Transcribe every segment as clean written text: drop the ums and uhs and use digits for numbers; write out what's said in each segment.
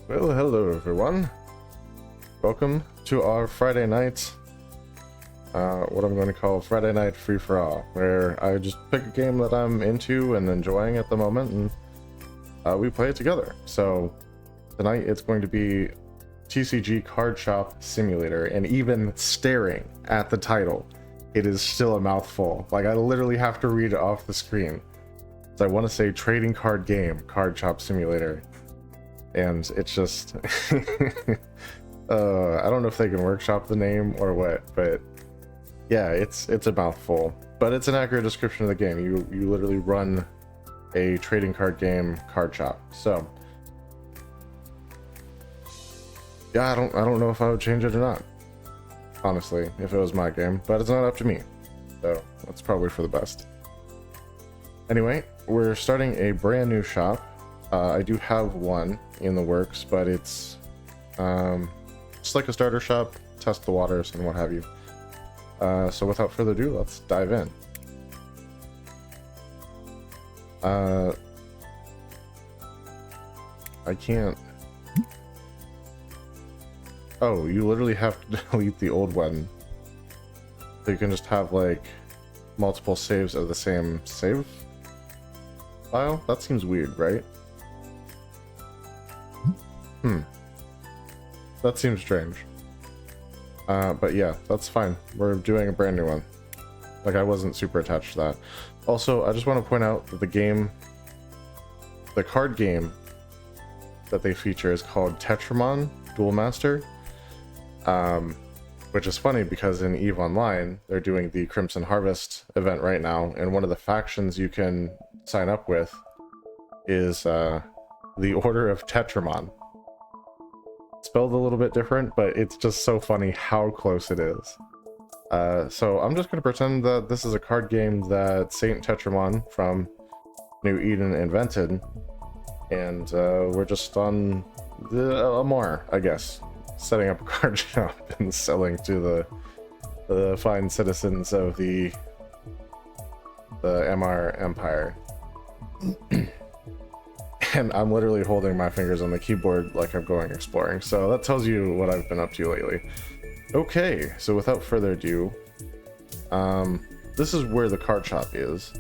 Well, hello everyone. Welcome to our Friday night, what I'm going to call Friday Night Free-for-All, where I just pick a game that I'm into and enjoying at the moment, and we play it together. So tonight it's going to be TCG Card Shop Simulator, and even staring at the title, it is still a mouthful. Like, I literally have to read it off the screen. So I want to say trading card game, Card Shop Simulator. And it's just I don't know if they can workshop the name or what, but yeah, it's a mouthful, but it's an accurate description of the game. You literally run a trading card game, Card Shop. So yeah, I don't know if I would change it or not, honestly, if it was my game, but it's not up to me, so that's probably for the best. Anyway, we're starting a brand new shop. I do have one in the works, but it's just like a starter shop, test the waters and what have you. So without further ado, let's dive in. I can't. Oh, you literally have to delete the old one. So you can just have like multiple saves of the same save file? That seems weird, right? That seems strange. But yeah, that's fine. We're doing a brand new one. Like, I wasn't super attached to that. Also, I just want to point out that the card game that they feature is called Tetramon Duel Master. Which is funny because in EVE Online, they're doing the Crimson Harvest event right now, and one of the factions you can sign up with is the Order of Tetramon. Spelled a little bit different, but it's just so funny how close it is. So I'm just going to pretend that this is a card game that Saint Tetramon from New Eden invented, and we're just on the Amar, I guess, setting up a card shop and selling to the fine citizens of the MR Empire. And I'm literally holding my fingers on the keyboard like I'm going exploring, so that tells you what I've been up to lately. Okay, so without further ado, this is where the card shop is.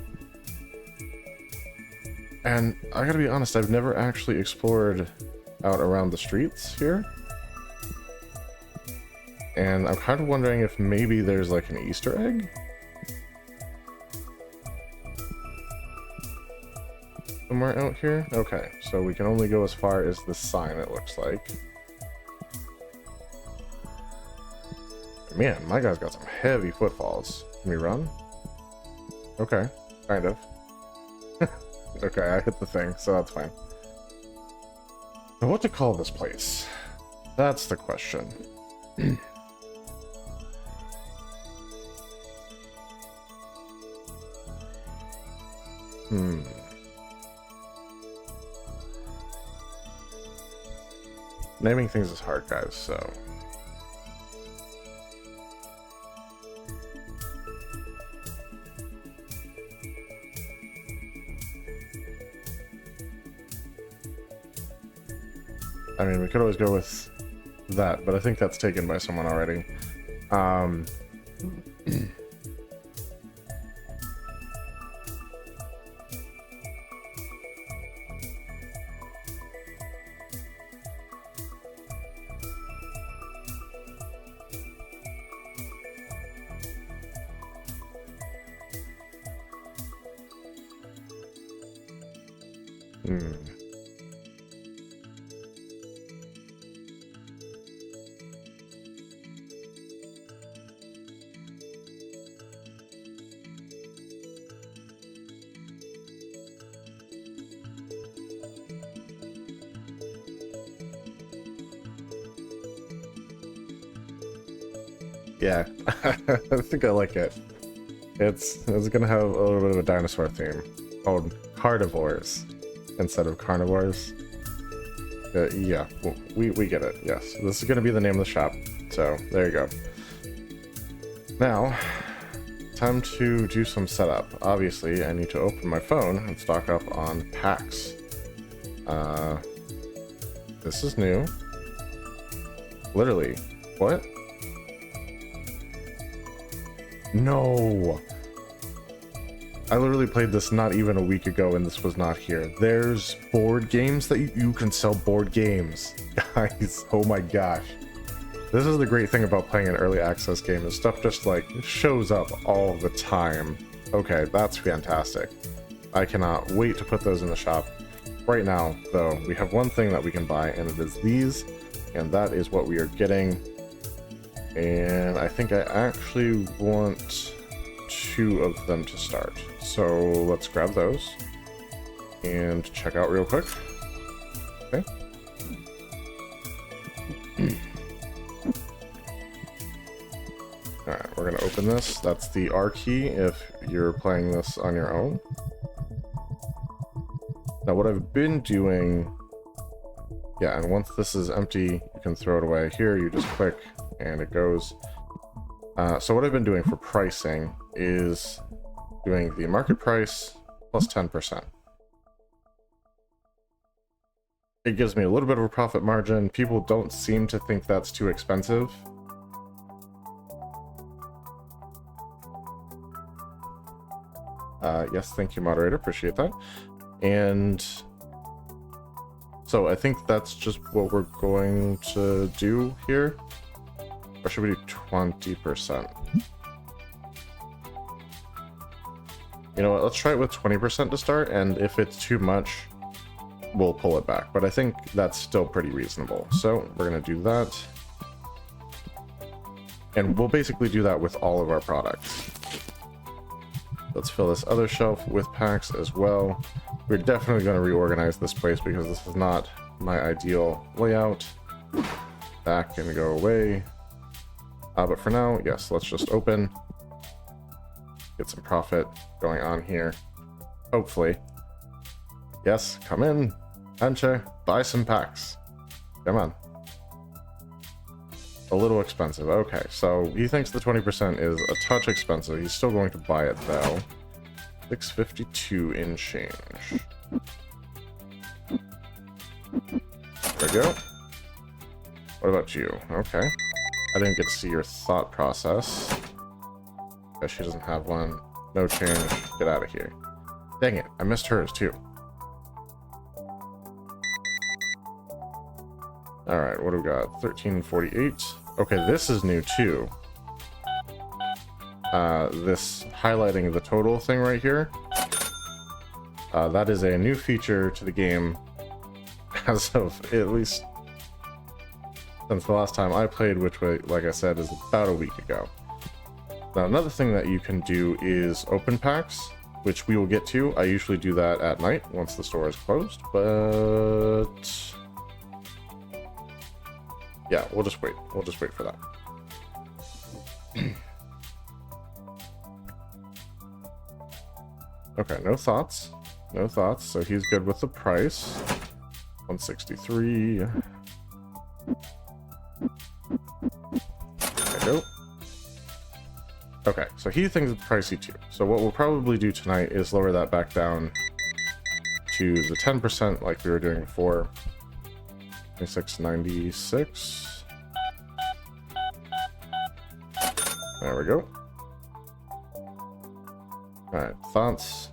And I gotta be honest, I've never actually explored out around the streets here. And I'm kind of wondering if maybe there's like an Easter egg? Somewhere out here? Okay, so we can only go as far as this sign, it looks like. Man, my guy's got some heavy footfalls. Can we run? Okay, kind of. Okay, I hit the thing, so that's fine. Now, what to call this place? That's the question. Naming things is hard, guys, so... I mean, we could always go with that, but I think that's taken by someone already. Yeah, I think I like it. It's gonna have a little bit of a dinosaur theme called carnivores instead of carnivores. Yeah, we get it. Yes, this is gonna be the name of the shop. So there you go. Now, time to do some setup. Obviously, I need to open my phone and stock up on packs. This is new. Literally. What? No. I literally played this not even a week ago and this was not here. There's board games that you can sell board games. Guys, oh my gosh. This is the great thing about playing an early access game, is stuff just like shows up all the time. Okay, that's fantastic. I cannot wait to put those in the shop. Right now, though, we have one thing that we can buy, and it is these, and that is what we are getting. And I think I actually want 2 of them to start. So let's grab those and check out real quick. Okay. Alright, we're gonna open this. That's the R key if you're playing this on your own. Now what I've been doing, yeah, and once this is empty, you can throw it away. Here you just click and it goes. So what I've been doing for pricing is doing the market price plus 10%. It gives me a little bit of a profit margin. People don't seem to think that's too expensive. Yes, thank you, moderator. Appreciate that. And so I think that's just what we're going to do here. Or should we do 20%? You know what, let's try it with 20% to start, and if it's too much, we'll pull it back. But I think that's still pretty reasonable. So we're going to do that. And we'll basically do that with all of our products. Let's fill this other shelf with packs as well. We're definitely going to reorganize this place because this is not my ideal layout. That can go away. But for now, yes, let's just open. Get some profit going on here. Hopefully. Yes, come in. Enter. Buy some packs. Come on. A little expensive. Okay, so he thinks the 20% is a touch expensive. He's still going to buy it though. 652 in change. There we go. What about you? Okay. I didn't get to see your thought process. Guess she doesn't have one. No change. Get out of here. Dang it, I missed hers too. Alright, what do we got? 1348. Okay, this is new too. This highlighting the total thing right here. That is a new feature to the game as of at least since the last time I played, which, like I said, is about a week ago. Now, another thing that you can do is open packs, which we will get to. I usually do that at night once the store is closed, but yeah, we'll just wait. We'll just wait for that. Okay, no thoughts. No thoughts, so he's good with the price. 163. There we go. Okay, so he thinks it's pricey too. So what we'll probably do tonight is lower that back down to the 10% like we were doing before. 2696. There we go. Alright, thoughts?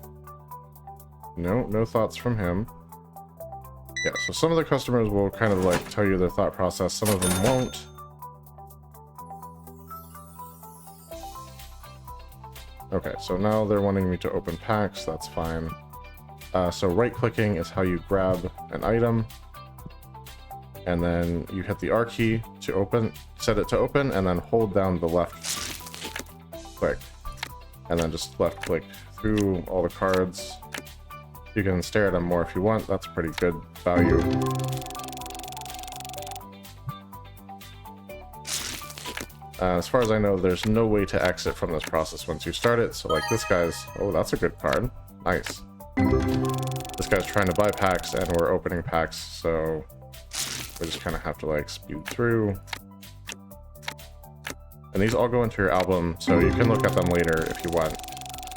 No thoughts from him. Yeah, so some of the customers will kind of like tell you their thought process, some of them won't. Okay, so now they're wanting me to open packs, that's fine. So right-clicking is how you grab an item, and then you hit the R key to open, set it to open, and then hold down the left click. And then just left-click through all the cards. You can stare at them more if you want, that's pretty good value. As far as I know, there's no way to exit from this process once you start it. So like this guy's, oh, that's a good card. Nice. This guy's trying to buy packs and we're opening packs, so we just kind of have to like speed through. And these all go into your album, so you can look at them later if you want.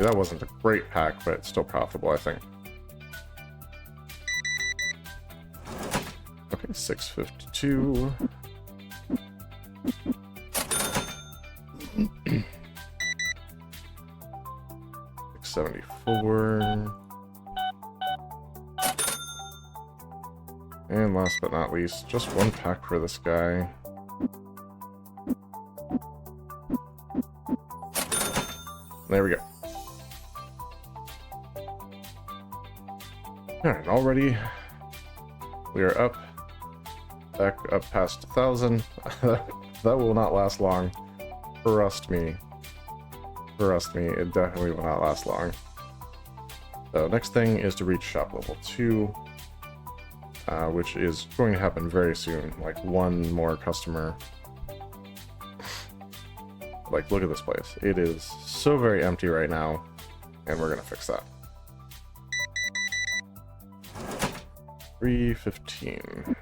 Yeah, that wasn't a great pack, but it's still profitable, I think. Okay, 652. $674. And last but not least, just one pack for this guy. There we go. Alright, already we are up, back up past 1,000. That will not last long. Trust me. Trust me, it definitely will not last long. So next thing is to reach shop level 2, which is going to happen very soon. Like one more customer. Like, look at this place. It is so very empty right now, and we're gonna fix that. 315.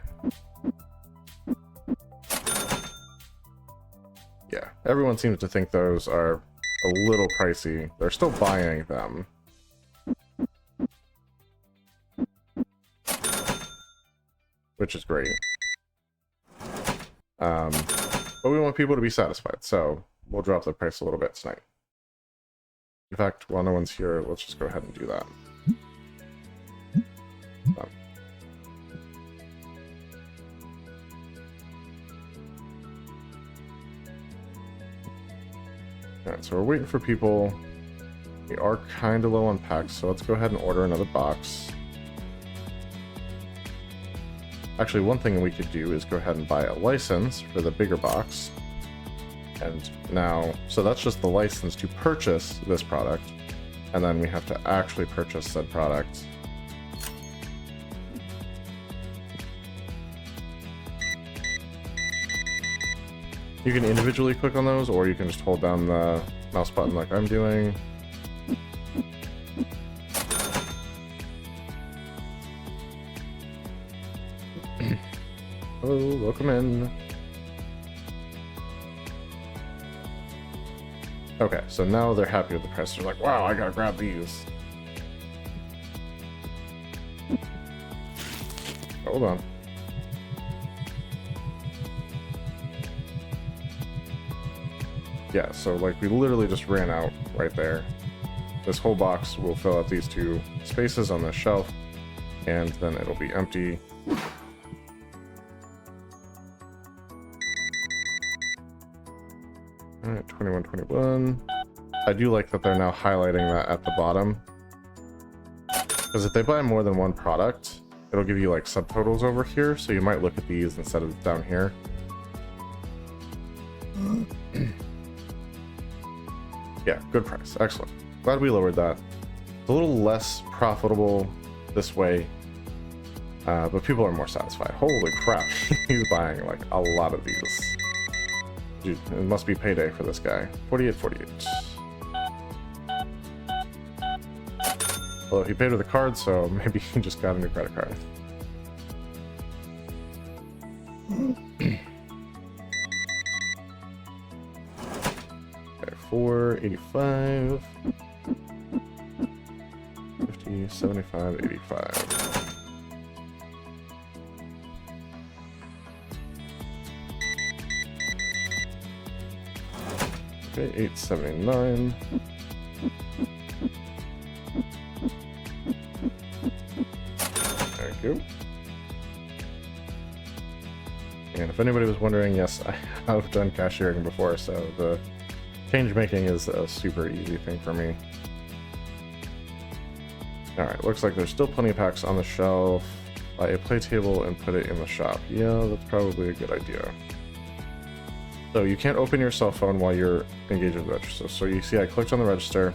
Yeah, everyone seems to think those are a little pricey. They're still buying them. Which is great. But we want people to be satisfied, so we'll drop the price a little bit tonight. In fact, while no one's here, let's just go ahead and do that. Alright, so we're waiting for people. We are kind of low on packs, so let's go ahead and order another box. Actually, one thing we could do is go ahead and buy a license for the bigger box. And now, so that's just the license to purchase this product, and then we have to actually purchase said product. You can individually click on those, or you can just hold down the mouse button like I'm doing. Hello, welcome in. Okay, so now they're happy with the price. They're like, wow, I gotta grab these. Hold on. Yeah, so like we literally just ran out right there. This whole box will fill out these two spaces on the shelf, and then it'll be empty. Alright, 2121. I do like that they're now highlighting that at the bottom. Because if they buy more than one product, it'll give you like subtotals over here, so you might look at these instead of down here. Yeah, good price. Excellent. Glad we lowered that. It's a little less profitable this way, but people are more satisfied. Holy crap. He's buying like a lot of these. Dude, it must be payday for this guy. 48.48. Although he paid with a card, so maybe he just got a new credit card. Okay, 485. 50, 75, 85. Okay, 879. Thank you. And if anybody was wondering, yes, I have done cashiering before, so the change making is a super easy thing for me. Alright, looks like there's still plenty of packs on the shelf. Buy a play table and put it in the shop. Yeah, that's probably a good idea. So you can't open your cell phone while you're engaged with the register. So you see I clicked on the register,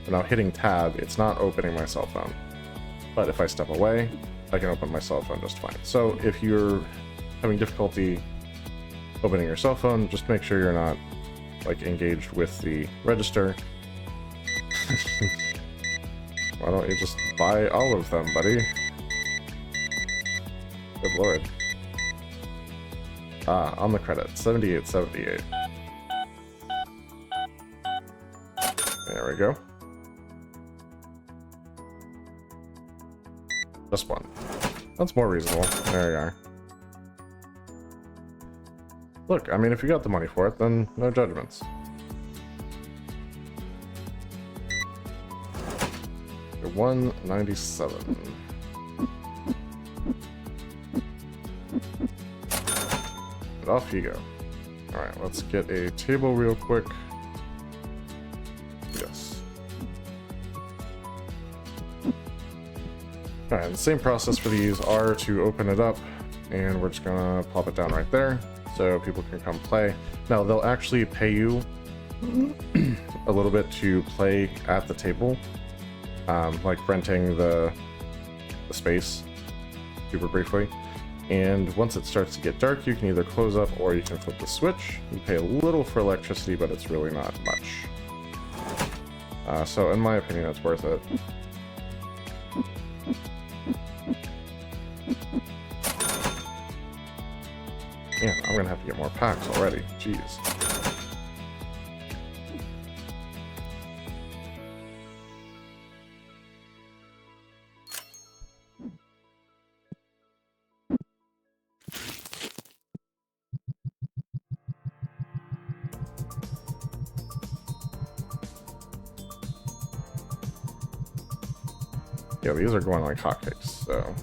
and now hitting tab, it's not opening my cell phone. But if I step away, I can open my cell phone just fine. So if you're having difficulty opening your cell phone, just make sure you're not like engaged with the register. Why don't you just buy all of them, buddy? Good lord. Ah, on the credit, 78.78. There we go. Just one. That's more reasonable. There we are. Look, I mean, if you got the money for it, then no judgments. You're 197. And off you go. Alright, let's get a table real quick. Yes. Alright, the same process for these are to open it up, and we're just gonna plop it down right there so people can come play. Now, they'll actually pay you a little bit to play at the table, like renting the space super briefly. And once it starts to get dark, you can either close up or you can flip the switch. You pay a little for electricity, but it's really not much. So in my opinion, it's worth it. Man, I'm gonna have to get more packs already. Jeez. Yeah, these are going like hotcakes, so...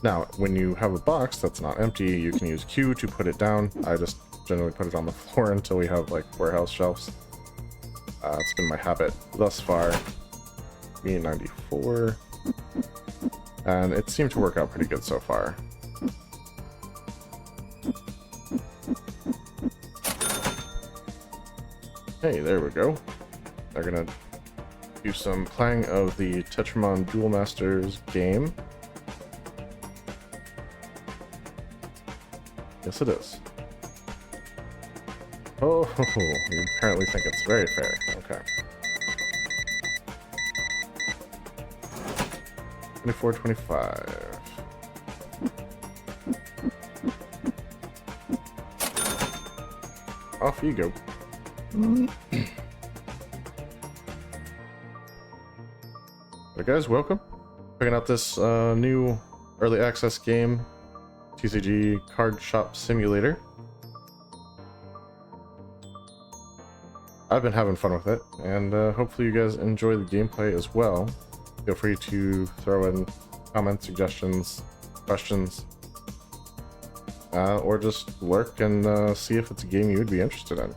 Now, when you have a box that's not empty, you can use Q to put it down. I just generally put it on the floor until we have, like, warehouse shelves. It's been my habit thus far. Me 94. And it seemed to work out pretty good so far. Hey, there we go. They're gonna do some playing of the Tetramon Duel Masters game. Yes, it is. Oh, you apparently think it's very fair. Okay. 24, 25. Off you go. Hey guys, welcome. Checking out this new early access game, TCG Card Shop Simulator. I've been having fun with it, and hopefully you guys enjoy the gameplay as well. Feel free to throw in comments, suggestions, questions, or just lurk and see if it's a game you would be interested in.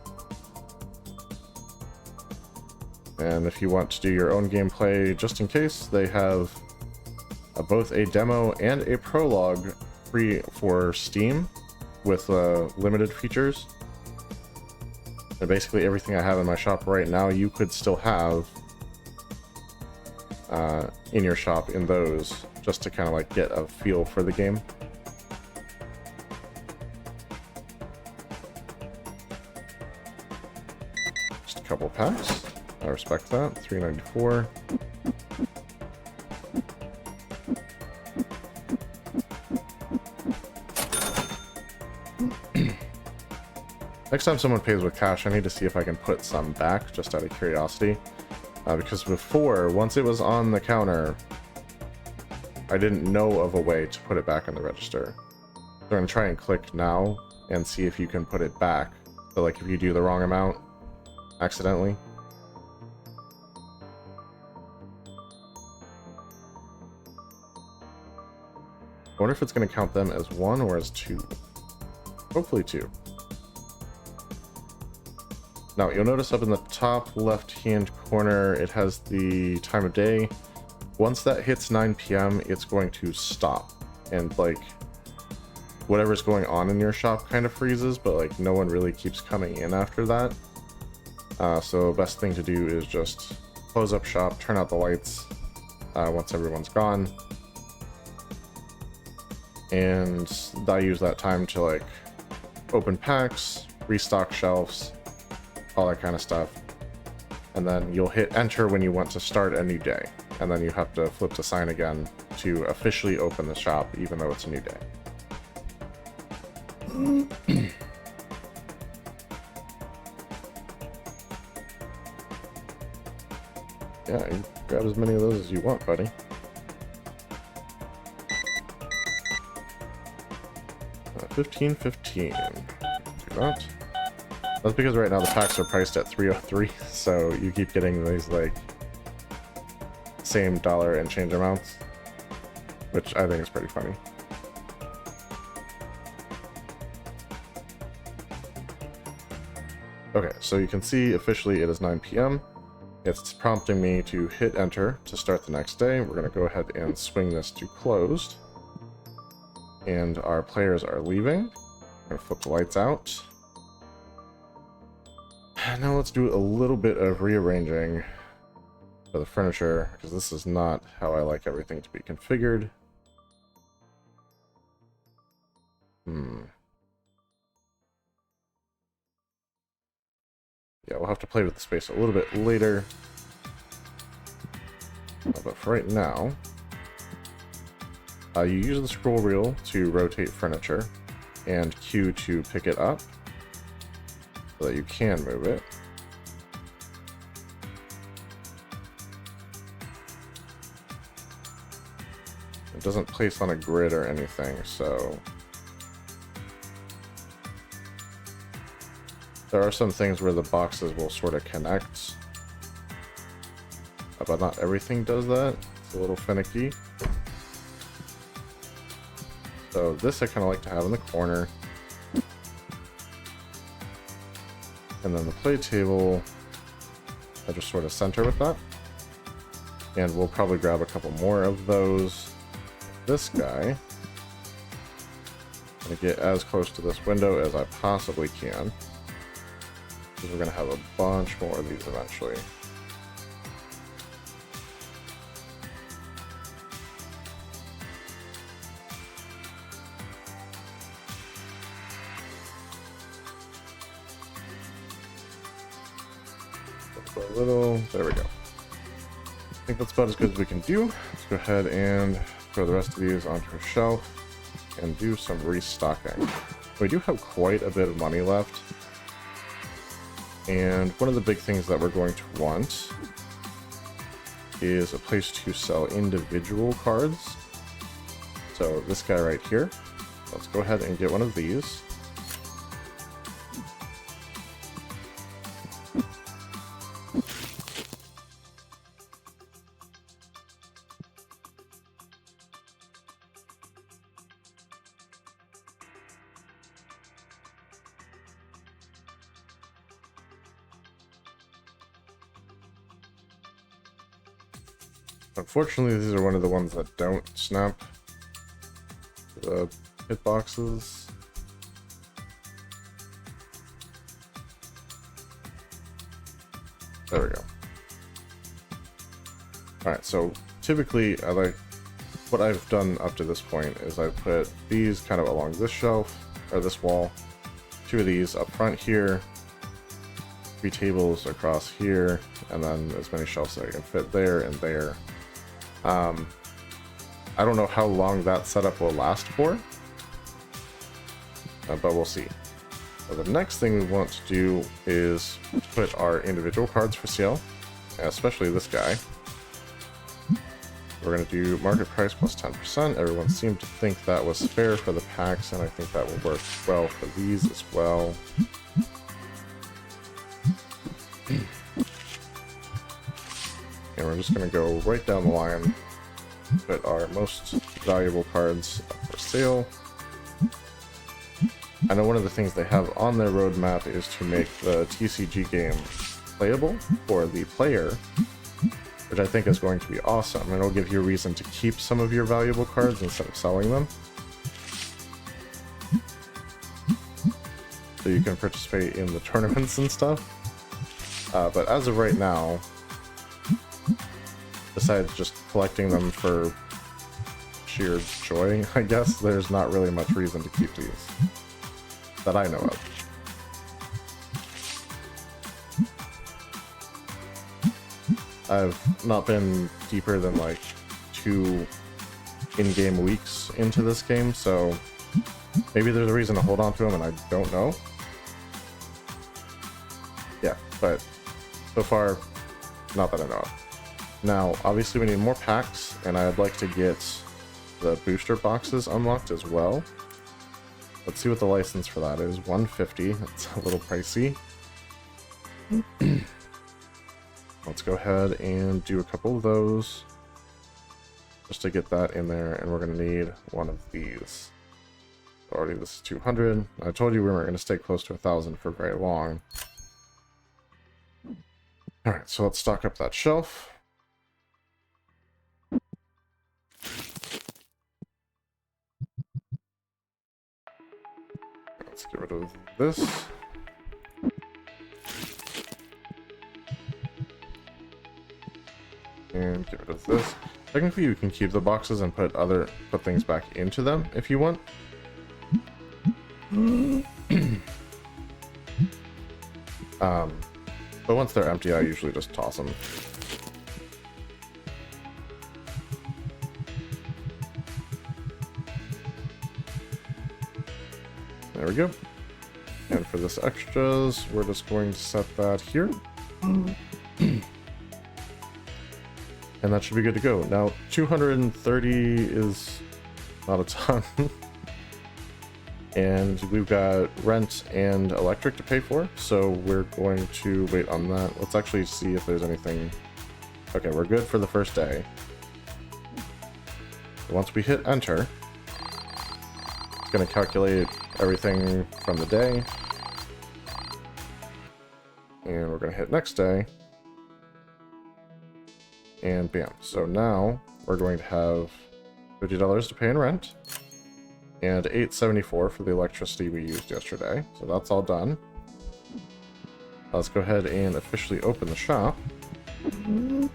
And if you want to do your own gameplay, just in case, they have both a demo and a prologue free for Steam with limited features. And basically everything I have in my shop right now, you could still have in your shop in those, just to kind of like get a feel for the game. Just a couple packs. I respect that. 394. Next time someone pays with cash, I need to see if I can put some back, just out of curiosity. Because before, once it was on the counter, I didn't know of a way to put it back in the register. So I'm going to try and click now and see if you can put it back. So like if you do the wrong amount accidentally. I wonder if it's going to count them as 1 or as 2. Hopefully 2. Now, you'll notice up in the top left-hand corner, it has the time of day. Once that hits 9 p.m., it's going to stop. And, like, whatever's going on in your shop kind of freezes, but, like, no one really keeps coming in after that. So the best thing to do is just close up shop, turn out the lights once everyone's gone. And I use that time to, like, open packs, restock shelves, all that kind of stuff. And then you'll hit enter when you want to start a new day. And then you have to flip the sign again to officially open the shop, even though it's a new day. Yeah, you grab as many of those as you want, buddy. 15-15. not. That's because right now the packs are priced at 303, so you keep getting these like same dollar and change amounts, which I think is pretty funny. Okay, so you can see officially it is 9 p.m. It's prompting me to hit enter to start the next day. We're going to go ahead and swing this to closed. And our players are leaving. I'm going to flip the lights out. Now let's do a little bit of rearranging for the furniture, because this is not how I like everything to be configured. Yeah, we'll have to play with the space a little bit later. But for right now, you use the scroll wheel to rotate furniture and Q to pick it up so that you can move it. It doesn't place on a grid or anything, so there are some things where the boxes will sort of connect, but not everything does that. It's a little finicky. So this I kind of like to have in the corner. And then the play table, I just sort of center with that. And we'll probably grab a couple more of those. This guy, I'm going to get as close to this window as I possibly can, because we're going to have a bunch more of these eventually. For a little, there we go. I think that's about as good as we can do. Let's go ahead and throw the rest of these onto a shelf and do some restocking. We do have quite a bit of money left. And one of the big things that we're going to want is a place to sell individual cards. So this guy right here, let's go ahead and get one of these. Unfortunately, these are one of the ones that don't snap the hitboxes. There we go. Alright, so typically what I've done up to this point is I put these kind of along this shelf, or this wall, 2 of these up front here, 3 tables across here, and then as many shelves that I can fit there and there. I don't know how long that setup will last for, but we'll see. So the next thing we want to do is put our individual cards for sale, especially this guy. We're going to do market price plus 10%. Everyone seemed to think that was fair for the packs, and I think that will work well for these as well. And we're just going to go right down the line, put our most valuable cards up for sale. I know one of the things they have on their roadmap is to make the TCG game playable for the player, which I think is going to be awesome, and it'll give you a reason to keep some of your valuable cards instead of selling them. So you can participate in the tournaments and stuff. But as of right now, besides just collecting them for sheer joy, I guess, there's not really much reason to keep these that I know of. I've not been deeper than like 2 in-game weeks into this game, so maybe there's a reason to hold on to them and I don't know. Yeah, but so far, not that I know of. Now, obviously we need more packs, and I'd like to get the booster boxes unlocked as well. Let's see what the license for that is. 150. That's a little pricey. Let's go ahead and do a couple of those just to get that in there, and we're going to need one of these. Already this is 200. I told you we weren't going to stay close to 1,000 for very long. Alright, so let's stock up that shelf. Let's get rid of this. And get rid of this. Technically you can keep the boxes and put things back into them if you want. But once they're empty, I usually just toss them. There we go. And for this extras, we're just going to set that here. And that should be good to go. Now, 230 is not a ton. And we've got rent and electric to pay for, so we're going to wait on that. Let's actually see if there's anything. Okay, we're good for the first day. Once we hit enter, it's going to calculate everything from the day. And we're going to hit next day. And bam. So now we're going to have $50 to pay in rent. And $8.74 for the electricity we used yesterday. So that's all done. Let's go ahead and officially open the shop. And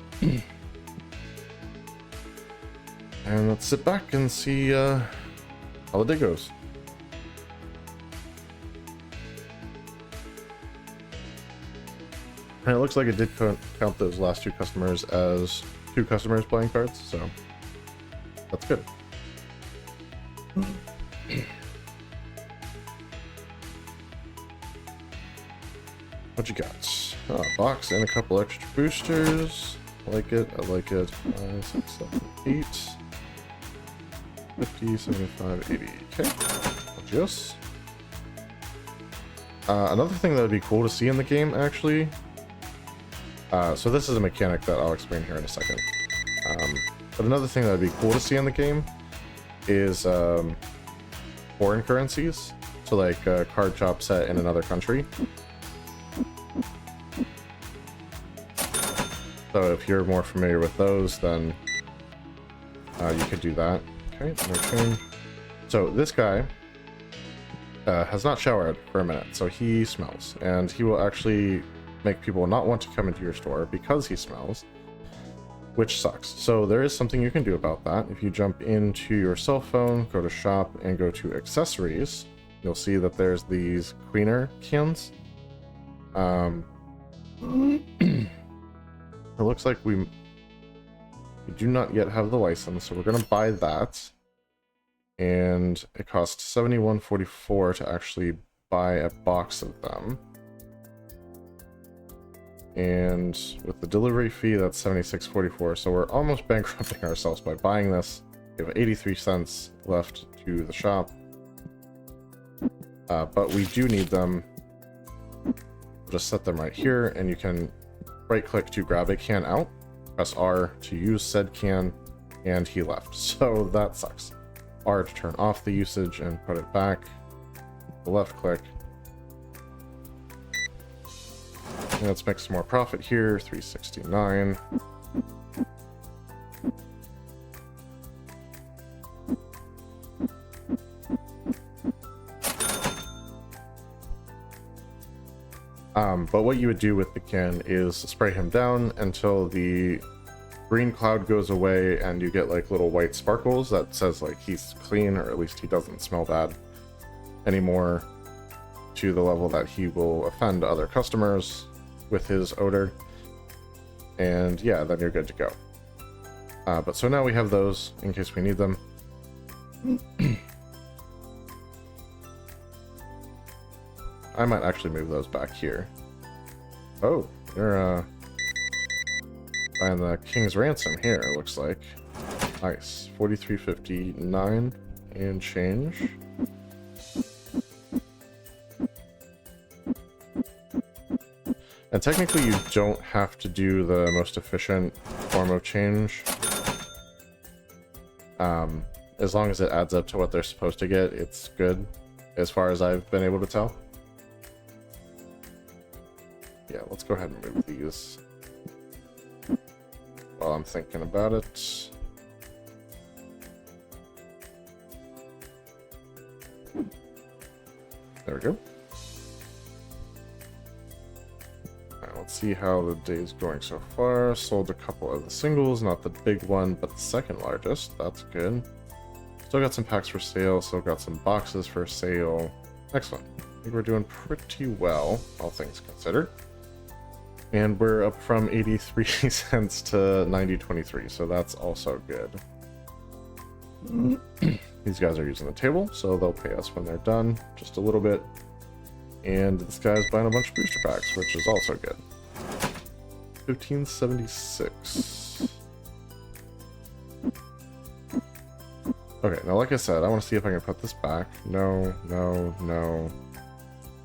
let's sit back and see how the day goes. And it looks like it did count those last two customers as 2 customers playing cards, so that's good. What you got? A box and a couple extra boosters. I like it. I like it. 5, 6, 7, 8. 50, 75, 80. Okay. Yes. Another thing that would be cool to see in the game, actually. So this is a mechanic that I'll explain here in a second. But another thing that would be cool to see in the game is foreign currencies. So like a card shop set in another country. So if you're more familiar with those, then you could do that. Okay, so this guy has not showered for a minute, so he smells, and he will actually make people not want to come into your store because he smells, which sucks. So there is something you can do about that. If you jump into your cell phone, go to shop, and go to accessories, you'll see that there's these cleaner cans. It looks like we do not yet have the license, so we're going to buy that. And it costs $71.44 to actually buy a box of them. And with the delivery fee, that's $76.44. So we're almost bankrupting ourselves by buying this. We have 83 cents left to the shop. But we do need them. Just set them right here, and you can right click to grab a can out, press R to use said can, and he left. So that sucks. R to turn off the usage and put it back. Left click. And let's make some more profit here. $3.69. But what you would do with the can is spray him down until the green cloud goes away and you get like little white sparkles that says like he's clean, or at least he doesn't smell bad anymore, to the level that he will offend other customers with his odor. And yeah, then you're good to go. But so now we have those in case we need them. I might actually move those back here. Oh, you're buying the King's Ransom here, it looks like. Nice. $43.59 and change. And technically you don't have to do the most efficient form of change. As long as it adds up to what they're supposed to get, it's good, as far as I've been able to tell. Yeah, let's go ahead and move these while I'm thinking about it. There we go. Alright, let's see how the day's going so far. Sold a couple of the singles, not the big one, but the second largest. That's good. Still got some packs for sale, still got some boxes for sale. Excellent. I think we're doing pretty well, all things considered. And we're up from 83 cents to 90.23, so that's also good. These guys are using the table, so they'll pay us when they're done, just a little bit. And this guy's buying a bunch of booster packs, which is also good. 1576. Okay, now like I said, I want to see if I can put this back. No, no, no.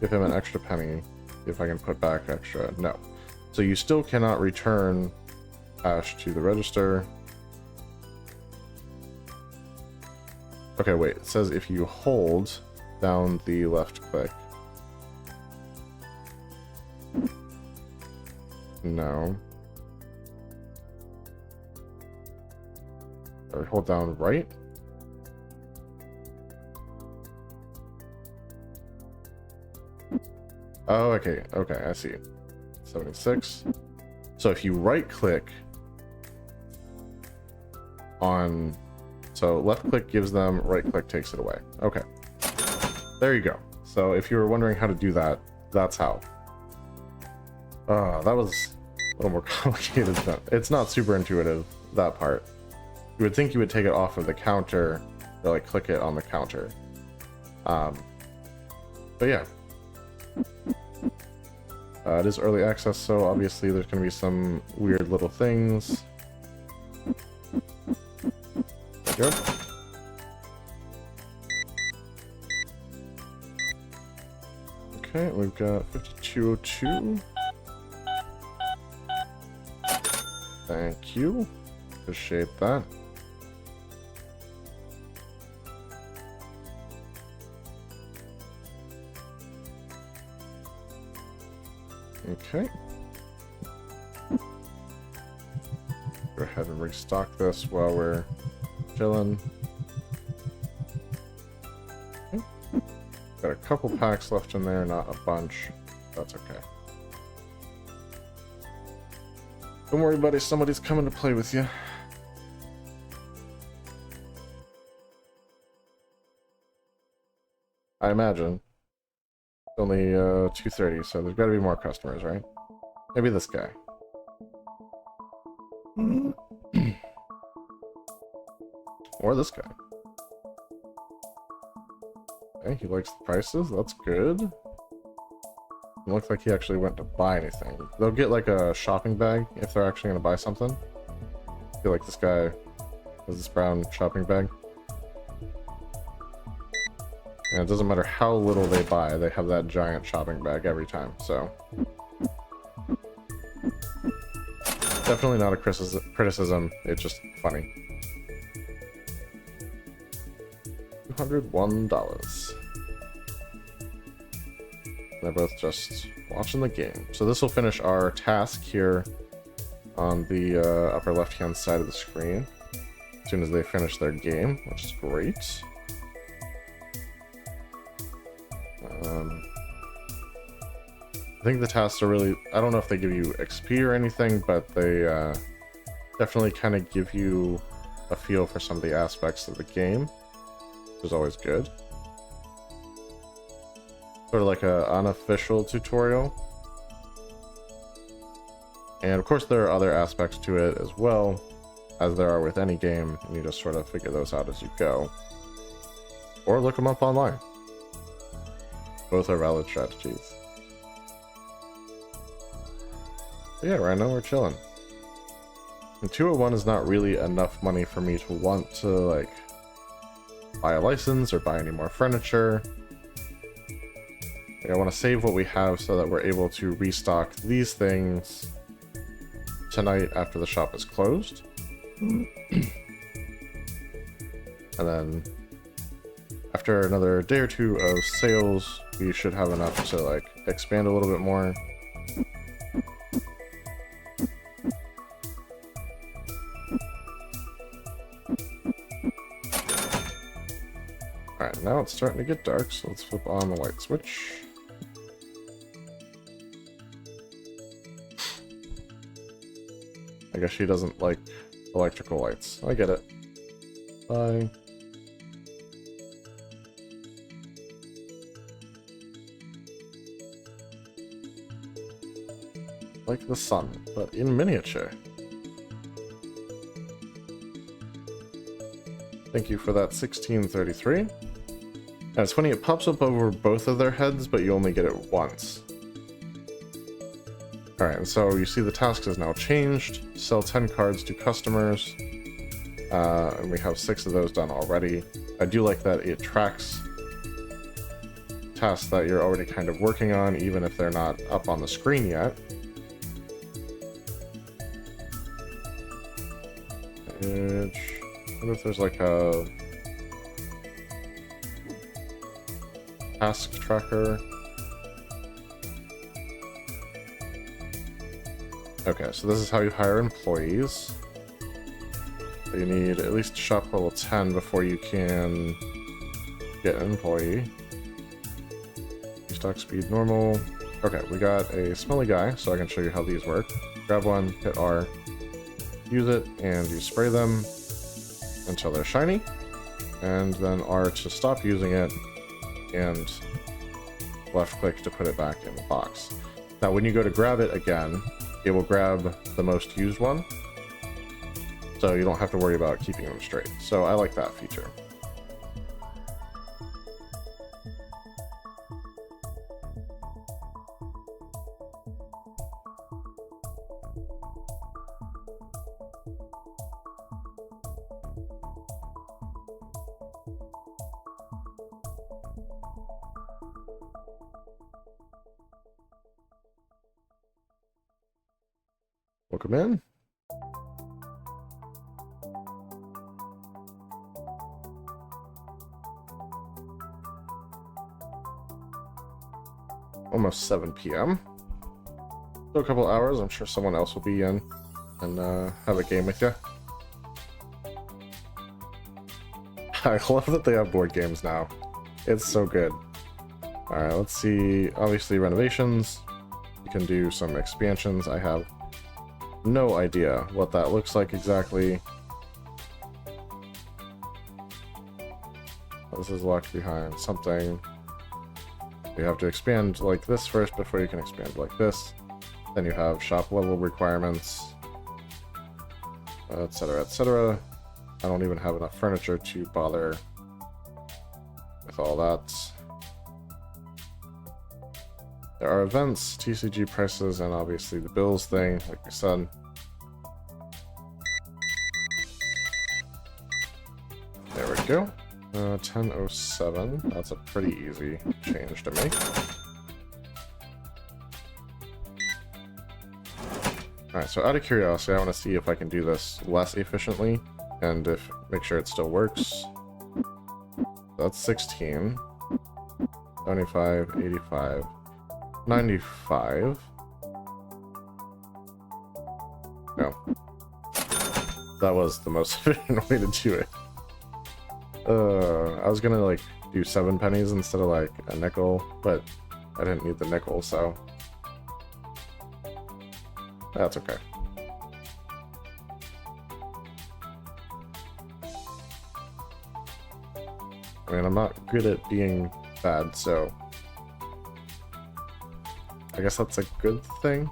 Give him an extra penny. See if I can put back extra. No. So you still cannot return cash to the register. Okay, wait. It says if you hold down the left click. No. Or hold down right. Oh, okay, okay, I see. 76. So if you right click on, so left click gives them, right click takes it away. Okay, there you go. So if you were wondering how to do that, that's how. That was a little more complicated than, it's not super intuitive, that part. You would think you would take it off of the counter, or like click it on the counter. But yeah. It is early access, so obviously there's going to be some weird little things. There we go. Okay, we've got 5202. Thank you. Appreciate that. Okay. Go ahead and restock this while we're chilling. Okay. Got a couple packs left in there, not a bunch. That's okay. Don't worry, buddy. Somebody's coming to play with you. I imagine. It's only 2:30, so there's got to be more customers, right? Maybe this guy. Or this guy. Okay, he likes the prices. That's good. It looks like he actually went to buy anything. They'll get like a shopping bag if they're actually going to buy something. I feel like this guy has this brown shopping bag. And it doesn't matter how little they buy, they have that giant shopping bag every time, so. Definitely not a criticism, it's just funny. $201. They're both just watching the game. So this will finish our task here on the upper left-hand side of the screen as soon as they finish their game, which is great. I think the tasks are really, I don't know if they give you XP or anything, but they definitely kind of give you a feel for some of the aspects of the game, which is always good. Sort of like an unofficial tutorial. And of course there are other aspects to it as well, as there are with any game, and you just sort of figure those out as you go. Or look them up online. Both are valid strategies. But yeah, right now we're chilling. And 201 is not really enough money for me to want to, like, buy a license or buy any more furniture. I want to save what we have so that we're able to restock these things tonight after the shop is closed. And then after another day or two of sales, we should have enough to like expand a little bit more. Alright, now it's starting to get dark, so let's flip on the light switch. I guess she doesn't like electrical lights. I get it. Bye. Like the sun, but in miniature. Thank you for that 1633. And it's funny, it pops up over both of their heads, but you only get it once. Alright, and so you see the task has now changed. Sell 10 cards to customers. And we have 6 of those done already. I do like that it tracks tasks that you're already kind of working on, even if they're not up on the screen yet. I wonder if there's like a task tracker. Okay, so this is how you hire employees. So you need at least shop level 10 before you can get an employee. Stock speed normal. Okay, we got a smelly guy, so I can show you how these work. Grab one, hit R, use it, and you spray them until they're shiny, and then R to stop using it, and left click to put it back in the box. Now when you go to grab it again, it will grab the most used one, so you don't have to worry about keeping them straight. So I like that feature. Welcome in. Almost 7 p.m. So a couple hours, I'm sure someone else will be in and have a game with you. I love that they have board games now. It's so good. Alright, let's see. Obviously renovations. You can do some expansions. I have no idea what that looks like exactly. This is locked behind something. You have to expand like this first before you can expand like this. Then you have shop level requirements, etc., etc. I don't even have enough furniture to bother with all that. There are events, TCG prices, and obviously the bills thing, like I said. There we go. 1007. That's a pretty easy change to make. Alright, so out of curiosity, I want to see if I can do this less efficiently, and make sure it still works. That's 16. 75, 85. 95. No. That was the most efficient way to do it. I was gonna like do 7 pennies instead of like a nickel, but I didn't need the nickel, so that's okay. I mean, I'm not good at being bad, so I guess that's a good thing.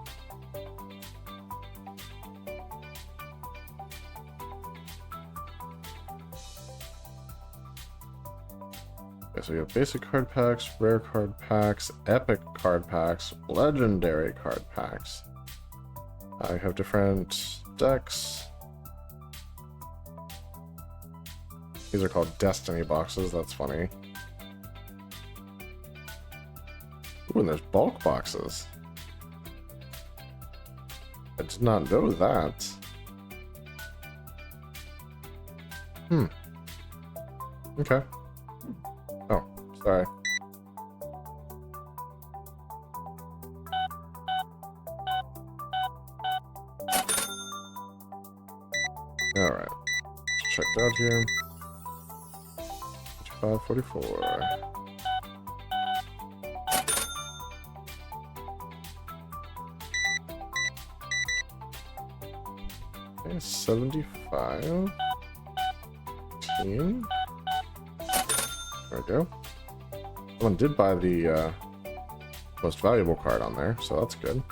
Okay, so you have basic card packs, rare card packs, epic card packs, legendary card packs. I have different decks. These are called Destiny boxes, that's funny. Ooh, and there's bulk boxes. I did not know that. Okay. Oh, sorry. Alright. Checked out here. 544. Okay, 75. 15. There we go. Someone did buy the most valuable card on there, so that's good.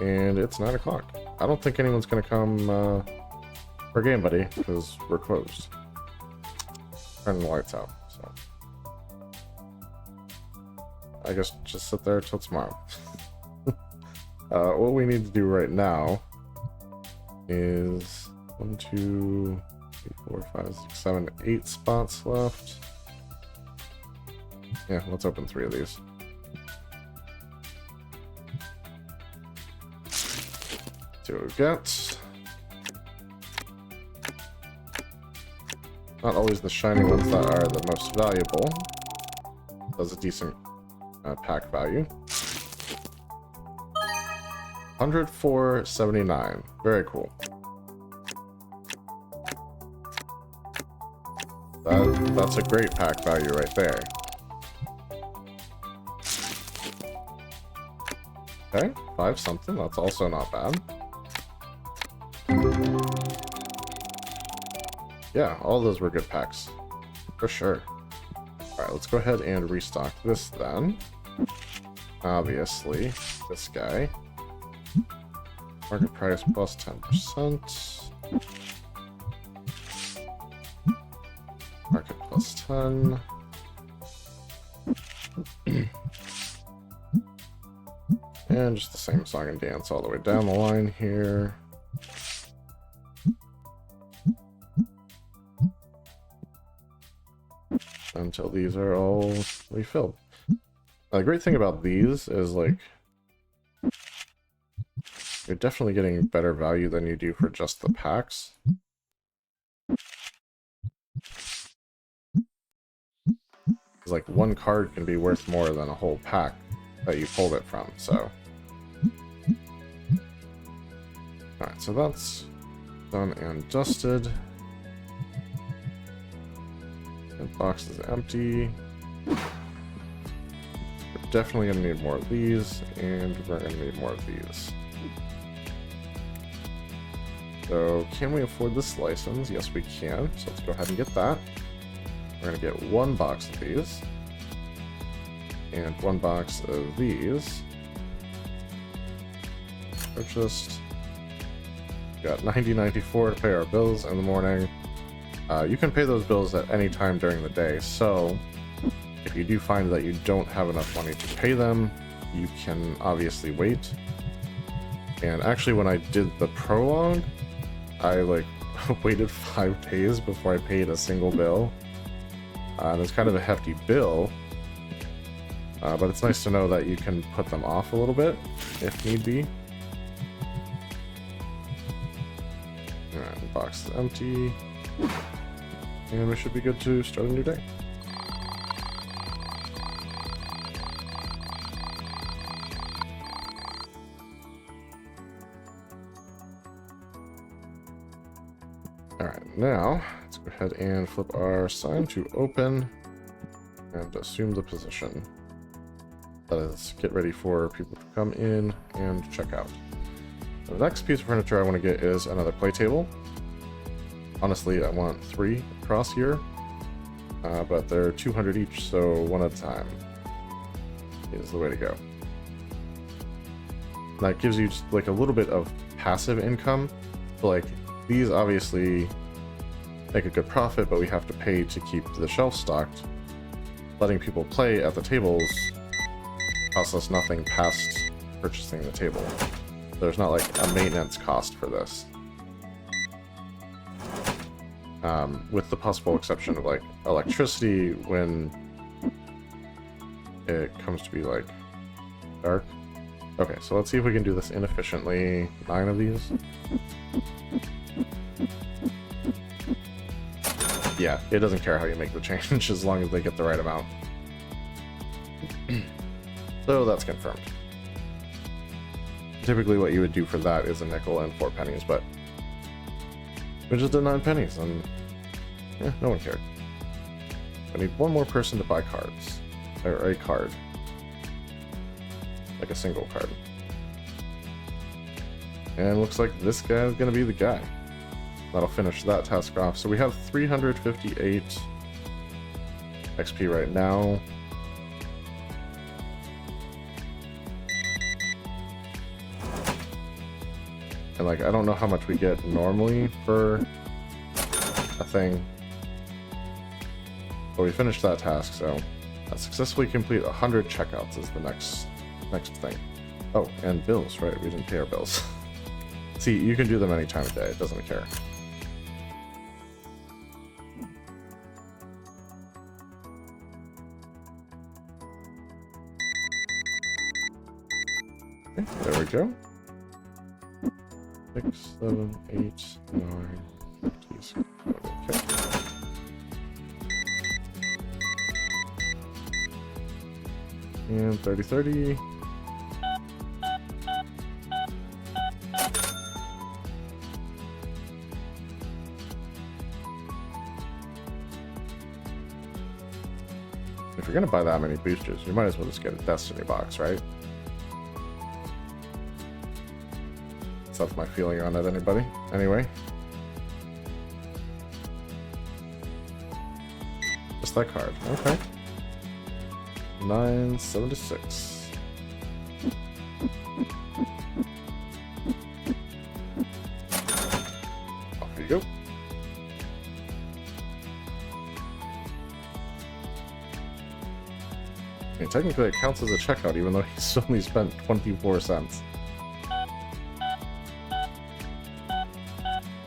And it's 9 o'clock. I don't think anyone's gonna come for Game Buddy because we're closed. Turning the lights out, so I guess just sit there till tomorrow. What we need to do right now is 1, 2, 3, 4, 5, 6, 7, 8 spots left. Yeah, let's open 3 of these. See what we've got. Not always the shiny ones that are the most valuable. Does a decent pack value. 104.79. Very cool. That's a great pack value right there. Okay, 5 something. That's also not bad. Yeah, all those were good packs. For sure. Alright, let's go ahead and restock this then. Obviously, this guy. Market price plus 10%. Market plus 10. And just the same song and dance all the way down the line here. Until these are all refilled. Now, the great thing about these is, like, you're definitely getting better value than you do for just the packs. It's like one card can be worth more than a whole pack that you pulled it from, so. Alright, so that's done and dusted. And box is empty. We're definitely going to need more of these, and we're going to need more of these. So, can we afford this license? Yes, we can. So let's go ahead and get that. We're going to get 1 box of these. And 1 box of these. Purchased. Got $90.94 to pay our bills in the morning. You can pay those bills at any time during the day, so if you do find that you don't have enough money to pay them, you can obviously wait. And actually, when I did the prologue, I waited 5 days before I paid a single bill. And it's kind of a hefty bill, but it's nice to know that you can put them off a little bit if need be. Alright, the box is empty. And we should be good to start a new day. Alright, now let's go ahead and flip our sign to open and assume the position. That is, get ready for people to come in and check out. The next piece of furniture I want to get is another play table. Honestly, I want 3 across here, but they're 200 each, so 1 at a time is the way to go. That gives you just like a little bit of passive income. But, like, these obviously make a good profit, but we have to pay to keep the shelf stocked. Letting people play at the tables costs us nothing past purchasing the table. There's not like a maintenance cost for this. With the possible exception of like electricity when it comes to be like dark. Okay, so let's see if we can do this inefficiently. 9 of these. Yeah, it doesn't care how you make the change as long as they get the right amount. So that's confirmed. Typically what you would do for that is a nickel and 4 pennies, but we just did 9 pennies and yeah, no one cared. I need one more person to buy cards. Or a card. Like a single card. And looks like this guy is going to be the guy. That'll finish that task off. So we have 358 XP right now. And like, I don't know how much we get normally for a thing. But we finished that task, so successfully complete 100 checkouts is the next thing. Oh, and bills, right? We didn't pay our bills. See, you can do them any time of day. It doesn't care. Okay, there we go. 6, 7, 8, 9, 50. Okay. And 30, 30. If you're gonna buy that many boosters, you might as well just get a Destiny box, right? So that's my feeling on it, anybody? Anyway. Just that card, okay. 976. Off you go. I mean, technically it counts as a checkout, even though he's only spent 24 cents.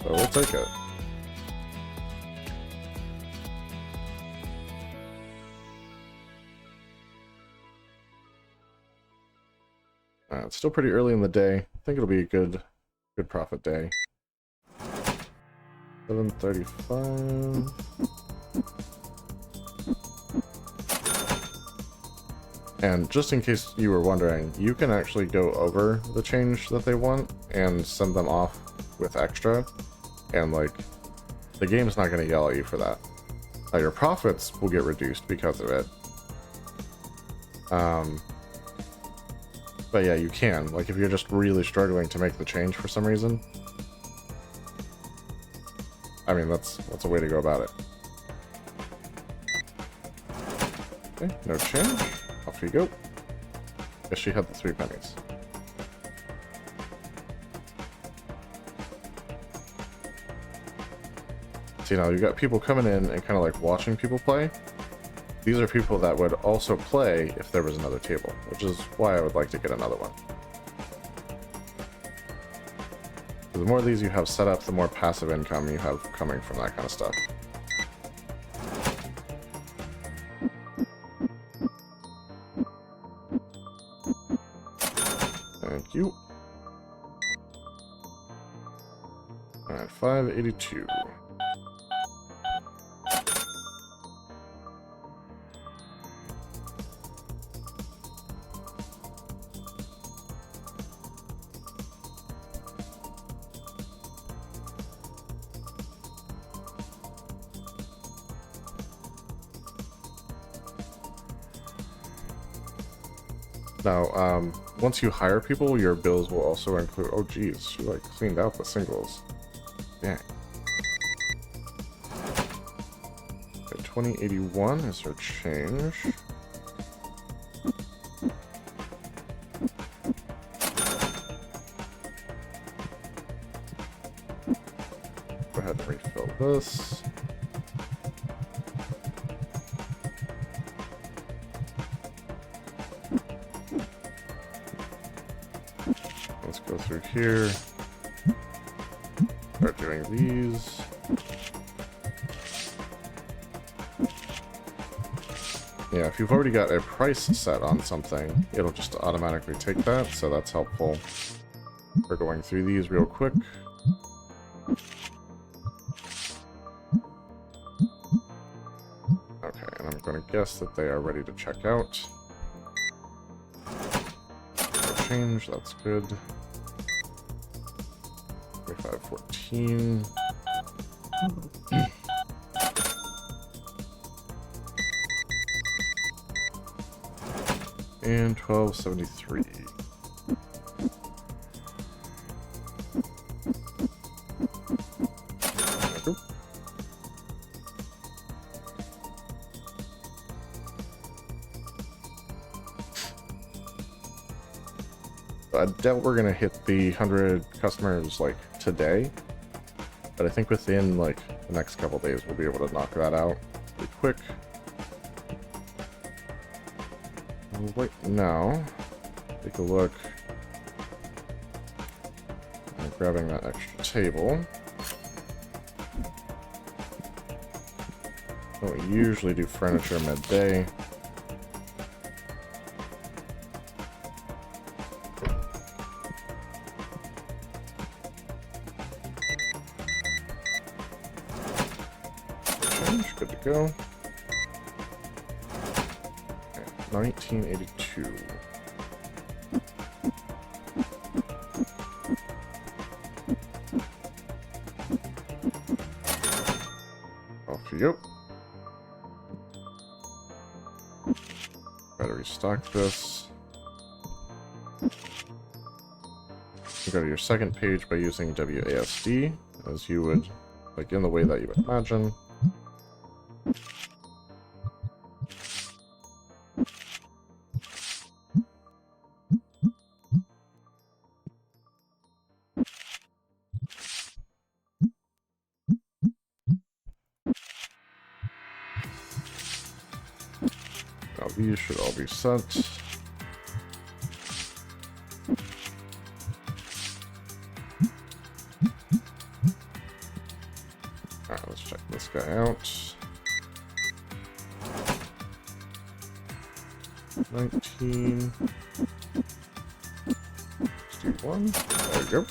So we'll take it. It's still pretty early in the day. I think it'll be a good profit day. 735. And just in case you were wondering, you can actually go over the change that they want and send them off with extra. And like, the game's not going to yell at you for that. Your profits will get reduced because of it. But yeah, you can. Like, if you're just really struggling to make the change for some reason. I mean, that's a way to go about it. Okay, no change. Off you go. Guess she had the 3 pennies. See, now you got people coming in and kind of like watching people play. These are people that would also play if there was another table, which is why I would like to get another one. The more of these you have set up, the more passive income you have coming from that kind of stuff. Thank you. Alright, 582. Now, once you hire people, your bills will also include... Oh, geez, she, like, cleaned out the singles. Dang. Okay, 2081 is her change. Go ahead and refill this. Let's go through here. Start doing these. Yeah, if you've already got a price set on something, it'll just automatically take that, so that's helpful. We're going through these real quick. Okay, and I'm going to guess that they are ready to check out. No change, that's good. 2514. And 1273. I doubt we're gonna hit the 100 customers like today, but I think within like the next couple days we'll be able to knock that out pretty quick. Right now, take a look. I'm grabbing that extra table. Don't usually do furniture midday. Change, good to go. Okay, 1982. Off you go. Gotta restock this. You go to your second page by using WASD, as you would, like in the way that you would imagine. Now these should all be set. Alright, let's check this guy out. 19. 61. There we go.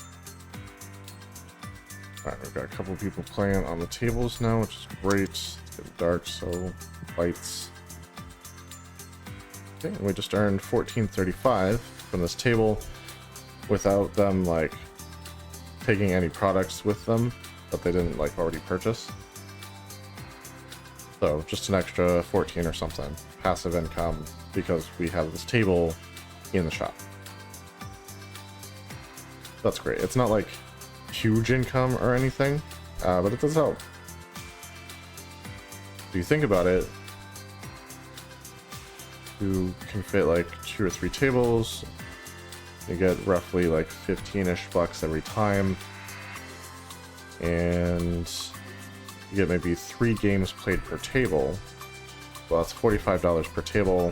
Alright, we've got a couple people playing on the tables now, which is great. It's getting dark, so lights. Okay, and we just earned 1435 from this table without them like taking any products with them that they didn't like already purchase. So just an extra 14 or something passive income because we have this table in the shop. That's great. It's not like huge income or anything, but it does help. If you think about it, you can fit like 2 or 3 tables. You get roughly like 15-ish bucks every time. And you get maybe 3 games played per table. Well, that's $45 per table.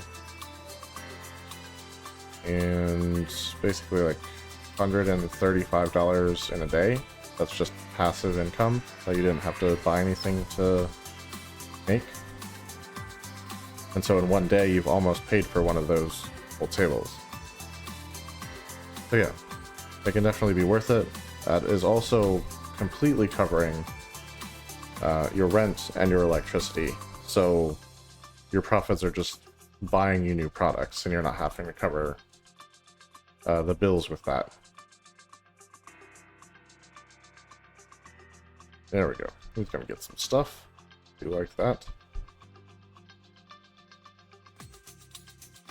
And basically like $135 in a day. That's just passive income that you didn't have to buy anything to make. And so in one day, you've almost paid for one of those full tables. So yeah, they can definitely be worth it. That is also completely covering your rent and your electricity. So your profits are just buying you new products and you're not having to cover the bills with that. There we go. He's gonna get some stuff. Do you like that?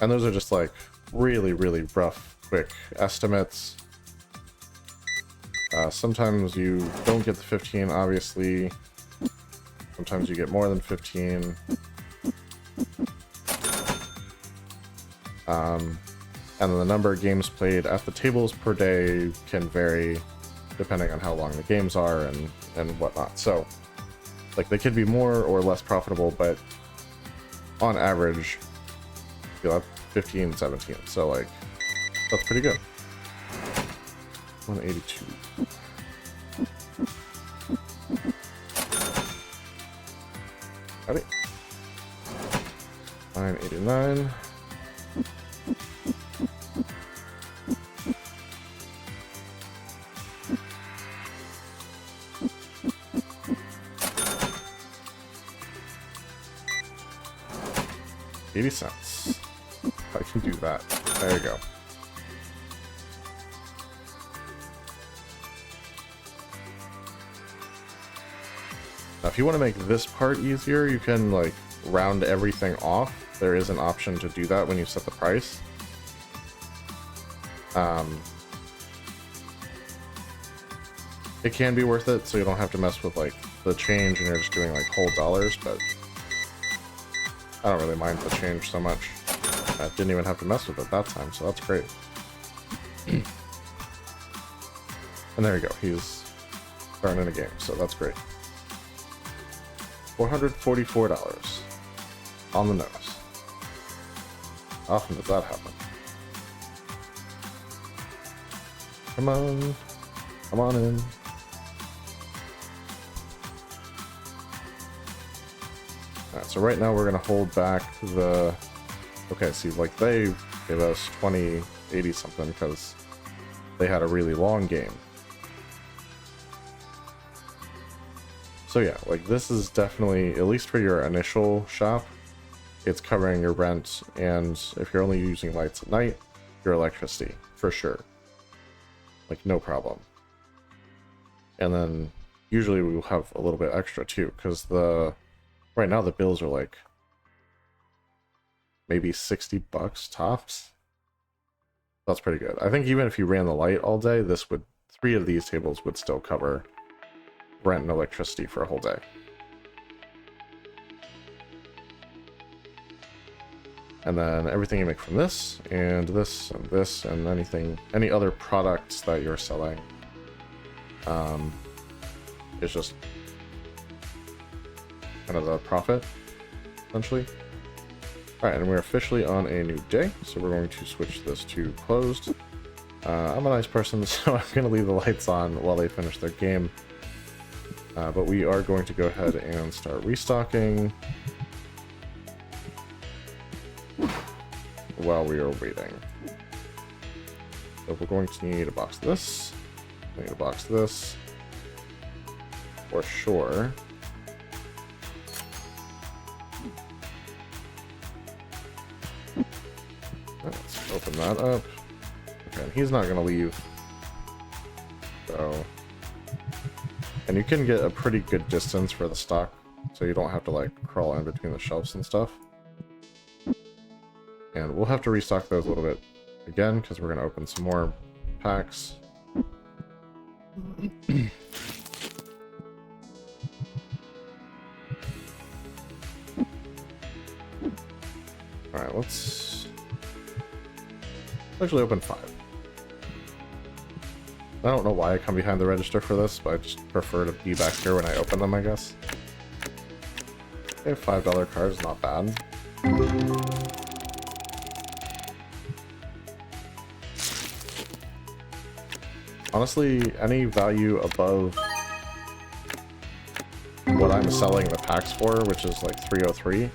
And those are just like really, really rough, quick estimates. Sometimes you don't get the 15, obviously. Sometimes you get more than 15. And then the number of games played at the tables per day can vary depending on how long the games are and whatnot. So, like, they could be more or less profitable, but on average, you'll have 15, 17. So, like, that's pretty good. 182. Howdy. $9.89. $0.80. I can do that. There you go. Now, if you want to make this part easier, you can like round everything off. There is an option to do that when you set the price. It can be worth it, so you don't have to mess with like the change and you're just doing like whole dollars, but I don't really mind the change so much. I didn't even have to mess with it that time, so that's great. And there you go, he's starting in a game, so that's great. $444 on the nose. How often does that happen? Come on. Come on in. Alright, so right now we're going to hold back the... Okay, see, like they gave us 2080 something because they had a really long game. So yeah, like this is definitely, at least for your initial shop, it's covering your rent, and if you're only using lights at night, your electricity, for sure. Like, no problem. And then, usually we will have a little bit extra too, because right now the bills are like, maybe $60 tops. That's pretty good. I think even if you ran the light all day, 3 of these tables would still cover rent and electricity for a whole day. And then everything you make from this, and this, and this, and any other products that you're selling, is just kind of the profit, essentially. Alright, and we're officially on a new day, so we're going to switch this to closed. I'm a nice person, so I'm going to leave the lights on while they finish their game. But we are going to go ahead and start restocking while we are waiting. So we're going to need a box of this, need a box of this, for sure. Let's open that up. Okay, and he's not going to leave. So... And you can get a pretty good distance for the stock, so you don't have to like crawl in between the shelves and stuff. And we'll have to restock those a little bit again, because we're going to open some more packs. Alright, let's actually open 5. I don't know why I come behind the register for this, but I just prefer to be back here when I open them, I guess. Okay, $5 card is not bad. Honestly, any value above what I'm selling the packs for, which is like 303,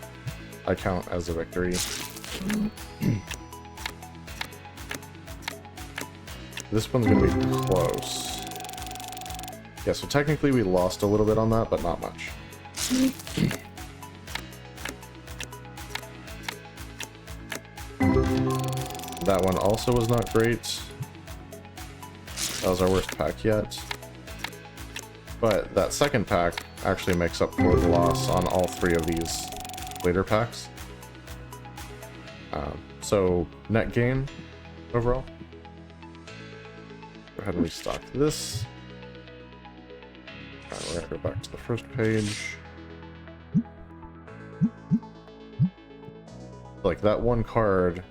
I count as a victory. This one's gonna be close. Yeah, so technically we lost a little bit on that, but not much. That one also was not great. That was our worst pack yet. But that second pack actually makes up for the loss on all 3 of these later packs. So net gain overall. Go ahead and restock this. Alright, we're gonna go back to the first page. Like, that one card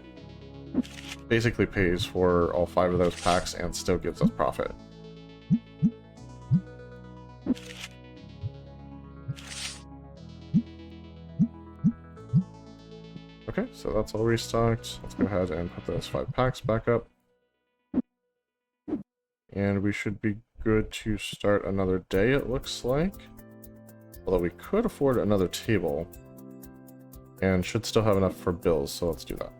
basically pays for all 5 of those packs and still gives us profit. Okay, so that's all restocked. Let's go ahead and put those 5 packs back up. And we should be good to start another day, it looks like. Although we could afford another table. And should still have enough for bills, so let's do that.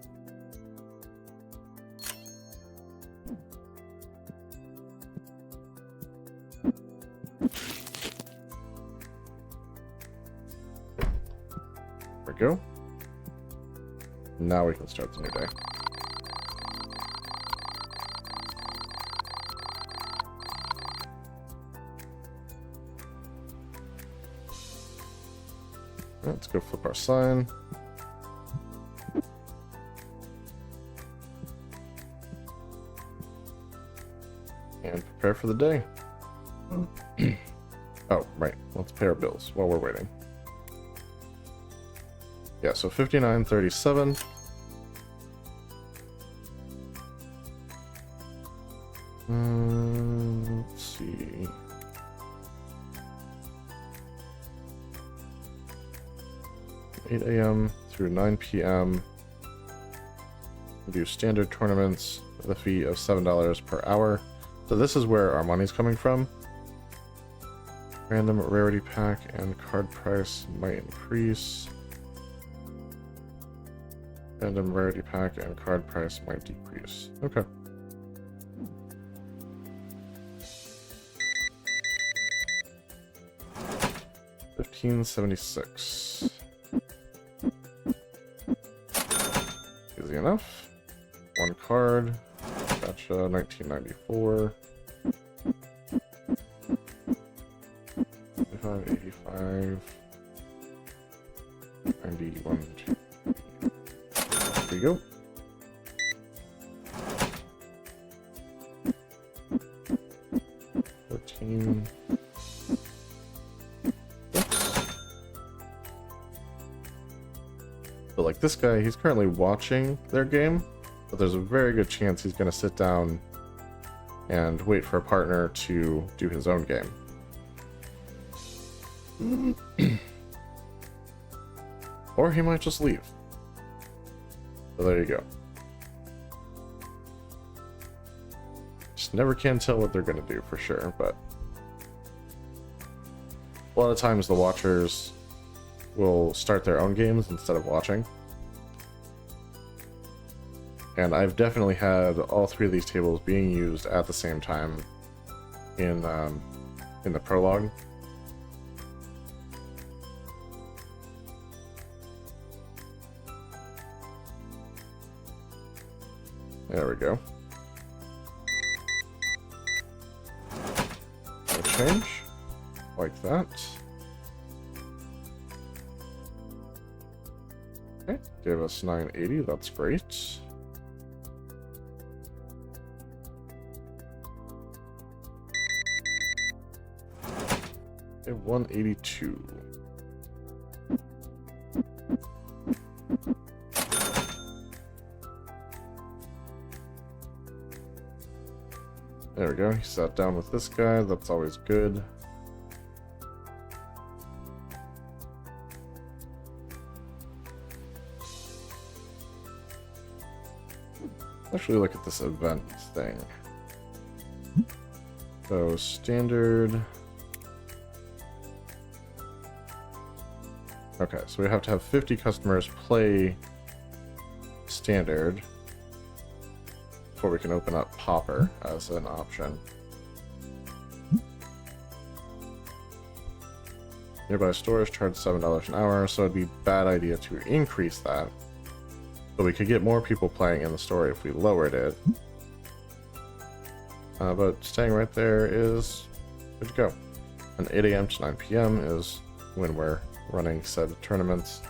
There we go. Now we can start the new day. Let's go flip our sign. And prepare for the day. Oh, right. Let's pay our bills while we're waiting. Yeah, so 59.37. Let's see. $8 a.m. through 9 p.m. We do standard tournaments with a fee of $7 per hour. So this is where our money's coming from. Random rarity pack and card price might increase. Random rarity pack and card price might decrease. Okay. $15.76. Easy enough. One card. Gotcha. 1994. 85. 91. There we go. But like this guy, he's currently watching their game, but there's a very good chance he's going to sit down and wait for a partner to do his own game. Or he might just leave. So there you go. Just never can tell what they're going to do for sure, but a lot of times the watchers will start their own games instead of watching. And I've definitely had all three of these tables being used at the same time in the prologue. There we go. No change. Like that. Okay, gave us 980, that's great. Okay, 182. There we go, he sat down with this guy, that's always good. Actually look at this event thing. So standard. Okay, so we have to have 50 customers play standard before we can open up Popper as an option. Nearby stores charge $7 an hour, so it'd be a bad idea to increase that. But we could get more people playing in the store if we lowered it. But staying right there is good to go. And 8 a.m. to 9 p.m. is when we're running said tournaments.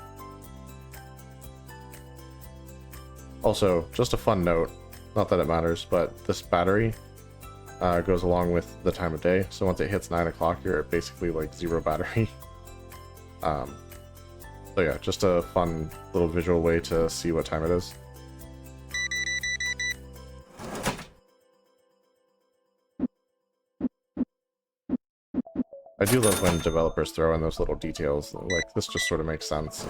Also, just a fun note, not that it matters, but this battery goes along with the time of day. So once it hits 9 o'clock, you're at basically like 0 battery. So yeah, just a fun little visual way to see what time it is. I do love when developers throw in those little details, like this just sort of makes sense.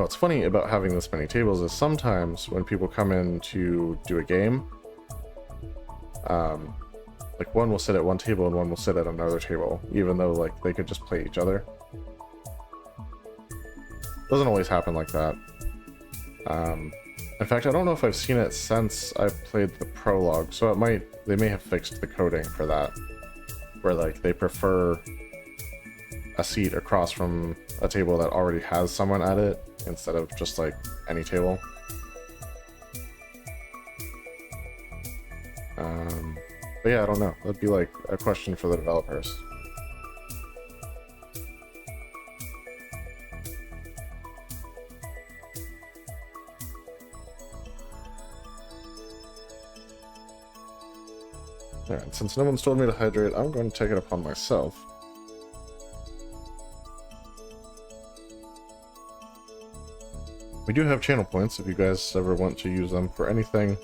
Now, what's funny about having this many tables is sometimes when people come in to do a game, like one will sit at one table and one will sit at another table, even though like they could just play each other. Doesn't always happen like that. In fact, I don't know if I've seen it since I've played the prologue, so they may have fixed the coding for that, where like they prefer a seat across from a table that already has someone at it instead of just like any table. But yeah, I don't know. That'd be like a question for the developers. Alright, since no one's told me to hydrate, I'm going to take it upon myself. We do have channel points if you guys ever want to use them for anything.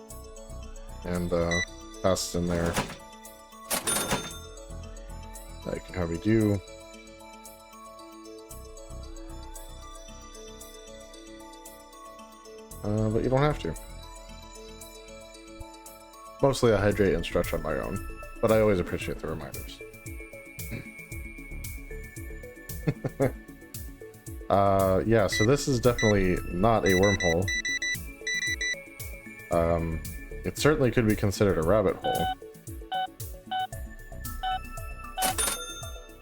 And pass in there. That you can have me do. But you don't have to. Mostly I hydrate and stretch on my own, but I always appreciate the reminders. Yeah, so this is definitely not a wormhole. It certainly could be considered a rabbit hole.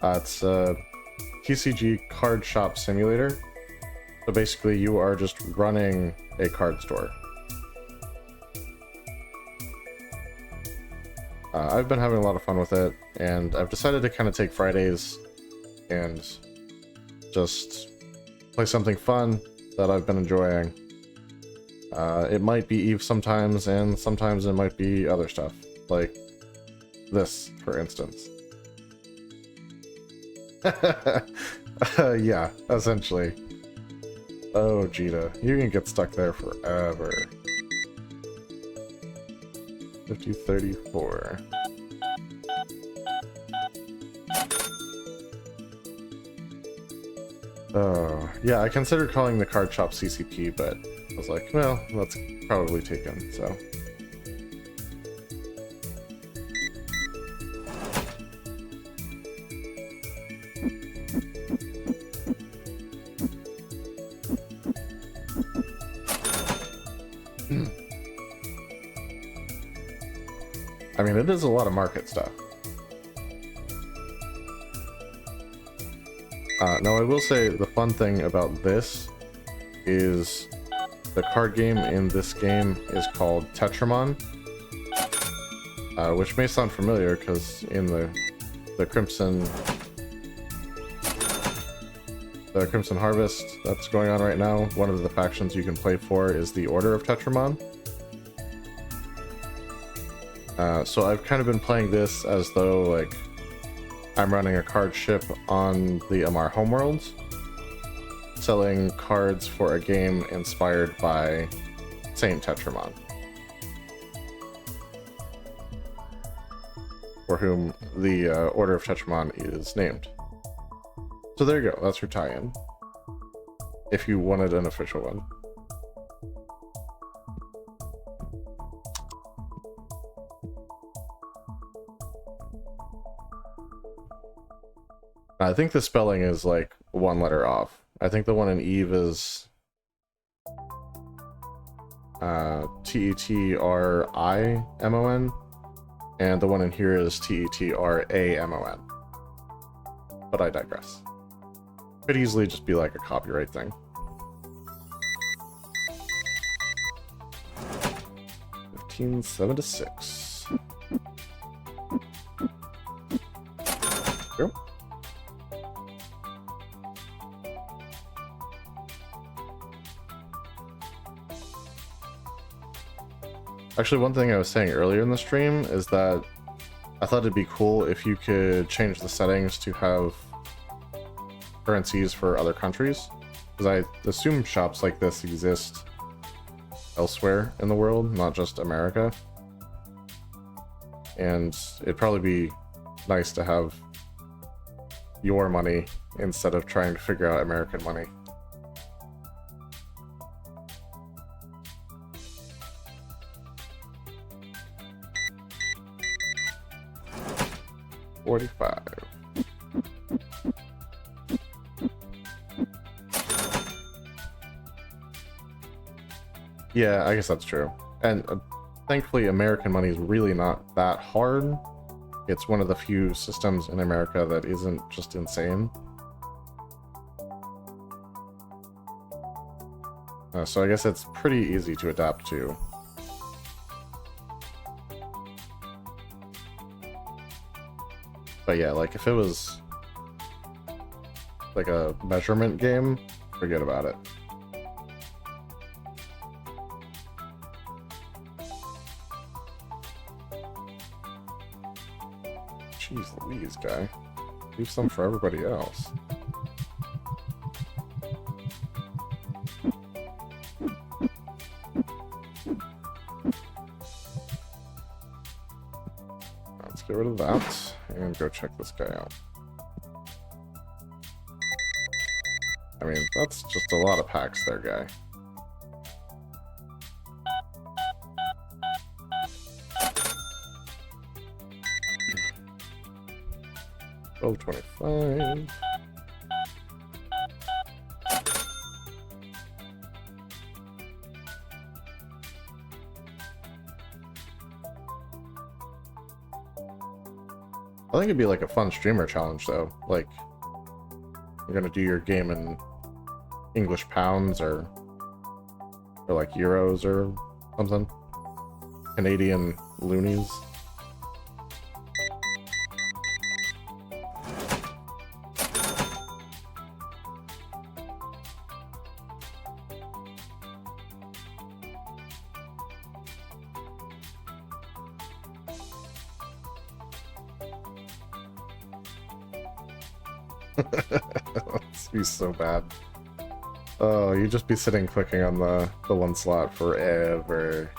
It's a TCG card shop simulator. So basically you are just running a card store. I've been having a lot of fun with it, and I've decided to kind of take Fridays and just play something fun that I've been enjoying. It might be Eve sometimes, and sometimes it might be other stuff, like this, for instance. Yeah, essentially. Oh, Jita, you can get stuck there forever. 5034. Oh, yeah, I considered calling the card shop CCP, but I was like, well, that's probably taken, so. I mean, it is a lot of market stuff. Now, I will say the fun thing about this is the card game in this game is called Tetramon, which may sound familiar because in the Crimson Harvest that's going on right now, one of the factions you can play for is the Order of Tetramon. So I've kind of been playing this as though like I'm running a card ship on the Amar homeworld, selling cards for a game inspired by Saint Tetramon, for whom the Order of Tetramon is named. So there you go, that's your tie-in, if you wanted an official one. I think the spelling is like one letter off. I think the one in Eve is Tetrimon, and the one in here is Tetramon. But I digress. Could easily just be like a copyright thing. $15.76. Go. Actually, one thing I was saying earlier in the stream is that I thought it'd be cool if you could change the settings to have currencies for other countries, because I assume shops like this exist elsewhere in the world, not just America. And it'd probably be nice to have your money instead of trying to figure out American money. 45. Yeah, I guess that's true. And thankfully, American money is really not that hard. It's one of the few systems in America that isn't just insane. So I guess it's pretty easy to adapt to. But yeah, like if it was like a measurement game, forget about it. Jeez Louise, guy. Leave some for everybody else. Let's get rid of that and go check this guy out. I mean, that's just a lot of packs there, guy. $12.25. I think it'd be like a fun streamer challenge though. Like, you're gonna do your game in English pounds or like euros or something. Canadian loonies. This be so bad. Oh, you'd just be sitting clicking on the one slot forever.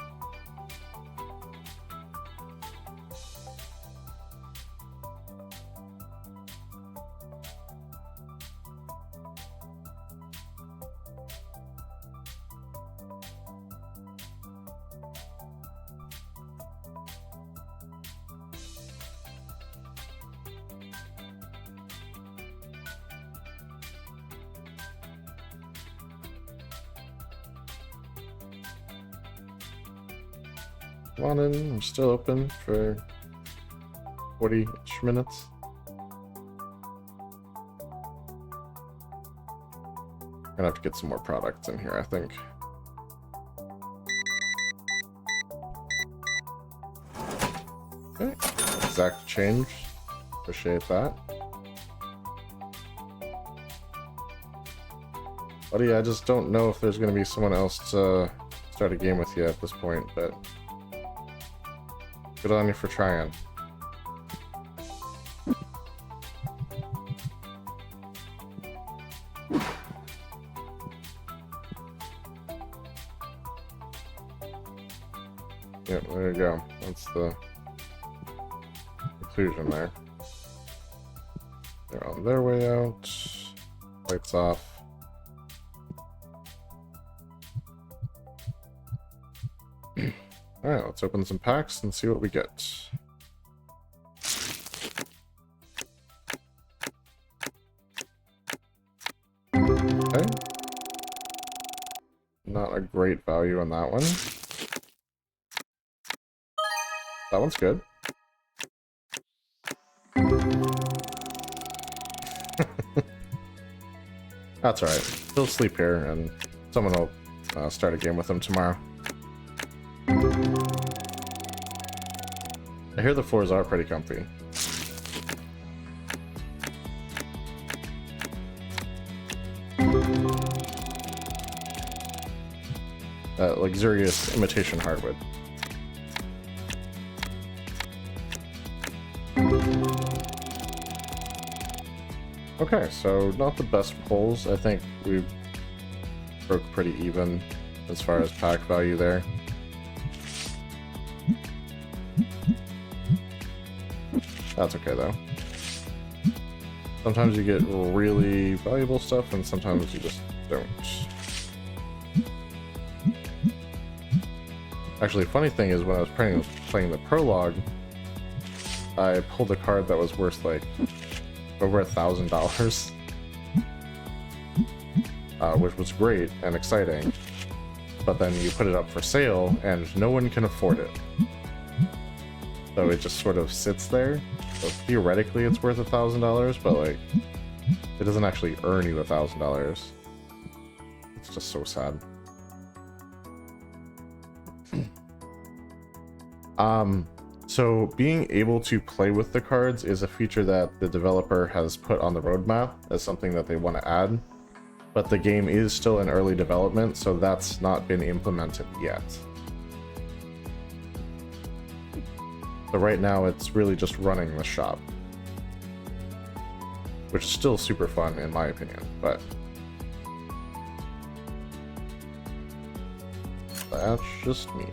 Come on in, I'm still open for 40-ish minutes. Gonna have to get some more products in here, I think. Okay, exact change. Appreciate that. Buddy, I just don't know if there's gonna be someone else to start a game with you at this point, but good on you for trying. Yep, there you go. That's the conclusion there. They're on their way out. Lights off. Alright, let's open some packs and see what we get. Okay. Not a great value on that one. That one's good. That's alright. He'll sleep here and someone will start a game with him tomorrow. I hear the fours are pretty comfy. Luxurious imitation hardwood. Okay, so not the best pulls. I think we broke pretty even as far as pack value there. That's okay though. Sometimes you get really valuable stuff and sometimes you just don't. Actually, funny thing is when I was playing the prologue, I pulled a card that was worth like over $1,000, which was great and exciting. But then you put it up for sale and no one can afford it. So it just sort of sits there. So theoretically it's worth $1,000, but like it doesn't actually earn you $1,000. It's just so sad. So being able to play with the cards is a feature that the developer has put on the roadmap as something that they want to add. But the game is still in early development, so that's not been implemented yet. So right now it's really just running the shop, which is still super fun in my opinion, but that's just me.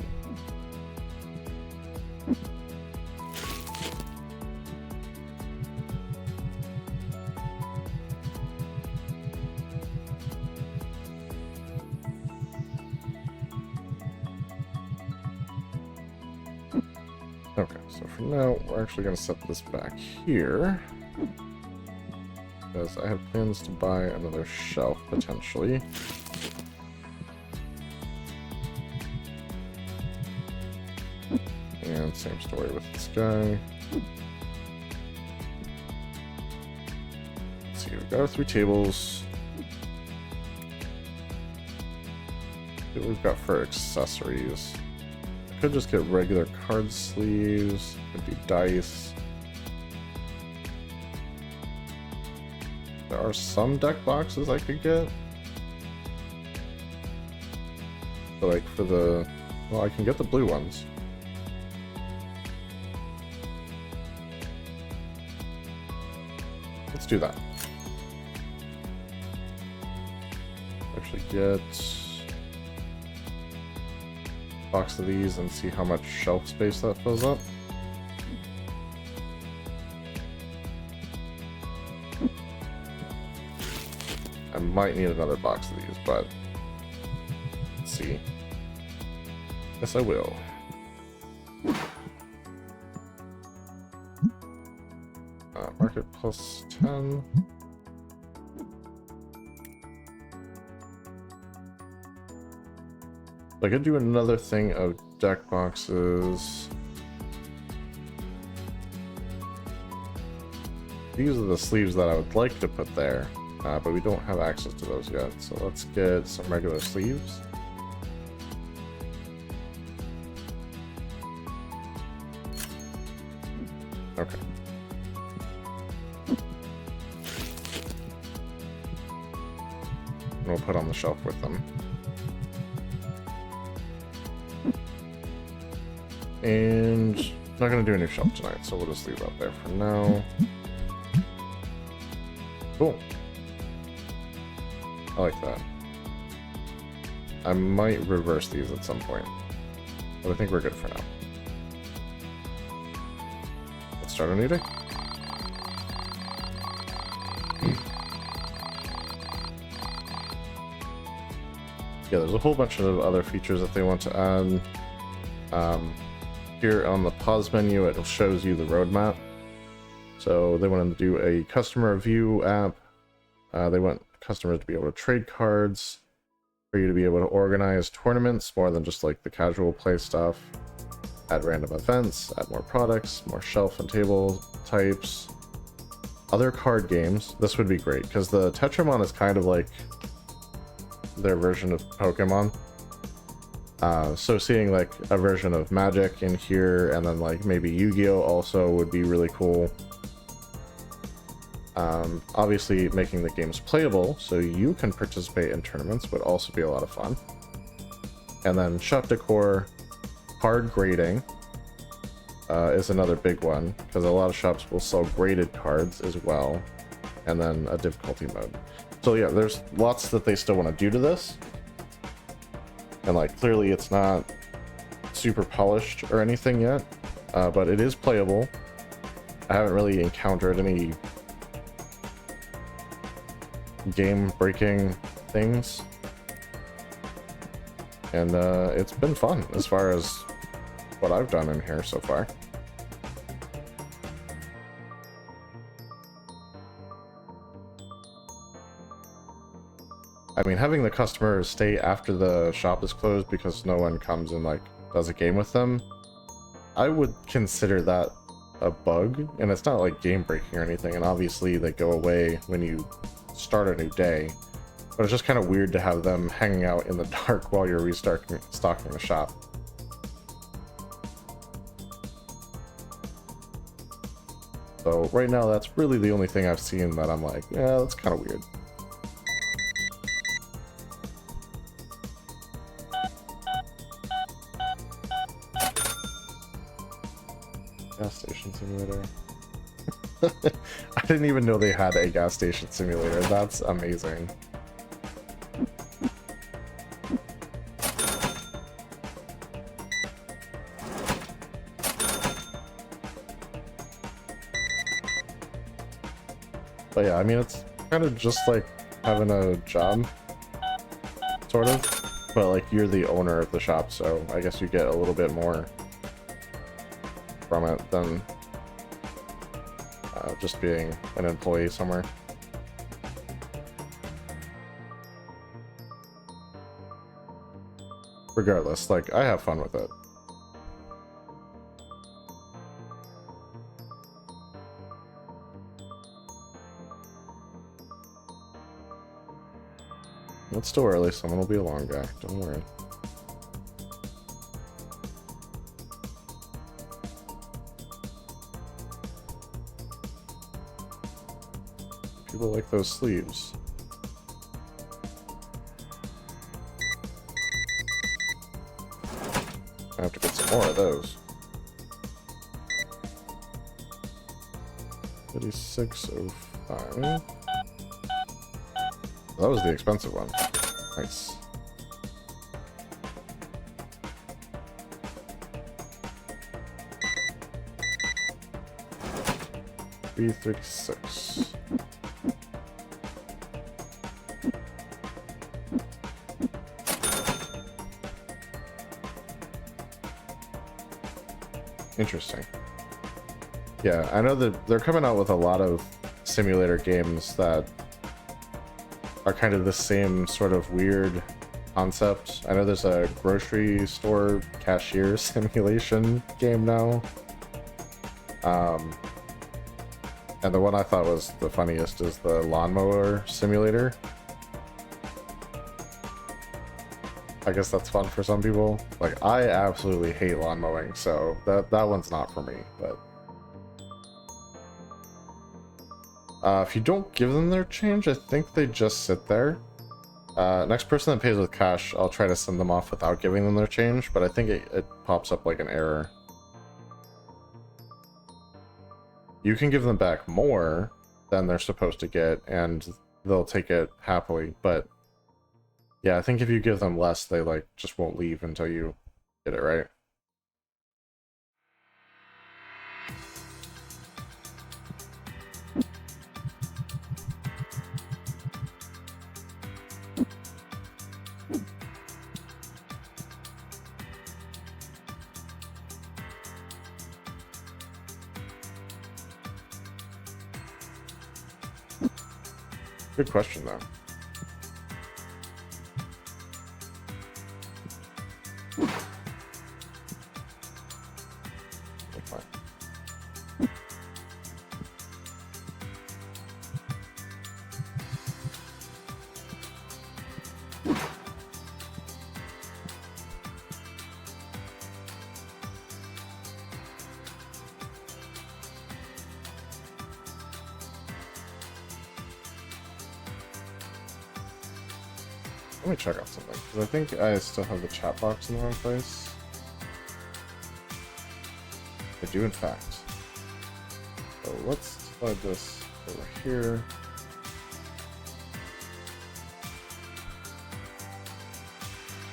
Okay, so for now, we're actually going to set this back here, because I have plans to buy another shelf, potentially. And same story with this guy. Let's see, we've got our 3 tables. What we've got for accessories. Could just get regular card sleeves, could be dice. There are some deck boxes I could get. But like for the, well, I can get the blue ones. Let's do that. Actually get box of these and see how much shelf space that fills up. I might need another box of these, but let's see. Yes, I will. Market plus 10. I could do another thing of deck boxes. These are the sleeves that I would like to put there, but we don't have access to those yet. So let's get some regular sleeves. Okay. And we'll put on the shelf with them. And not gonna do a new shelf tonight, so we'll just leave that there for now. Cool. I like that. I might reverse these at some point, but I think we're good for now. Let's start a new day. Yeah, there's a whole bunch of other features that they want to add. Here on the pause menu, it shows you the roadmap. So they wanted to do a customer view app. They want customers to be able to trade cards, for you to be able to organize tournaments more than just like the casual play stuff, add random events, add more products, more shelf and table types, other card games. This would be great because the Tetramon is kind of like their version of Pokemon. So seeing like a version of Magic in here and then like maybe Yu-Gi-Oh also would be really cool. Obviously making the games playable so you can participate in tournaments would also be a lot of fun. And then shop decor, card grading is another big one because a lot of shops will sell graded cards as well, and then a difficulty mode. So yeah, there's lots that they still want to do to this. And like clearly it's not super polished or anything yet, but it is playable. I haven't really encountered any game-breaking things, and it's been fun as far as what I've done in here so far. I mean, having the customer stay after the shop is closed because no one comes and like does a game with them, I would consider that a bug, and it's not like game breaking or anything, and obviously they go away when you start a new day, but it's just kind of weird to have them hanging out in the dark while you're stocking the shop. So right now that's really the only thing I've seen that I'm like, yeah, that's kind of weird. Gas station simulator. I didn't even know they had a gas station simulator. That's amazing. But yeah, I mean, it's kind of just like having a job, sort of, but like you're the owner of the shop, so I guess you get a little bit more from it than just being an employee somewhere. Regardless, like, I have fun with it. It's still early, someone will be along, guy. Don't worry. People like those sleeves. I have to get some more of those. 3605. That was the expensive one. Nice. $336. Interesting. Yeah, I know that they're coming out with a lot of simulator games that are kind of the same sort of weird concept. I know there's a grocery store cashier simulation game now. And the one I thought was the funniest is the lawnmower simulator. I guess that's fun for some people. Like, I absolutely hate lawn mowing, so that one's not for me, but if you don't give them their change, I think they just sit there. Next person that pays with cash, I'll try to send them off without giving them their change, but I think it pops up like an error. You can give them back more than they're supposed to get, and they'll take it happily, but yeah, I think if you give them less, they like just won't leave until you get it right. Good question, though. Let me check out something, because I think I still have the chat box in the wrong place. I do, in fact. So let's slide this over here.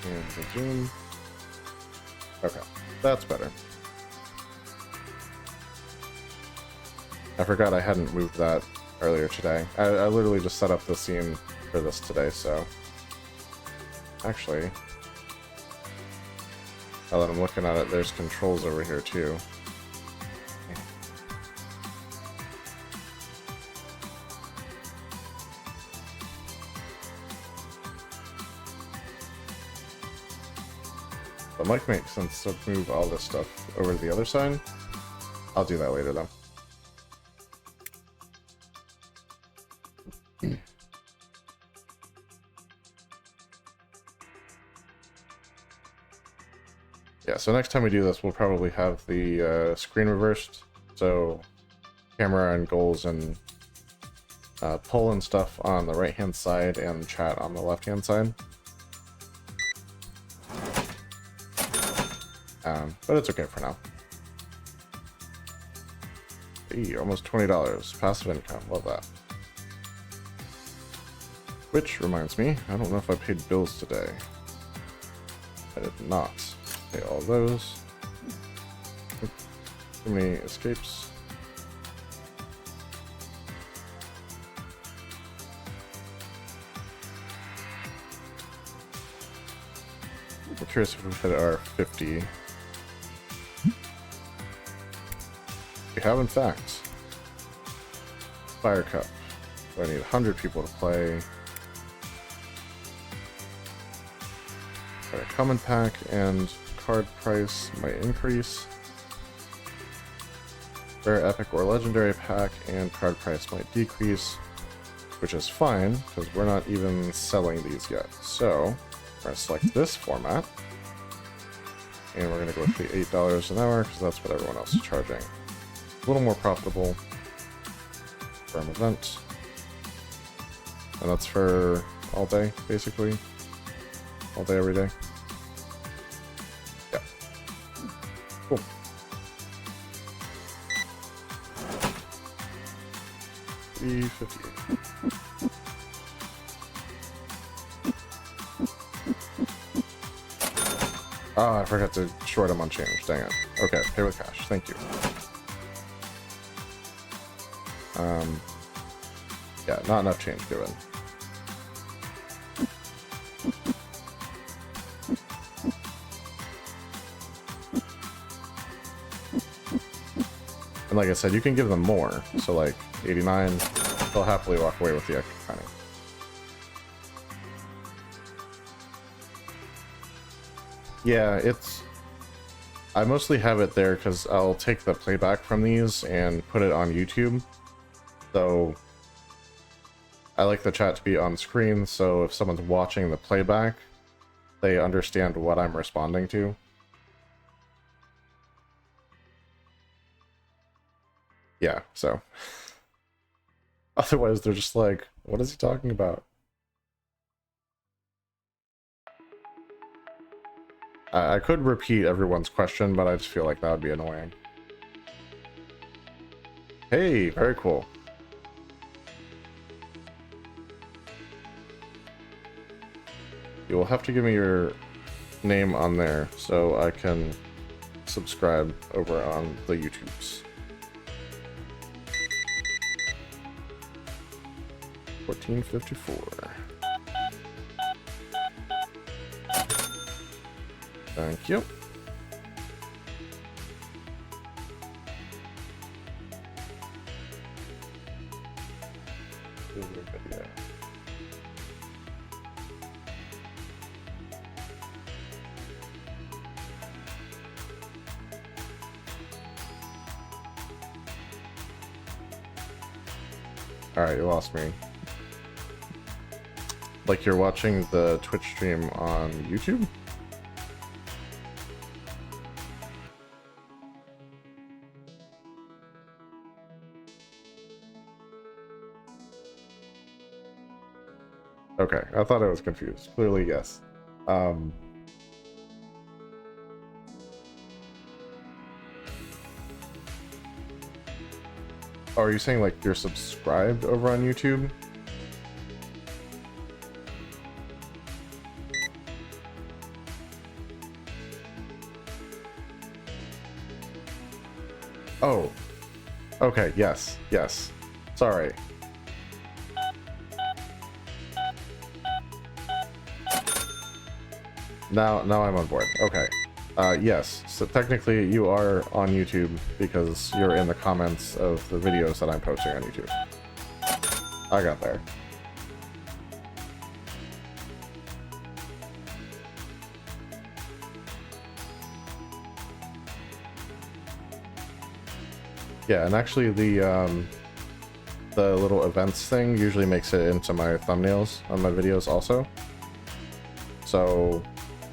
And the Zoom. Okay, that's better. I forgot I hadn't moved that earlier today. I literally just set up the scene for this today, so... Actually, now that I'm looking at it, there's controls over here too. It might make sense to move all this stuff over to the other side. I'll do that later though. Yeah, so next time we do this, we'll probably have the screen reversed. So camera and goals and poll and stuff on the right-hand side and chat on the left-hand side. But it's okay for now. Hey, almost $20. Passive income. Love that. Which reminds me, I don't know if I paid bills today. I did not. Pay all those. Too many escapes. I'm curious if we hit our 50. We have, in fact, Fire Cup. So I need 100 people to play. Got a common pack and card price might increase. Rare, epic, or legendary pack and card price might decrease, which is fine because we're not even selling these yet. So we're going to select this format and we're going to go with the $8 an hour because that's what everyone else is charging. A little more profitable for an event, and that's for all day, basically. All day, every day. Yeah. Cool. $3.58. Ah, I forgot to short them on change. Dang it. Okay, pay with cash. Thank you. Yeah, not enough change given. And like I said, you can give them more. So like 89, they'll happily walk away with the extra penny. Yeah, it's... I mostly have it there because I'll take the playback from these and put it on YouTube. So I like the chat to be on screen, so if someone's watching the playback, they understand what I'm responding to. Yeah, so. Otherwise, they're just like, what is he talking about? I could repeat everyone's question, but I just feel like that would be annoying. Hey, very cool. You will have to give me your name on there so I can subscribe over on the YouTubes. 1454. Thank you. Video. Alright, you lost me. Like you're watching the Twitch stream on YouTube? Okay, I thought I was confused. Clearly, yes. Oh, are you saying like you're subscribed over on YouTube? Oh, okay, yes, yes. Sorry. Now I'm on board. Okay. Yes, so technically you are on YouTube because you're in the comments of the videos that I'm posting on YouTube. I got there. Yeah, and actually the little events thing usually makes it into my thumbnails on my videos also. So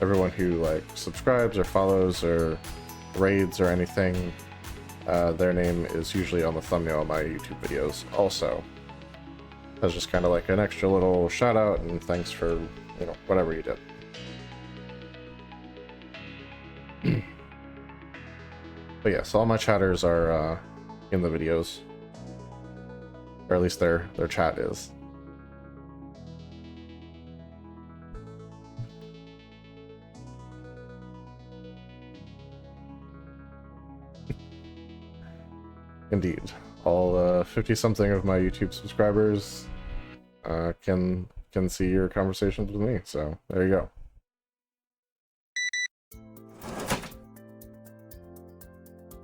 everyone who like subscribes or follows or raids or anything, their name is usually on the thumbnail of my YouTube videos also. That's just kind of like an extra little shout out and thanks for, you know, whatever you did. But yes, all my chatters are in the videos, or at least their chat is. Indeed, all 50-something of my YouTube subscribers can see your conversations with me. So there you go.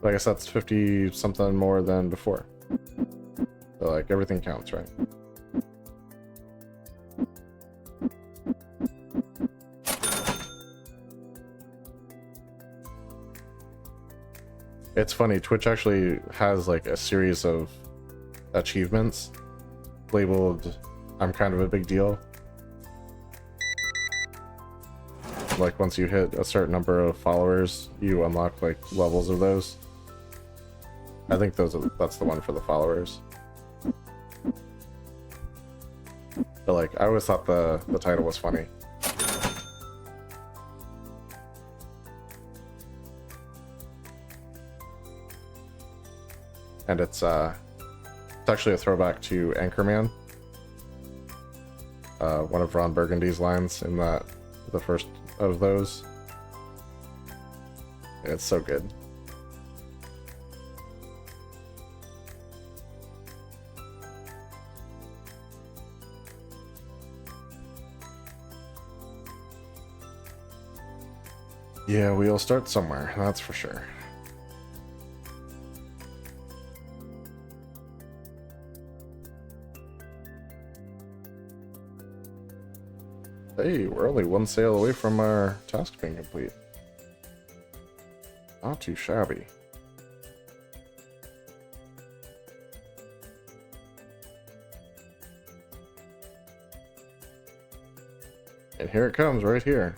But I guess that's 50-something more than before. So like everything counts, right? It's funny, Twitch actually has like a series of achievements labeled I'm kind of a big deal. Like once you hit a certain number of followers, you unlock like levels of those. I think that's the one for the followers. But like I always thought the title was funny. And it's actually a throwback to Anchorman. One of Ron Burgundy's lines in the first of those. And it's so good. Yeah, we'll start somewhere, that's for sure. Hey, we're only one sale away from our task being complete. Not too shabby. And here it comes, right here.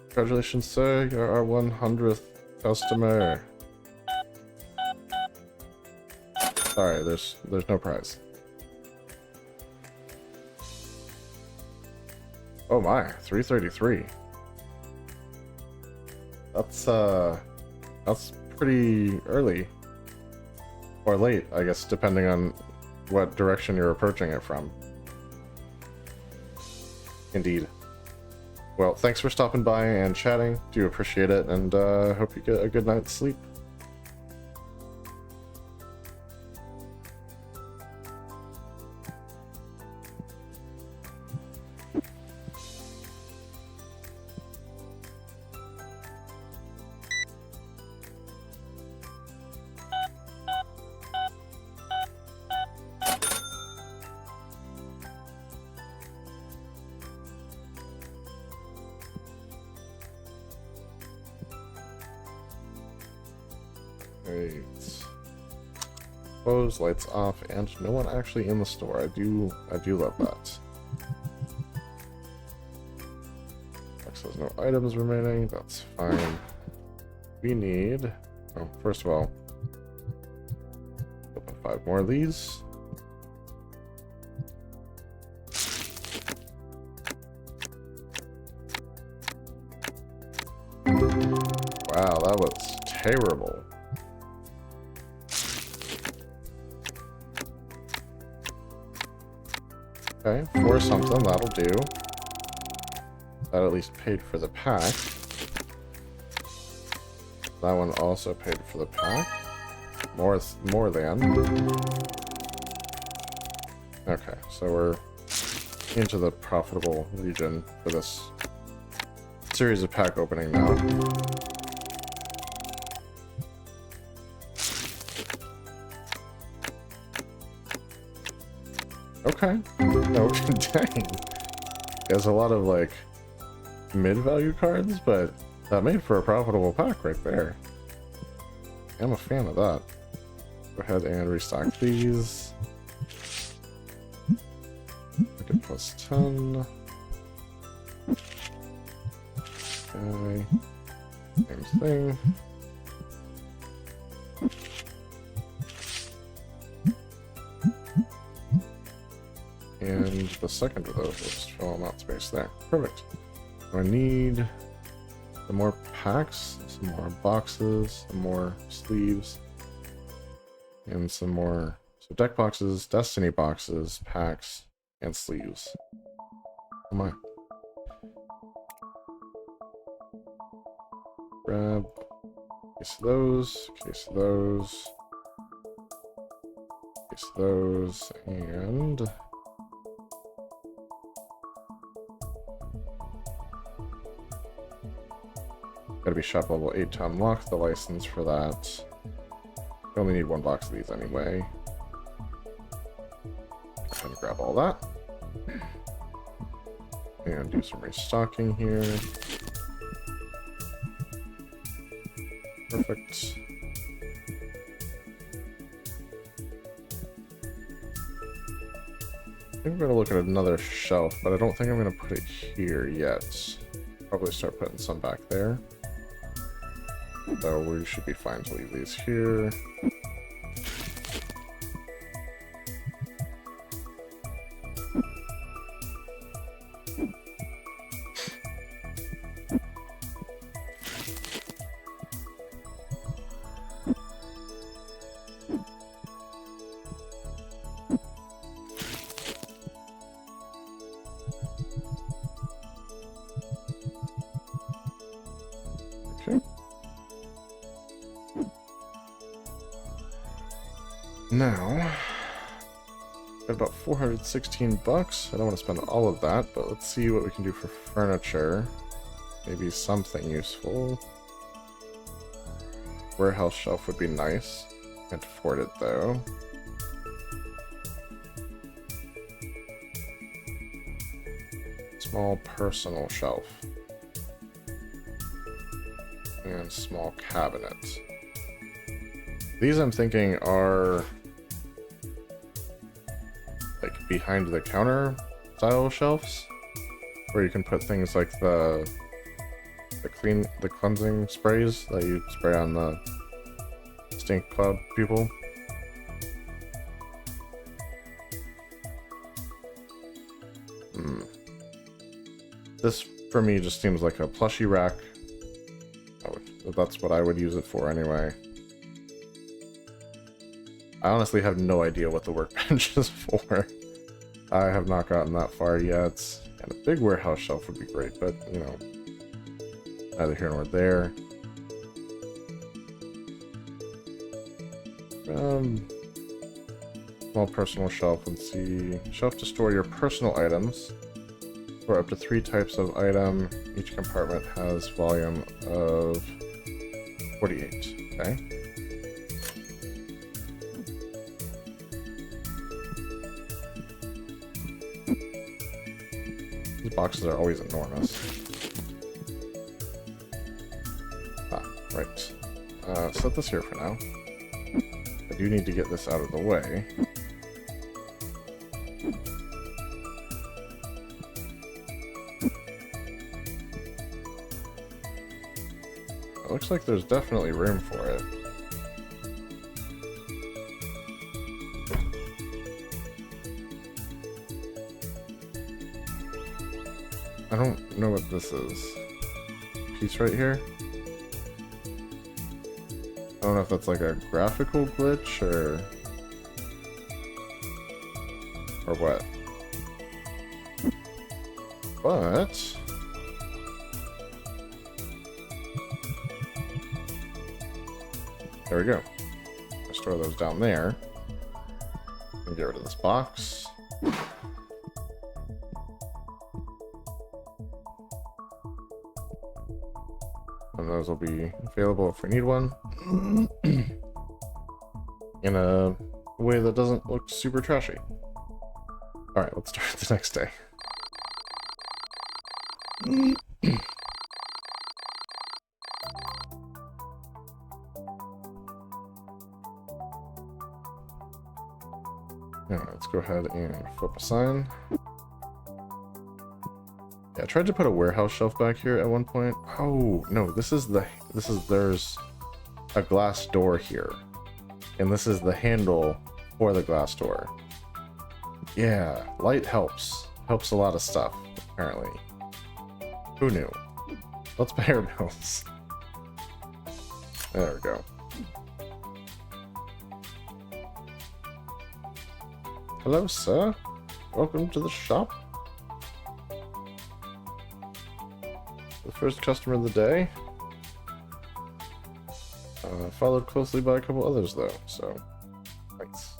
Congratulations, sir, you're our 100th customer. Sorry, there's no prize. Oh my, 333. That's pretty early. Or late, I guess, depending on what direction you're approaching it from. Indeed. Well, thanks for stopping by and chatting. Do appreciate it, and hope you get a good night's sleep. Close, lights off, and no one actually in the store. I do love that. Says no items remaining. That's fine. We need. Oh, first of all, open 5 more of these. Wow, that was terrible. Okay, 4 something, that'll do. That at least paid for the pack. That one also paid for the pack. More than. Okay, so we're into the profitable region for this series of pack opening now. Okay. No, dang. There's a lot of like mid-value cards, but That made for a profitable pack right there. I'm a fan of that. Go ahead and restock these. Market plus 10. Okay. Same thing. And the second of those, we'll just fill them out space there. Perfect. I need some more packs, some more boxes, some more sleeves, and some more. So deck boxes, destiny boxes, packs, and sleeves. Come on. Grab case of those, case of those, case of those, and gotta be shop level 8 to unlock the license for that. We only need one box of these anyway. I'm gonna grab all that. And do some restocking here. Perfect. I think I'm gonna look at another shelf, but I don't think I'm gonna put it here yet. Probably start putting some back there. So we should be fine to leave these here. Okay. Now, got about 416 bucks. I don't want to spend all of that, but let's see what we can do for furniture. Maybe something useful. Warehouse shelf would be nice. Can't afford it though. Small personal shelf. And small cabinet. These I'm thinking are like behind the counter style shelves, where you can put things like the cleansing sprays that you spray on the stink cloud people. This for me just seems like a plushie rack. That's what I would use it for anyway. I honestly have no idea what the workbench is for. I have not gotten that far yet. And a big warehouse shelf would be great, but, you know, neither here nor there. Small personal shelf. Let's see. Shelf to store your personal items. Store up to 3 types of item. Each compartment has volume of 48. Okay. These boxes are always enormous. Ah, right. Set this here for now. I do need to get this out of the way. It looks like there's definitely room for it. I don't know what this is. Piece right here? I don't know if that's like a graphical glitch or what. But there we go. I'll store those down there. And get rid of this box. And those will be available if we need one. In a way that doesn't look super trashy. Alright, let's start the next day. go ahead and flip a sign. Yeah, I tried to put a warehouse shelf back here at one point. Oh, no, there's a glass door here. And this is the handle for the glass door. Yeah, light helps. Helps a lot of stuff, apparently. Who knew? Let's pay our bills. There we go. Hello, sir. Welcome to the shop. The first customer of the day. Followed closely by a couple others, though, so thanks.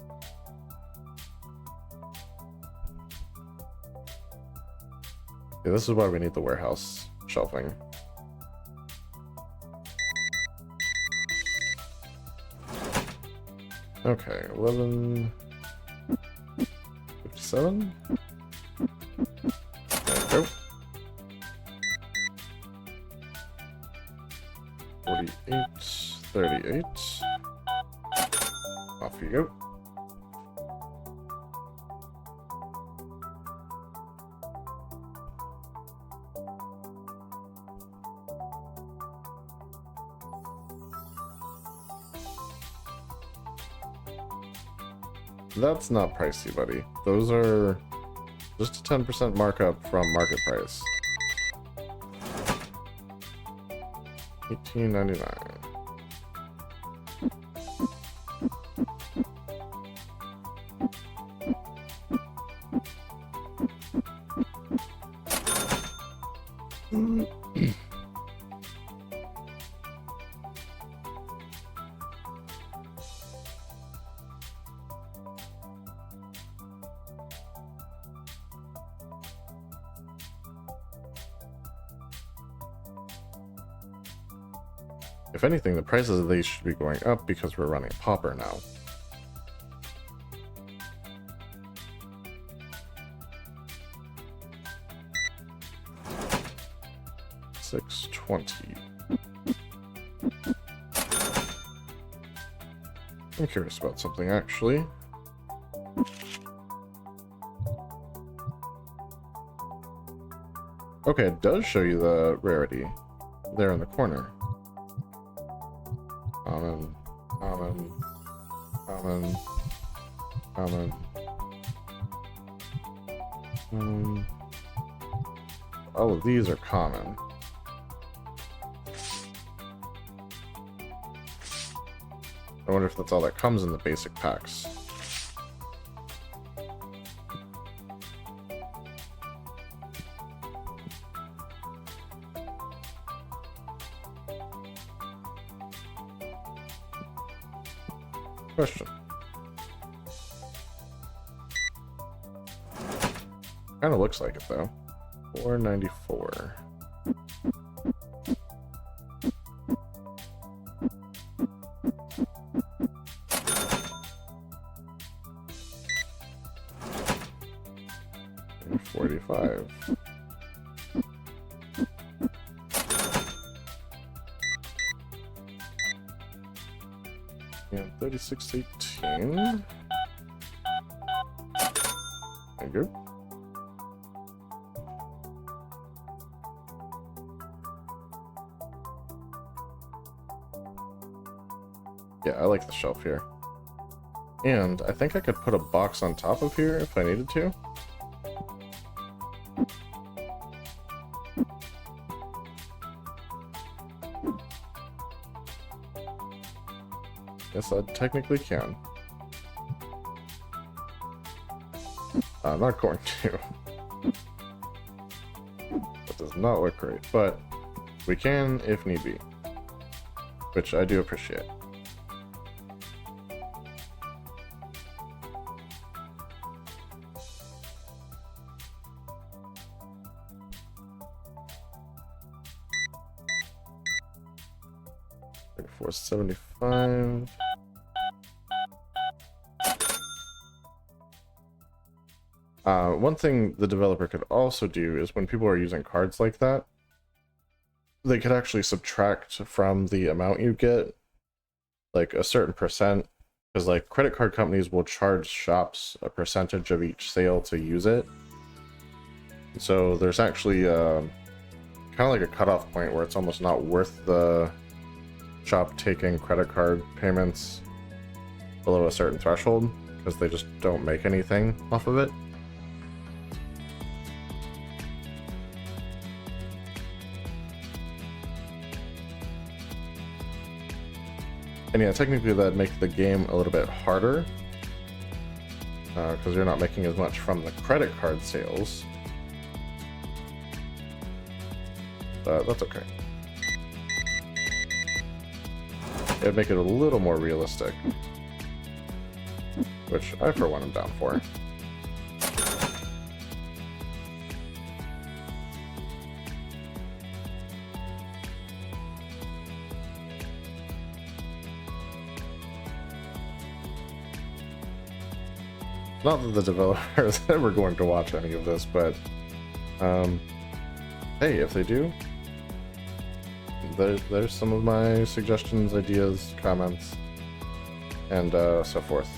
Yeah, this is why we need the warehouse shelving. Okay, 11:57. There we go. 48:38. Off you go. That's not pricey, buddy. Those are just a 10% markup from market price. $18.99. If anything, the prices of these should be going up because we're running Pauper now. $6.20. I'm curious about something, actually. Okay, it does show you the rarity there in the corner. Common, common, common, common. All of these are common. I wonder if that's all that comes in the basic packs. Question. Kind of looks like it though. $4.94. $45. And $36.18. There you go. Yeah, I like the shelf here. And I think I could put a box on top of here if I needed to. Yes, I technically can. I'm not going to. That does not look great, but we can if need be, which I do appreciate. $4.75. One thing the developer could also do is when people are using cards like that, they could actually subtract from the amount you get, like a certain percent Because like credit card companies will charge shops a percentage of each sale to use it. So there's actually kind of like a cutoff point where it's almost not worth the shop taking credit card payments below a certain threshold, because they just don't make anything off of it. And yeah, technically that'd make the game a little bit harder, because you're not making as much from the credit card sales. But that's okay. It'd make it a little more realistic, which I, for one, am down for. Not that the developers are ever going to watch any of this, but hey, if they do, there's some of my suggestions, ideas, comments, and so forth.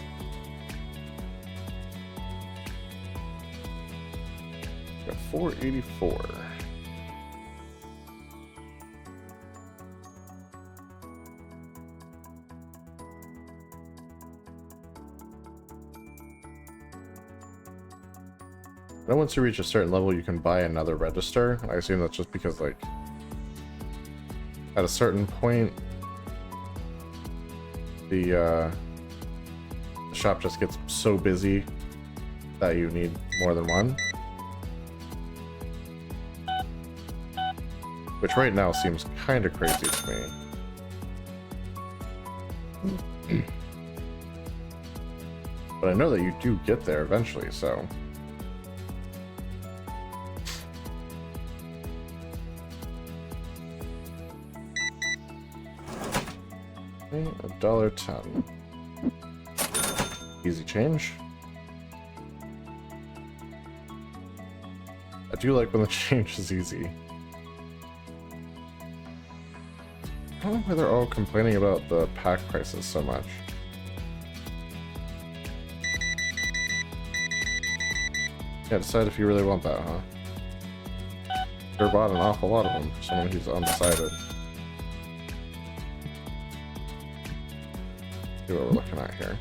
Got 484. Now once you reach a certain level, you can buy another register. I assume that's just because, like, at a certain point, the shop just gets so busy that you need more than one. Which right now seems kind of crazy to me. But I know that you do get there eventually, so... $1.10. Easy change. I do like when the change is easy. I don't know why they're all complaining about the pack prices so much. Yeah, decide if you really want that, huh? Sure bought an awful lot of them for someone who's undecided. See what we're looking at here.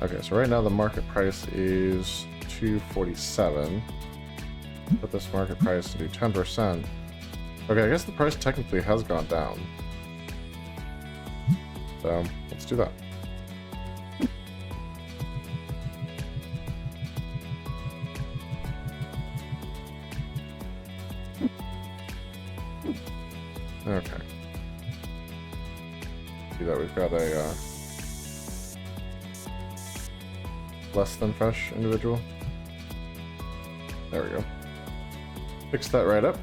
Okay, so right now the market price is $247. Put this market price to do 10%. Okay, I guess the price technically has gone down. So let's do that. Okay. See that we've got a less than fresh individual. There we go. Fix that right up.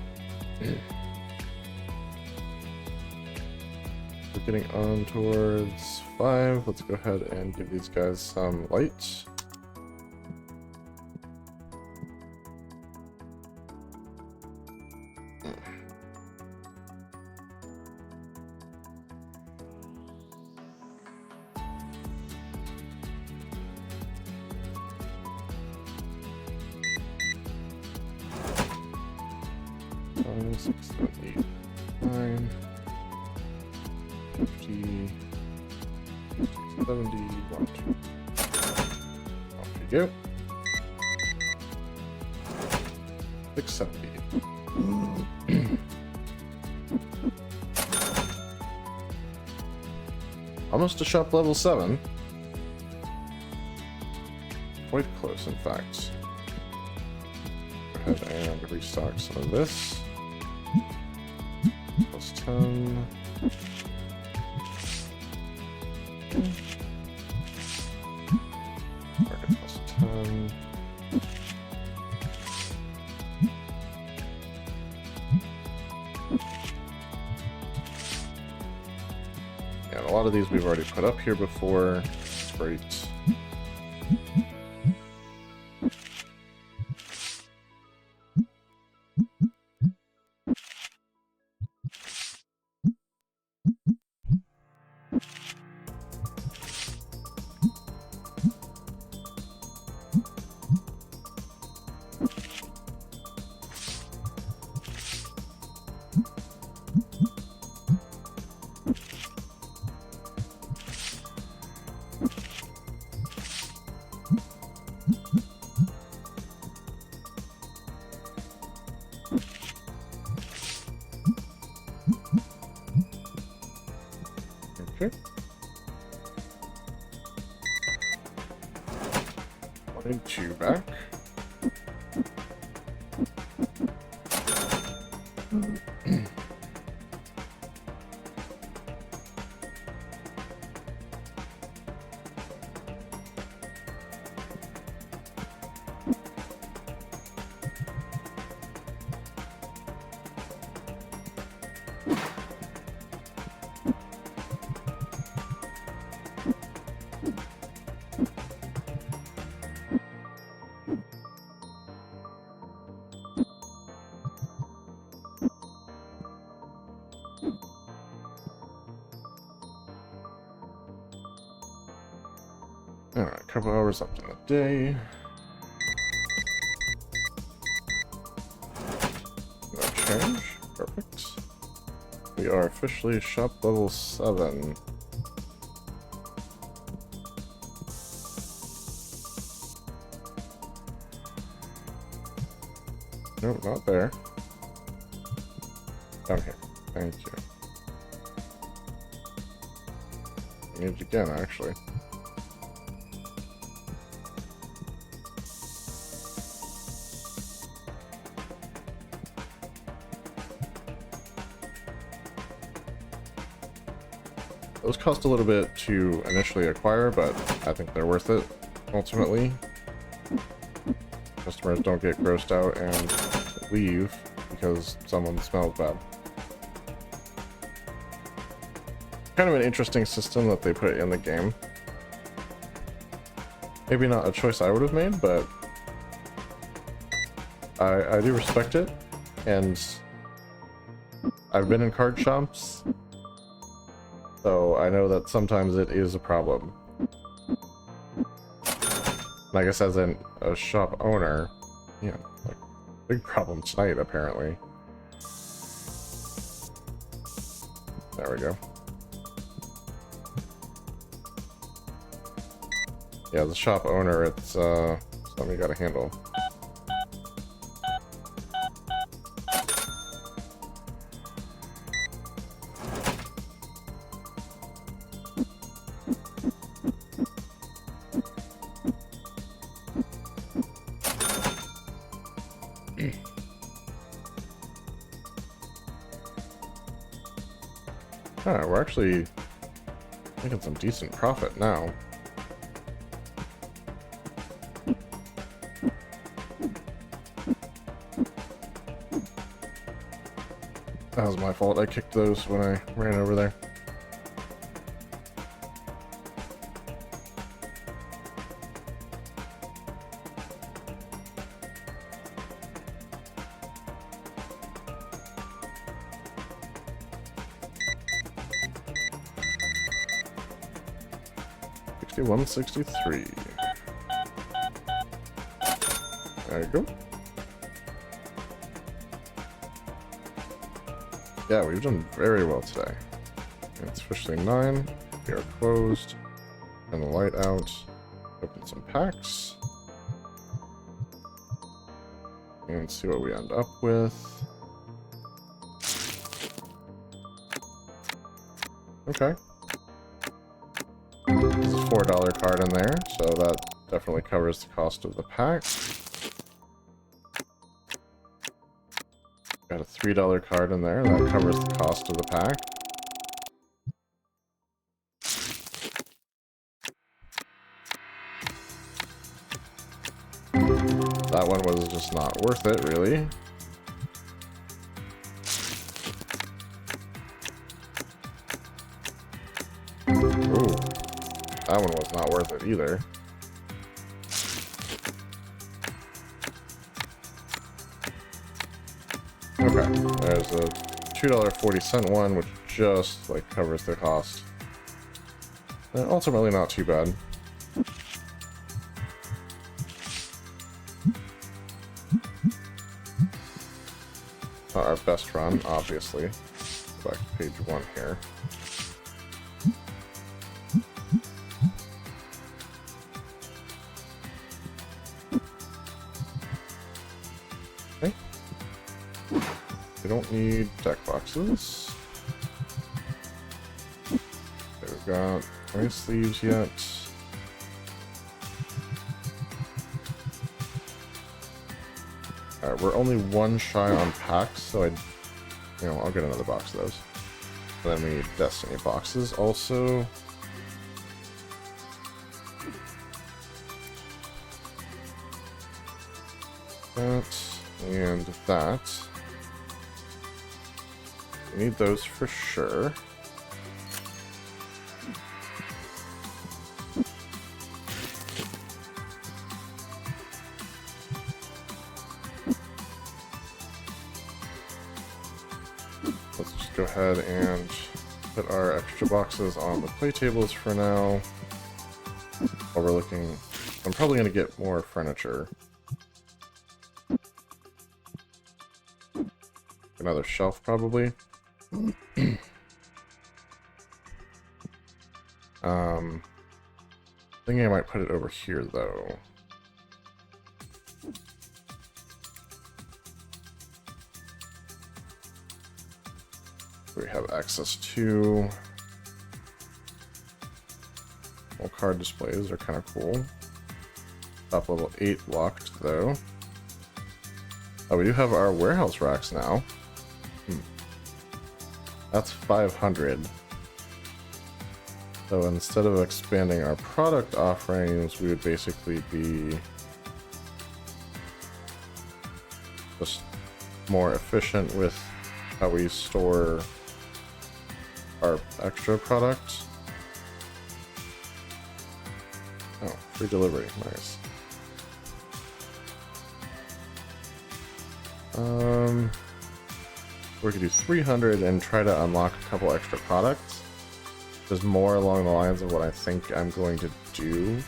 We're getting on towards 5. Let's go ahead and give these guys some light. Yep. 670. Almost to shop level 7. Quite close, in fact. Go ahead and restock some of this. Plus 10. Market plus 10. And a lot of these we've already put up here before. Great. Alright, a couple hours left in the day. No change. Perfect. We are officially shop level 7. Nope, not there. Down here. Thank you. I need it again, actually. Those cost a little bit to initially acquire, but I think they're worth it, ultimately. Customers don't get grossed out and leave because someone smells bad. Kind of an interesting system that they put in the game. Maybe not a choice I would have made, but I do respect it, and I've been in card shops, so I know that sometimes it is a problem. And I guess as a shop owner, yeah, like, big problem tonight, apparently. There we go. Yeah, the shop owner, it's something you gotta handle. Alright, we're actually making some decent profit now. That was my fault. I kicked those when I ran over there. $61.63. There you go. Yeah, we've done very well today. It's officially 9. We are closed. Turn the light out. Open some packs. And see what we end up with. Okay. There's a $4 card in there, so that definitely covers the cost of the pack. Got a $3 card in there, that covers the cost of the pack. That one was just not worth it, really. Ooh, that one was not worth it either. Okay, there's a $2.40 one, which just like covers the cost. And ultimately not too bad. Not our best run, obviously. Go back to page 1 here. Okay. We don't need deck boxes. Okay, we've got any sleeves yet. Alright, we're only one shy on packs, so I'll get another box of those. Then we need Destiny boxes also. That and that. We need those for sure. Let's just go ahead and put our extra boxes on the play tables for now. While we're looking, I'm probably going to get more furniture. Another shelf, probably. Thinking I might put it over here, though. We have access to. Well, card displays are kind of cool. Top level 8 locked, though. Oh, we do have our warehouse racks now. That's 500. So instead of expanding our product offerings, we would basically be just more efficient with how we store our extra products. Oh, free delivery, nice. We could do 300 and try to unlock a couple extra products. Just more along the lines of what I think I'm going to do.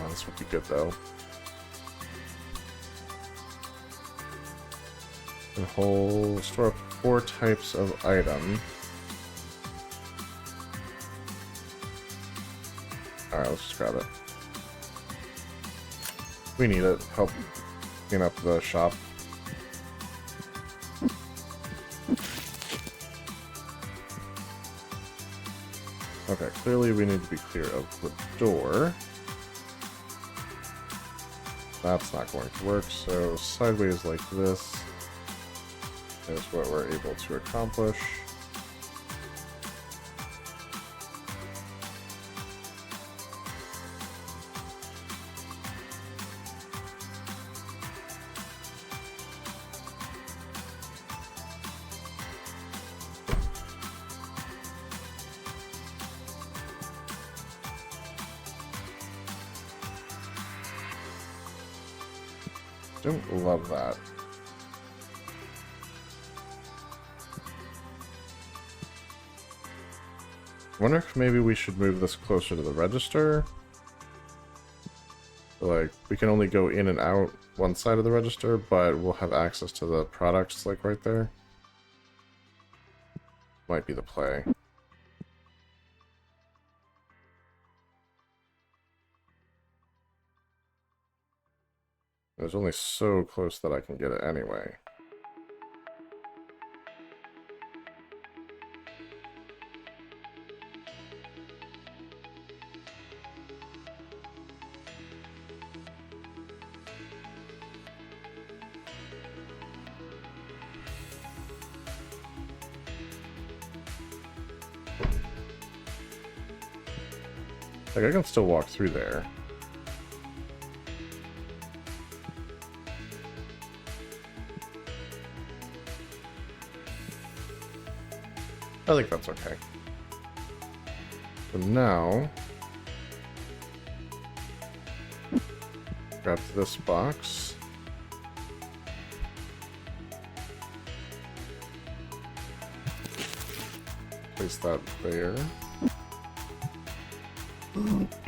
This would be good though. And store up 4 types of item. Alright, let's just grab it. We need it. Help clean up the shop. Okay, clearly we need to be clear of the door. That's not going to work, so sideways like this is what we're able to accomplish. Don't love that. I wonder if maybe we should move this closer to the register. So, like, we can only go in and out one side of the register, but we'll have access to the products, like, right there. Might be the play. It was only so close that I can get it anyway. Like, I can still walk through there. I think that's okay. So now, grab this box. Place that there. And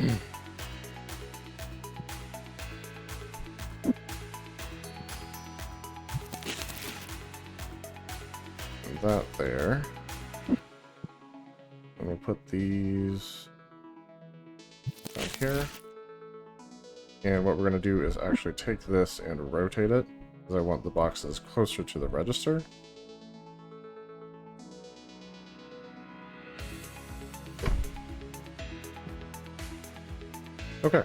that there. And we'll put these down here. And what we're going to do is actually take this and rotate it, because I want the boxes closer to the register. Okay.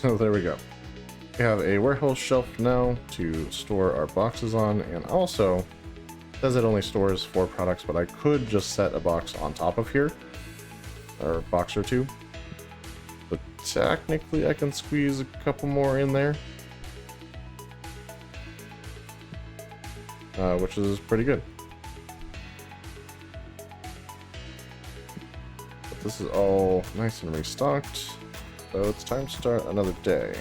So there we go. We have a warehouse shelf now to store our boxes on, and also it says it only stores 4 products, but I could just set a box on top of here, or a box or 2. But technically I can squeeze a couple more in there, which is pretty good. But this is all nice and restocked, so it's time to start another day.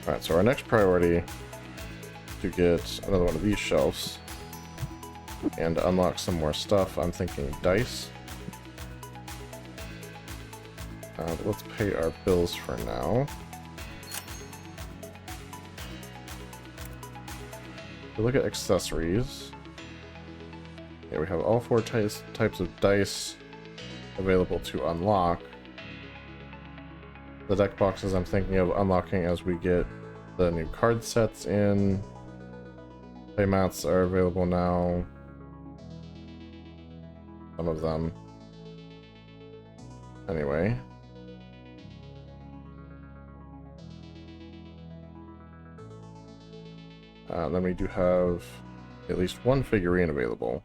Alright, so our next priority to get another one of these shelves and unlock some more stuff. I'm thinking dice. But let's pay our bills for now. If we look at accessories, yeah, we have all 4 types of dice available to unlock. The deck boxes I'm thinking of unlocking as we get the new card sets in. Playmats are available now. Some of them. Anyway. Then we do have at least 1 figurine available.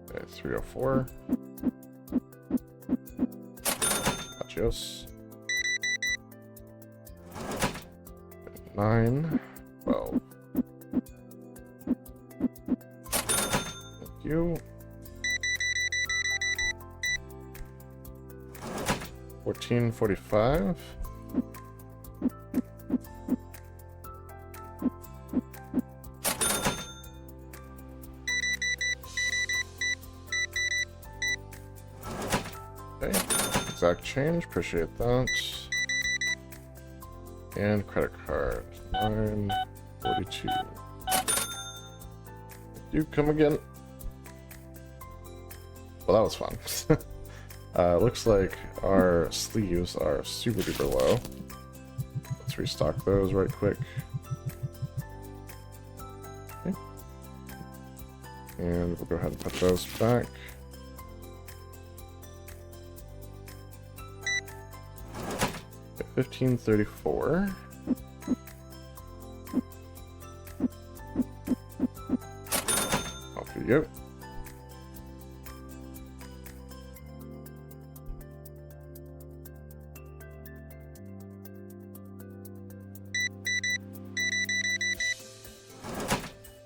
Okay, 304. Adios. 9. 12. Thank you. 1445. Okay, exact change, appreciate that. And credit card, 942. You come again. Well, that was fun. Looks like our sleeves are super duper low. Let's restock those right quick. Okay. And we'll go ahead and put those back. Okay, 1534. Off you go.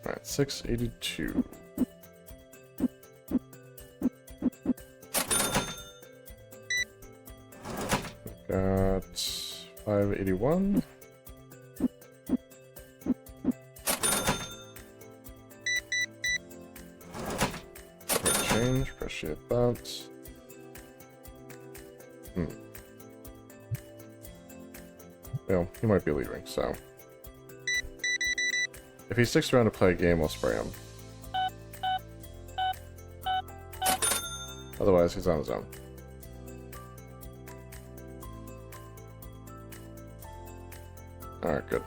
Alright, 682. Got 581. Change, appreciate that. Well, he might be leaving, so. If he sticks around to play a game, we'll spray him. Otherwise, he's on his own. Alright, good.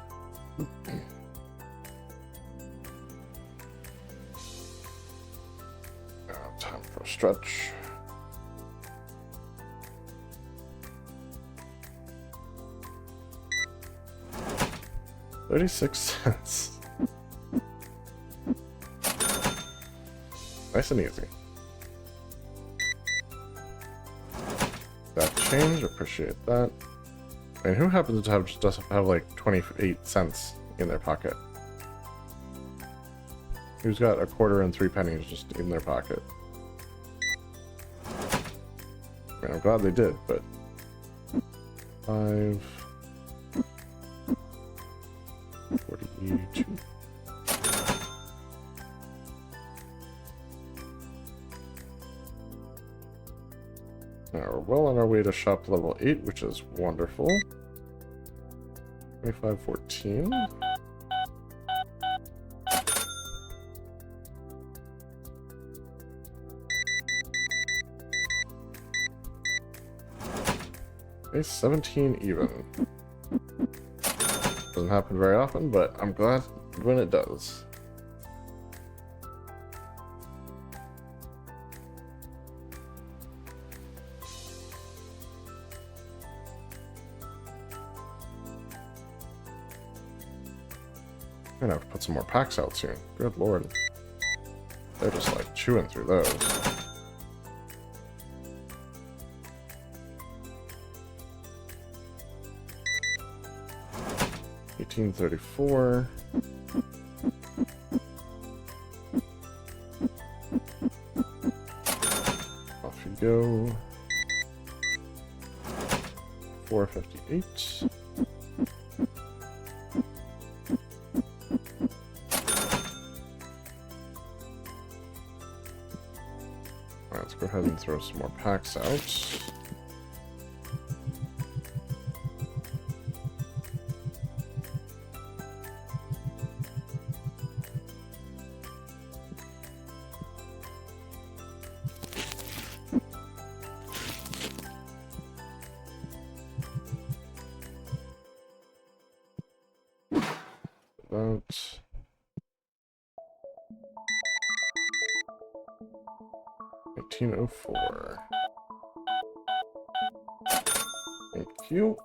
Time for a stretch. $0.36. Nice and easy. That change, appreciate that. I mean, who happens to have just have like 28 cents in their pocket? Who's got a quarter and 3 pennies just in their pocket? I mean, I'm glad they did, but 5 42. Now we're well on our way to shop level 8, which is wonderful. 2514. Ace 17 even. Doesn't happen very often, but I'm glad when it does. I'm gonna have to put some more packs out soon. Good lord. They're just like chewing through those. 1834. Off you go. 458. Let's go ahead and throw some more packs out. About 1804. Thank you.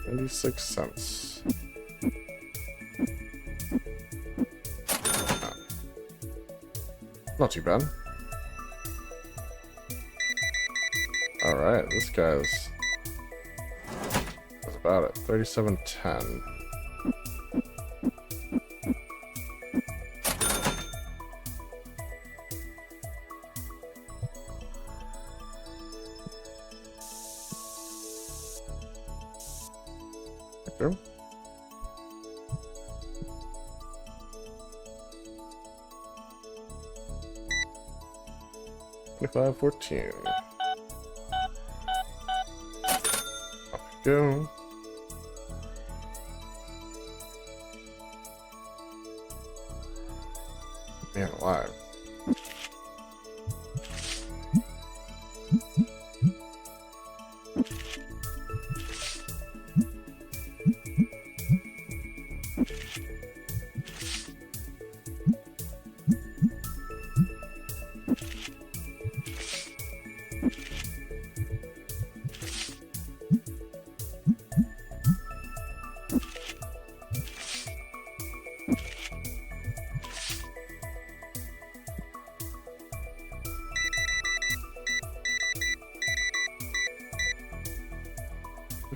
$0.96. Not too bad. Alright, this guy's... that's about it. 3710. Okay. $25.14. Off we go. Man alive.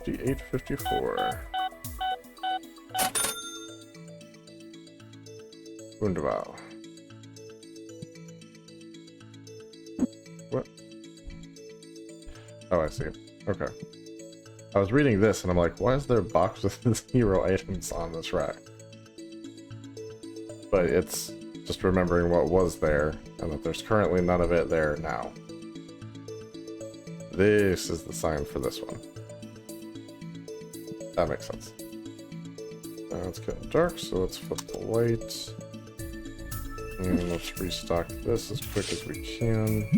$58.54. Wunderbar. What? Oh, I see. Okay. I was reading this and I'm like, why is there a box with 0 items on this rack? But it's just remembering what was there and that there's currently none of it there now. This is the sign for this one. That makes sense. It's getting dark, so let's flip the light. And let's restock this as quick as we can.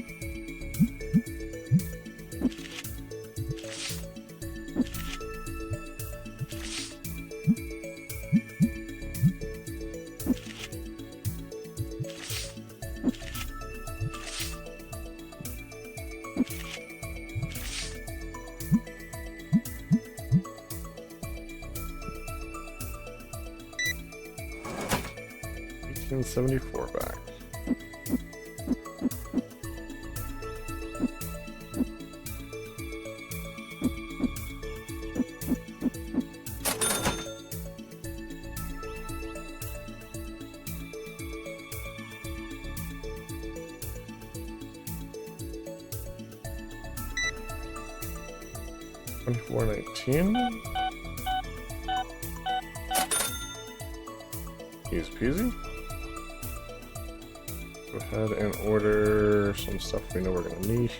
$18.74 back. 24.19. Easy peasy. Go ahead and order some stuff we know we're gonna need.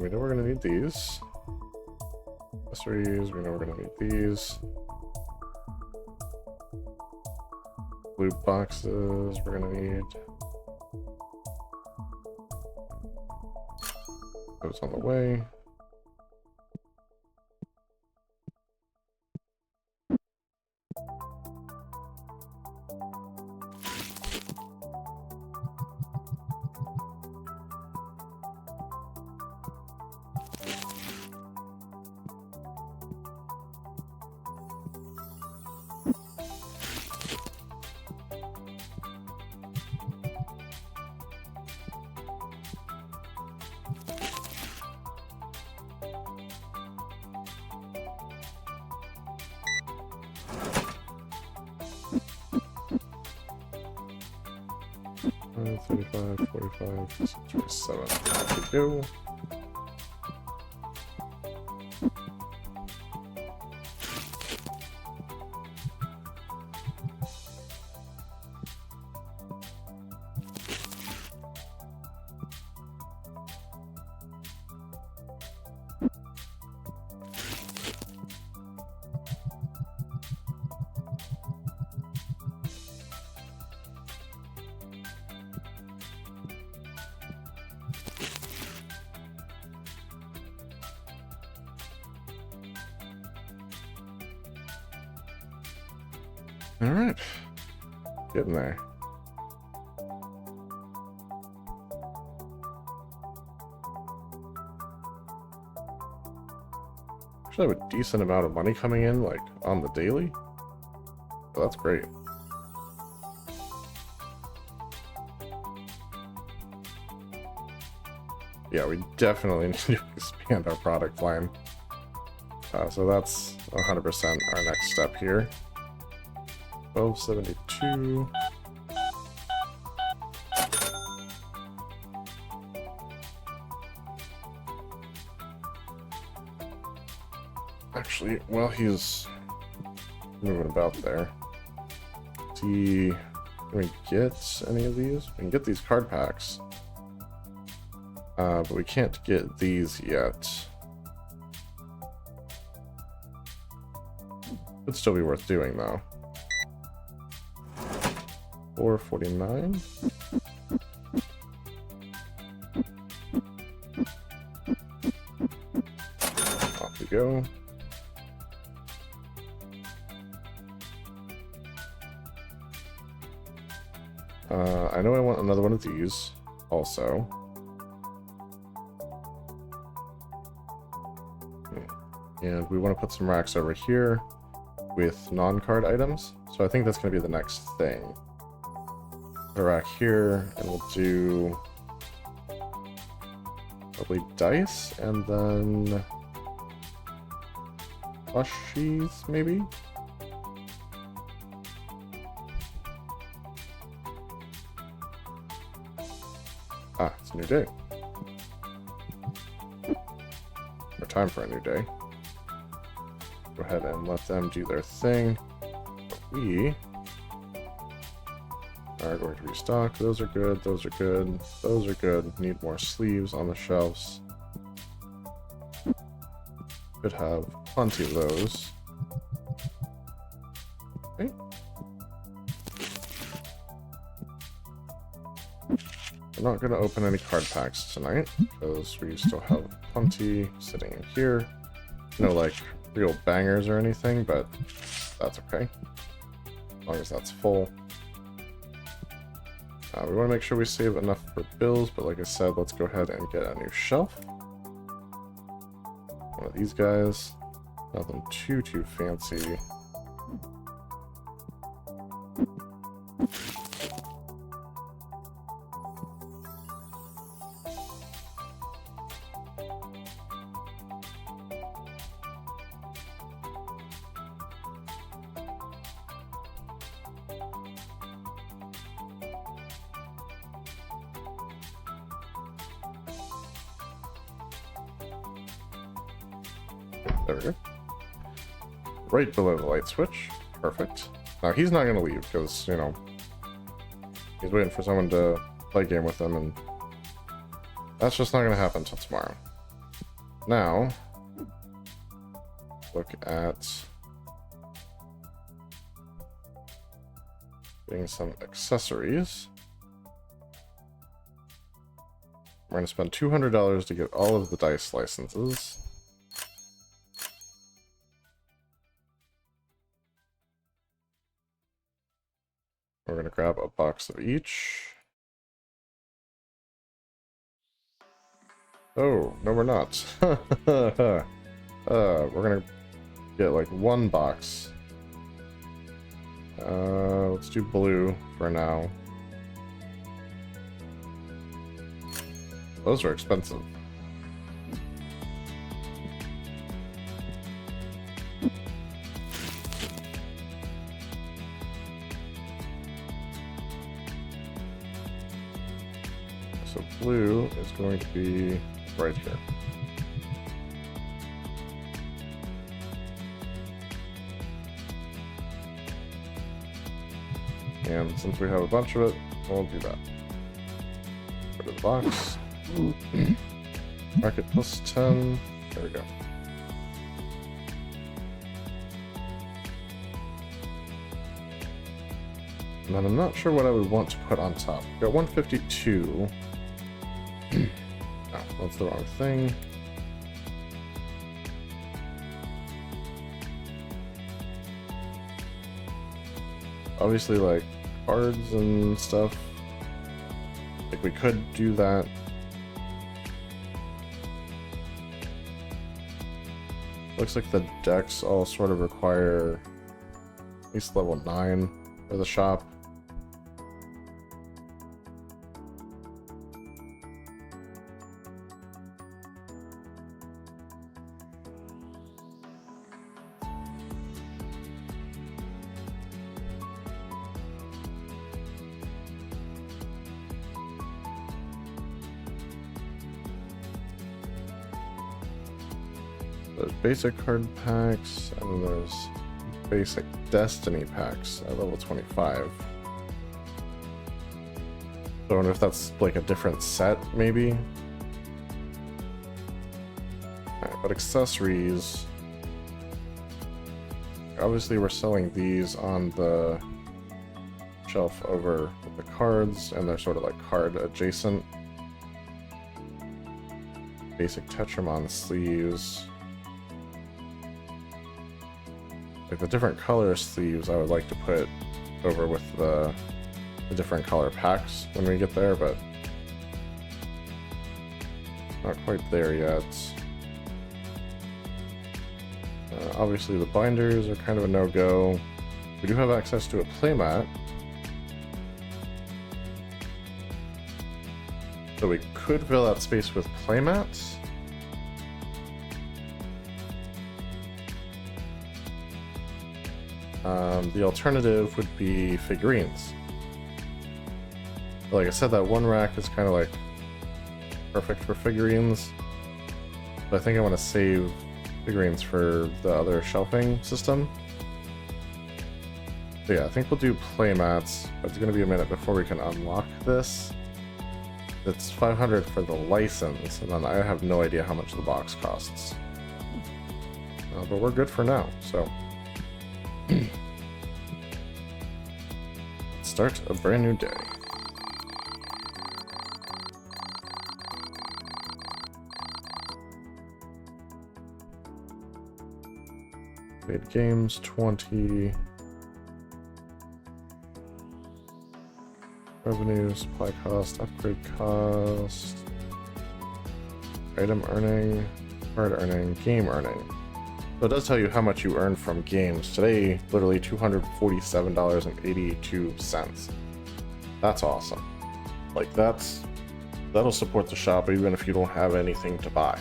We know we're gonna need these. Accessories, we know we're gonna need these. Blue boxes, we're gonna need. Those on the way. Uh, 35, 45, 27. There we go. All right, getting there. Actually have a decent amount of money coming in, like, on the daily. So that's great. Yeah, we definitely need to expand our product line. So that's 100% our next step here. 1272. Actually, while he's moving about there, can we get any of these? We can get these card packs. But we can't get these yet. Would still be worth doing though. 449. Off we go. I know I want another one of these also. And we want to put some racks over here with non-card items. So I think that's going to be the next thing. Put a rack here, and we'll do probably dice, and then plushies, maybe? Ah, it's a new day. Or time for a new day. Go ahead and let them do their thing. But we are going to restock. Those are good, those are good, those are good. Need more sleeves on the shelves. Could have plenty of those. Okay. We're not going to open any card packs tonight, because we still have plenty sitting in here. No, like, real bangers or anything, but that's okay. As long as that's full. We want to make sure we save enough for bills, but like I said, let's go ahead and get a new shelf. One of these guys. Nothing too fancy. There we go. Right below the light switch. Perfect. Now he's not gonna leave because, you know, he's waiting for someone to play a game with him, and that's just not gonna happen until tomorrow. Now, look at getting some accessories. We're going to spend $200 to get all of the dice licenses. We're going to grab a box of each. Oh, no we're not. We're going to get like one box. Let's do blue for now. Those are expensive. So blue is going to be right here. And since we have a bunch of it, we'll do that. Go to the box. Market plus 10. There we go. And then I'm not sure what I would want to put on top. We've got 152. Oh, that's the wrong thing. Obviously, like, cards and stuff. Like, we could do that. Looks like the decks all sort of require at least level 9 for the shop. There's basic card packs, and then there's basic Destiny packs at level 25. I wonder if that's like a different set, maybe? Alright, but accessories... Obviously we're selling these on the shelf over with the cards, and they're sort of like card adjacent. Basic Tetramon sleeves. Like the different color sleeves I would like to put over with the different color packs when we get there, but not quite there yet. Obviously the binders are kind of a no-go. We do have access to a playmat, so we could fill that space with playmats. The alternative would be figurines. Like I said, that one rack is kind of like perfect for figurines, but I think I want to save figurines for the other shelving system. So yeah, I think we'll do playmats, but it's going to be a minute before we can unlock this. It's 500 for the license, and then I have no idea how much the box costs. But we're good for now, so... Start a brand new day. Paid games 20. Revenue, supply cost, upgrade cost, item earning, card earning, game earning. So it does tell you how much you earn from games. Today, literally $247.82. That's awesome. Like that'll support the shop even if you don't have anything to buy.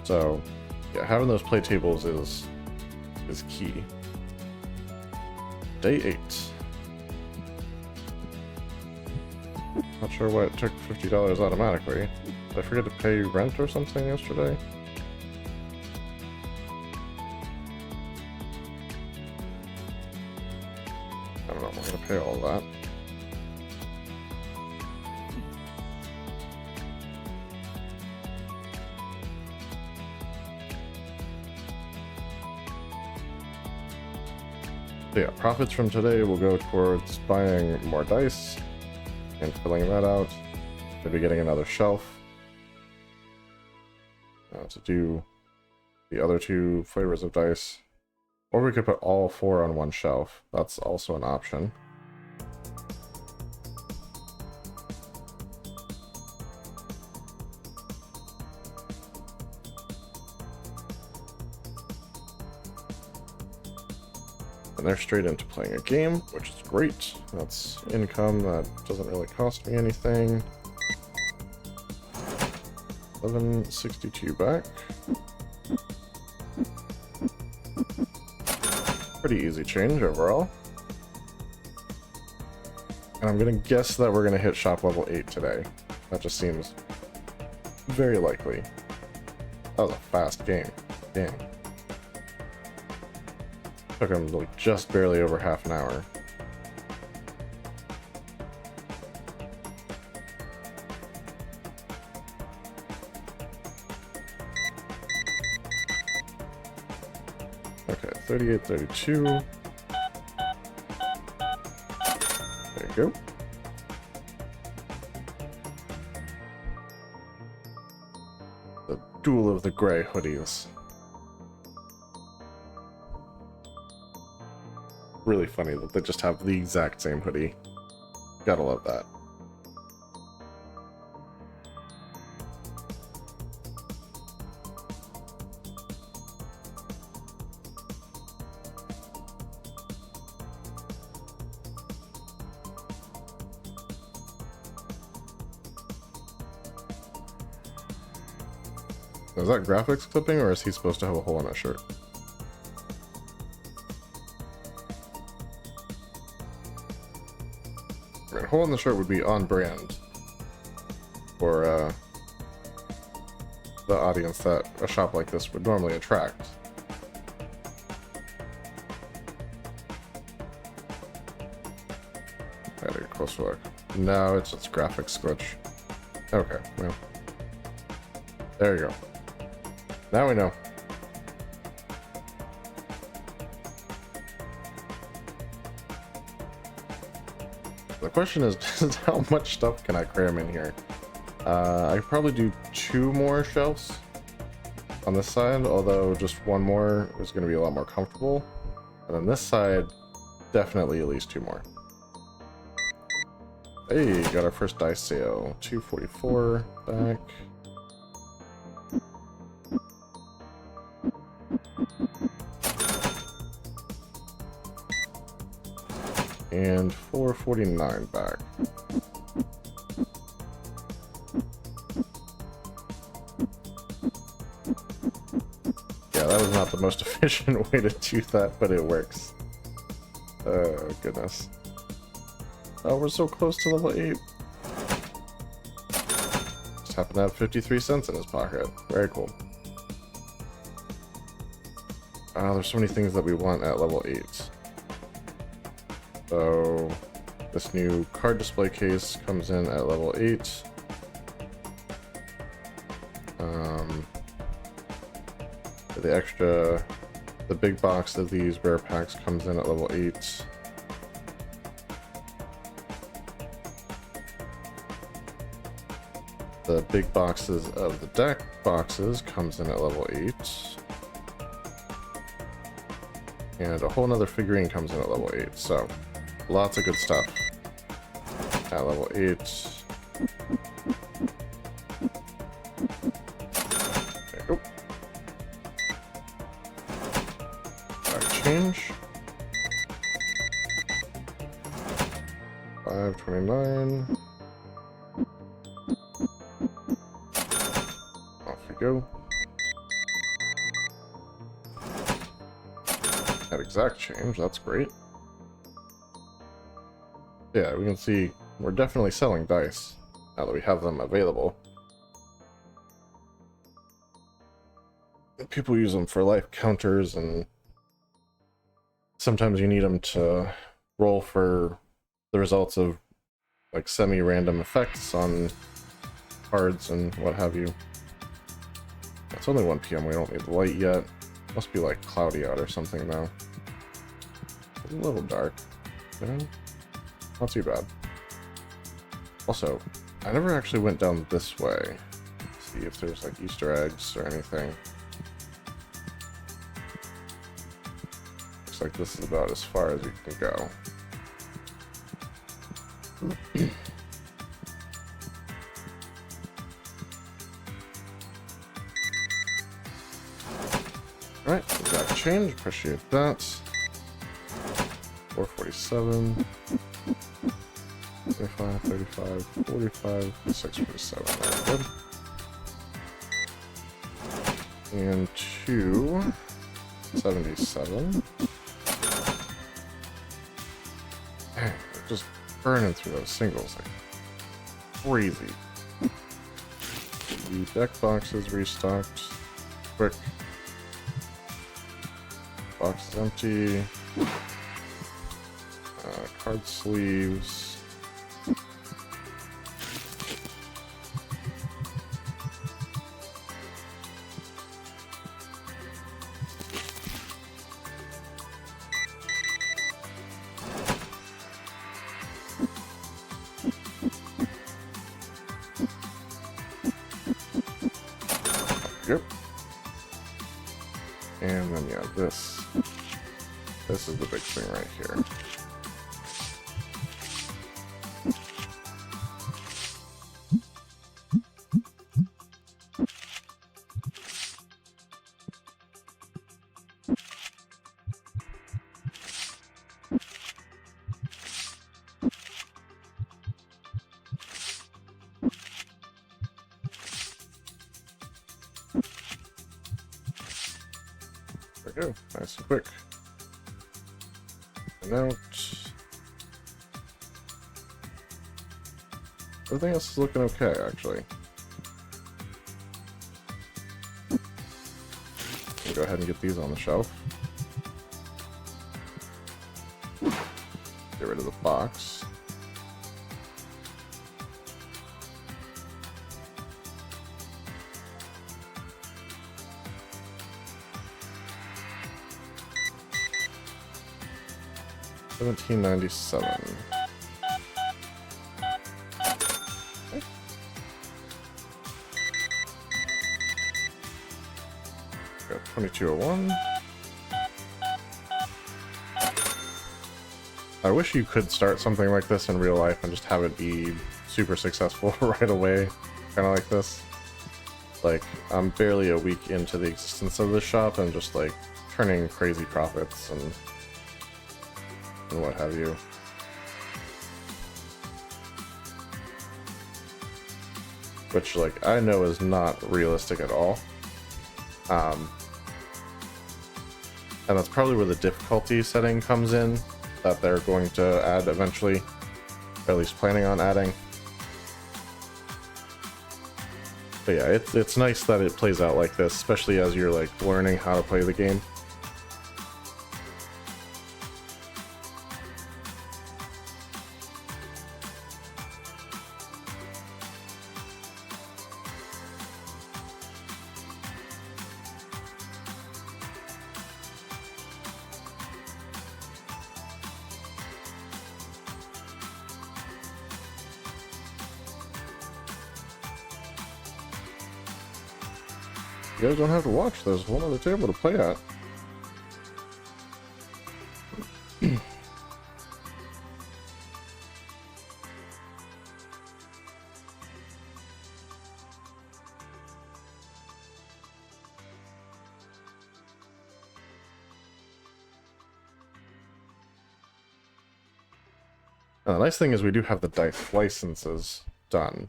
So yeah, having those play tables is key. Day 8. Not sure why it took $50 automatically. Did I forget to pay rent or something yesterday? pay all that. So yeah, profits from today will go towards buying more dice and filling that out. Maybe getting another shelf to do the other 2 flavors of dice. Or we could put all 4 on one shelf. That's also an option. And they're straight into playing a game, which is great. That's income that doesn't really cost me anything. 1162 back. Pretty easy change overall. And I'm gonna guess that we're gonna hit shop level 8 today. That just seems very likely. That was a fast game. Dang. Took him like just barely over half an hour. Okay, 38, 32. There you go. The duel of the gray hoodies. Really funny that they just have the exact same hoodie. Gotta love that. Is that graphics clipping, or is he supposed to have a hole in his shirt? I mean, hole in the shirt would be on brand for the audience that a shop like this would normally attract. Gotta get a closer look. No, it's graphics glitch. Okay, well. There you go. Now we know. The question is how much stuff can I cram in here? I could probably do 2 more shelves on this side, although just 1 more is going to be a lot more comfortable. And on this side, definitely at least 2 more. Hey, got our first dice sale. 244 back. And 449 back. Yeah, that was not the most efficient way to do that, but it works. Oh, goodness. Oh, we're so close to level 8. Just happened to have 53 cents in his pocket. Very cool. There's so many things that we want at level 8. So this new card display case comes in at level 8. The big box of these rare packs comes in at level 8. The big boxes of the deck boxes comes in at level 8. And a whole nother figurine comes in at level 8, so lots of good stuff at level 8. There you go. Back change. 529. Off we go. At exact change, that's great. Yeah, we can see we're definitely selling dice now that we have them available. People use them for life counters, and sometimes you need them to roll for the results of like semi-random effects on cards and what have you. It's only 1 p.m. We don't need the light yet. Must be like cloudy out or something now. A little dark, you know? Not too bad. Also, I never actually went down this way. Let's see if there's like Easter eggs or anything. Looks like this is about as far as you can go. Alright, we got change, appreciate that. 447, 25, 35, 45, 647, very good. And 277. Dang, they're just burning through those singles like crazy. The deck box is restocked. Quick. Box is empty. Card sleeves. Yep. And then yeah, this is the big thing right here. There we go, nice and quick. And out. Everything else is looking okay, actually. We'll go ahead and get these on the shelf. Get rid of the box. $17.97. Got 2201. I wish you could start something like this in real life and just have it be super successful right away, kind of like this. Like, I'm barely a week into the existence of this shop and just like turning crazy profits and what have you. Which, like, I know is not realistic at all. And that's probably where the difficulty setting comes in, that they're going to add eventually, or at least planning on adding. But yeah, it's nice that it plays out like this, especially as you're like learning how to play the game. You guys don't have to watch, there's one other table to play at. Now, the nice thing is we do have the dice licenses done.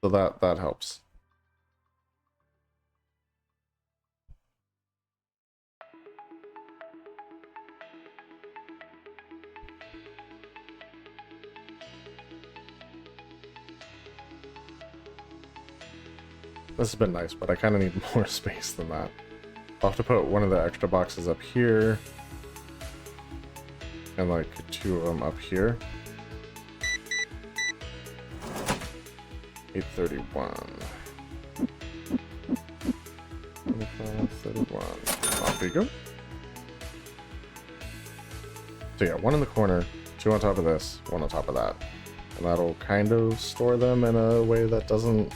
So that helps. This has been nice, but I kind of need more space than that. I'll have to put one of the extra boxes up here. and like 2 of them up here. 831. 25, 31. Off we go. So yeah, 1 in the corner, 2 on top of this, 1 on top of that. And that'll kind of store them in a way that doesn't,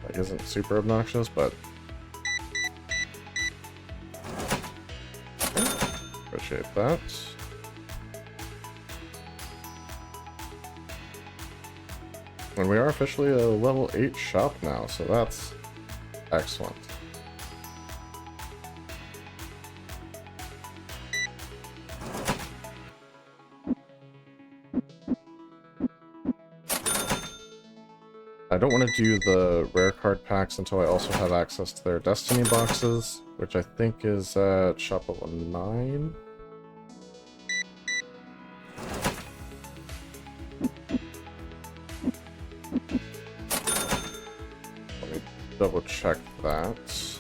like, isn't super obnoxious, but okay. Appreciate that. And we are officially a level 8 shop now, so that's excellent. I don't want to do the rare card packs until I also have access to their Destiny boxes, which I think is at shop level 9. Let me double check that.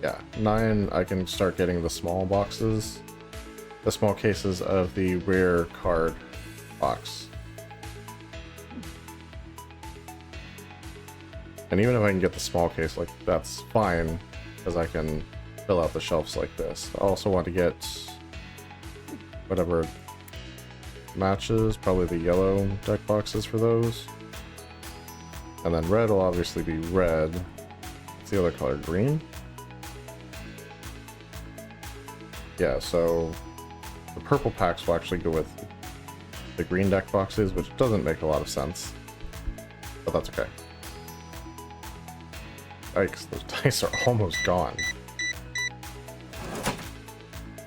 Yeah, 9 I can start getting the small boxes, the small cases of the rare card box. And even if I can get the small case, like, that's fine, because I can fill out the shelves like this. I also want to get whatever matches, probably the yellow deck boxes for those. And then red will obviously be red. What's the other color? Green? Yeah, so the purple packs will actually go with the green deck boxes, which doesn't make a lot of sense, but that's okay. Yikes, those dice are almost gone.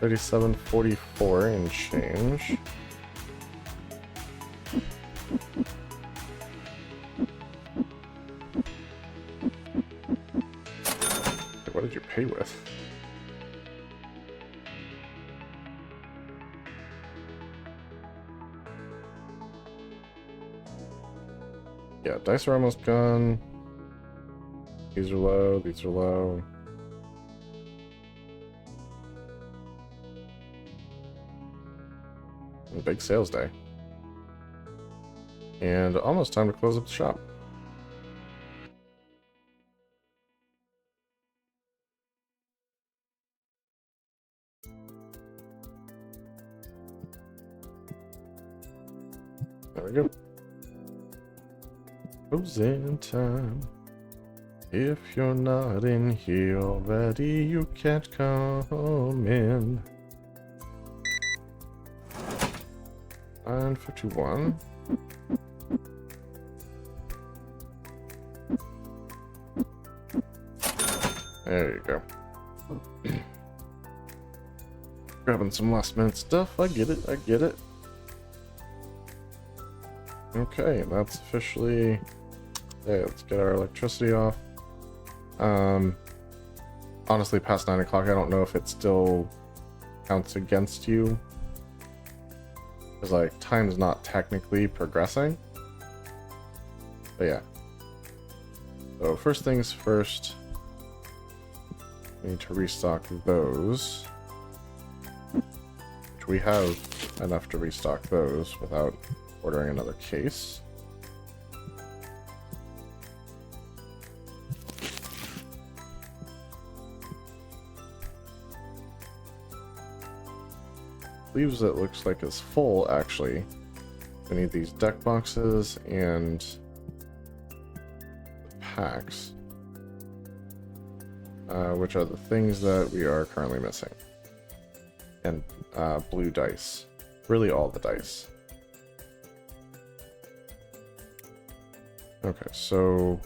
37.44 and change. What did you pay with? Yeah, dice are almost gone. These are low, these are low. A big sales day. And almost time to close up the shop. There we go. Closing time. If you're not in here already, you can't come in. 951. There you go. Grabbing some last minute stuff. I get it, I get it. Okay, that's officially... Hey, let's get our electricity off. Honestly, past 9 o'clock, I don't know if it still counts against you. Because, like, time's not technically progressing. But yeah. So, first things first. We need to restock those. Which we have enough to restock those without ordering another case. Leaves it looks like is full, actually. We need these deck boxes and packs, which are the things that we are currently missing. And blue dice. Really all the dice. Okay, so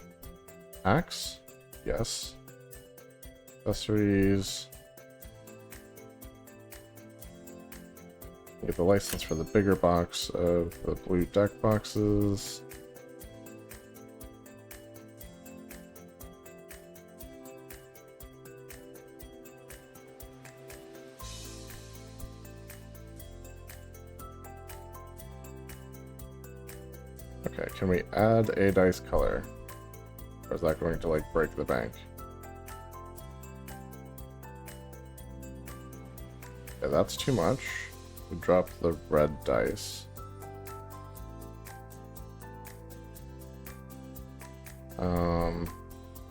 packs, yes. Accessories. Get the license for the bigger box of the blue deck boxes. Okay, can we add a dice color? Or is that going to, like, break the bank? Yeah, Okay, that's too much. We dropped the red dice.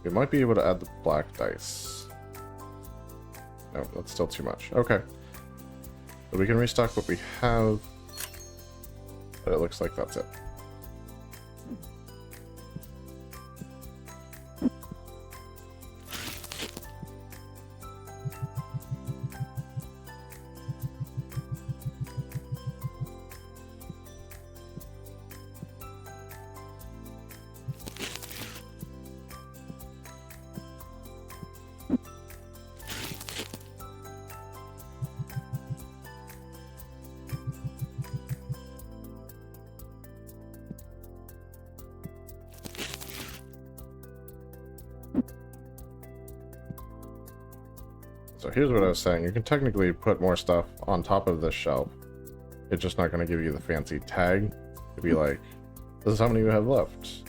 We might be able to add the black dice. No, that's still too much. Okay. So we can restock what we have, but it looks like that's it. So here's what I was saying. You can technically put more stuff on top of this shelf. It's just not going to give you the fancy tag to be like, this is how many you have left.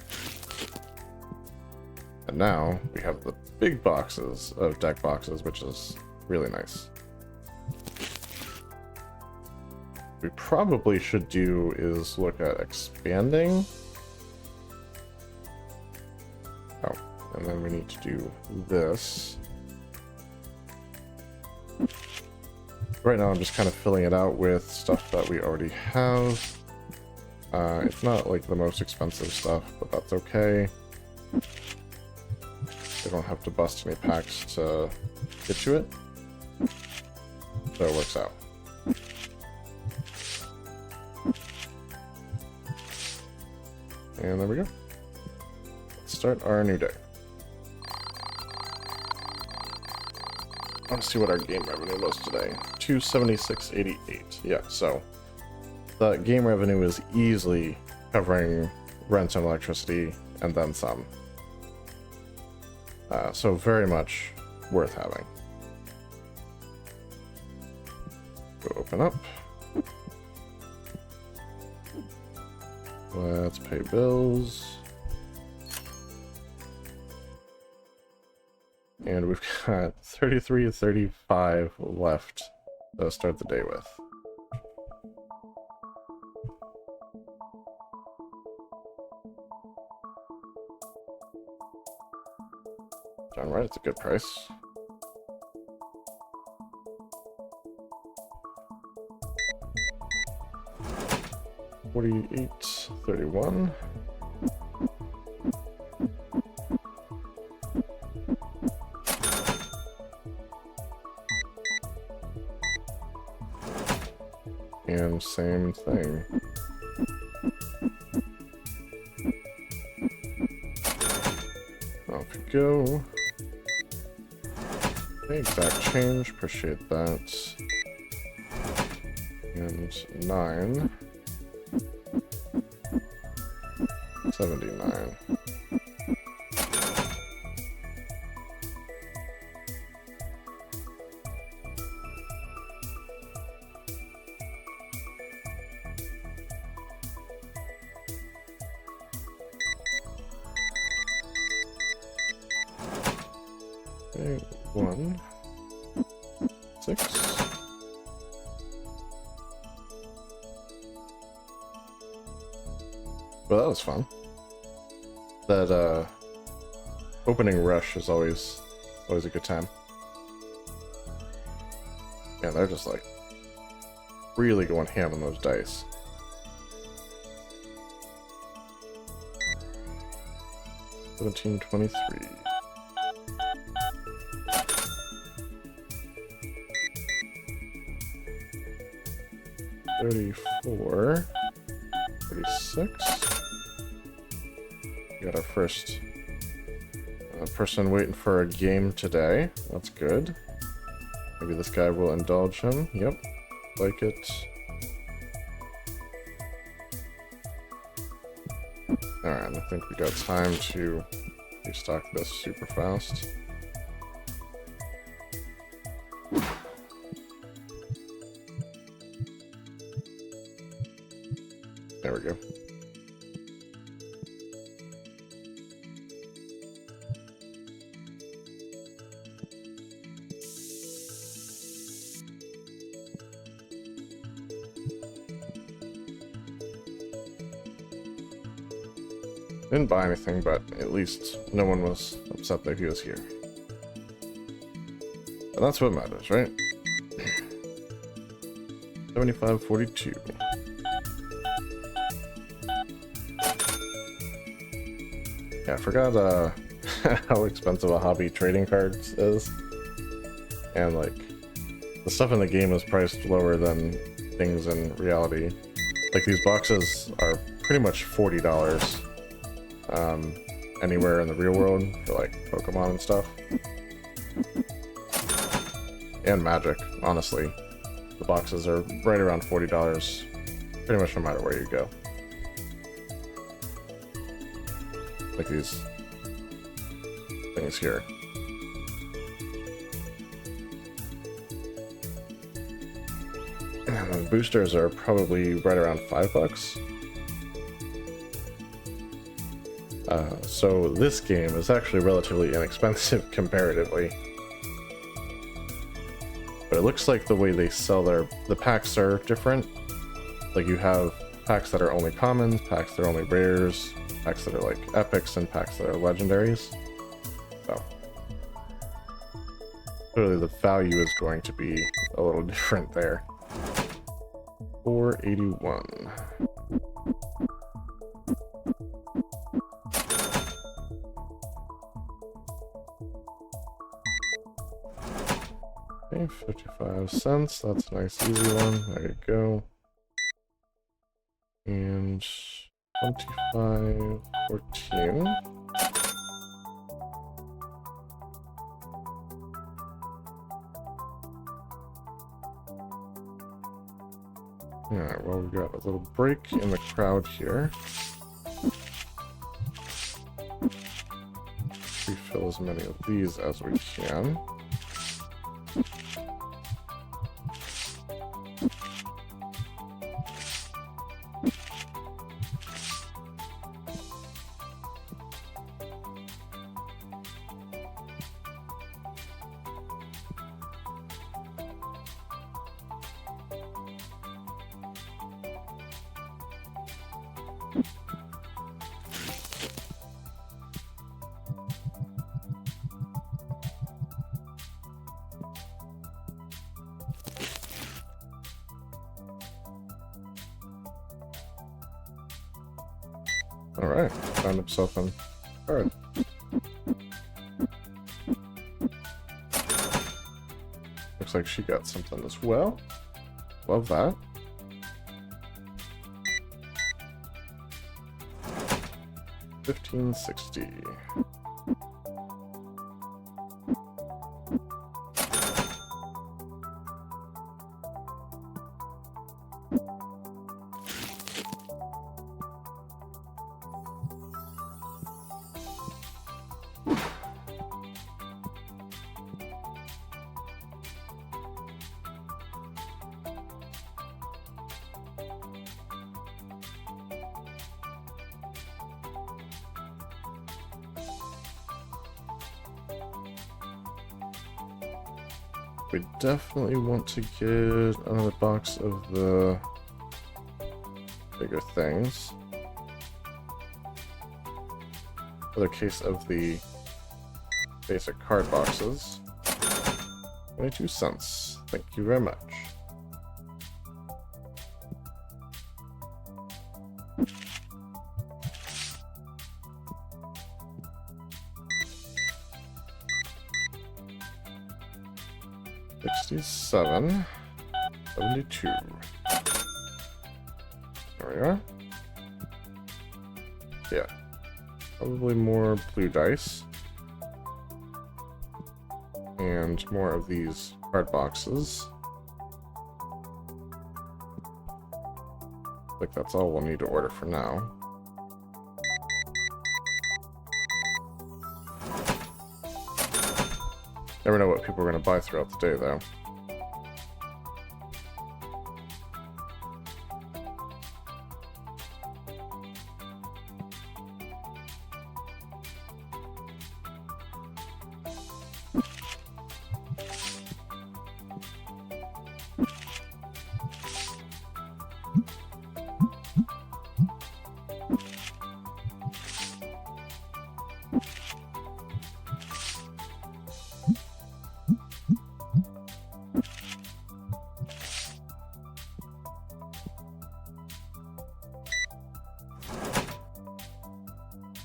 And now we have the big boxes of deck boxes, which is really nice. What we probably should do is look at expanding. Oh, and then we need to do this. Right now I'm just kind of filling it out with stuff that we already have. It's not like the most expensive stuff, but that's okay. They don't have to bust any packs to get to it. So it works out. And there we go. Let's start our new day. Let's see what our game revenue was today. 276.88. Yeah, so the game revenue is easily covering rent and electricity and then some. So very much worth having. Go open up. Let's pay bills. And we've got 33.35 left to start the day with. Darn right, it's a good price. $48.31. And same thing. Off we go. Exact change, appreciate that. And 9.79. Okay, 1, 6. Well, that was fun. That opening rush is always a good time. Yeah, they're just like really going ham on those dice. $17.23. 34, 36. We got our first person waiting for a game today. That's good. Maybe this guy will indulge him. Yep, like it. Alright, I think we got time to restock this super fast. There we go. Didn't buy anything, but at least no one was upset that he was here. And that's what matters, right? 75.42. Yeah, I forgot how expensive a hobby trading cards is. And like, the stuff in the game is priced lower than things in reality. Like, these boxes are pretty much $40 anywhere in the real world for like Pokemon and stuff. And Magic, honestly. The boxes are right around $40 pretty much no matter where you go. Like these things here. And the boosters are probably right around $5. So this game is actually relatively inexpensive comparatively. But it looks like the way they sell the packs are different. Like, you have packs that are only commons, packs that are only rares, packs that are like epics, and packs that are legendaries. So clearly the value is going to be a little different there. 481. Okay, 55 cents. That's a nice easy one. There you go. And 25.14. Alright, well, we've got a little break in the crowd here. Refill as many of these as we can. Alright, found himself a card. Looks like she got something as well. Love that. $15.60. We definitely want to get another box of the bigger things. Another case of the basic card boxes. 22 cents. Thank you very much. $67, $72. There we are. Yeah. Probably more blue dice. And more of these card boxes. I think that's all we'll need to order for now. Never know what people are going to buy throughout the day, though.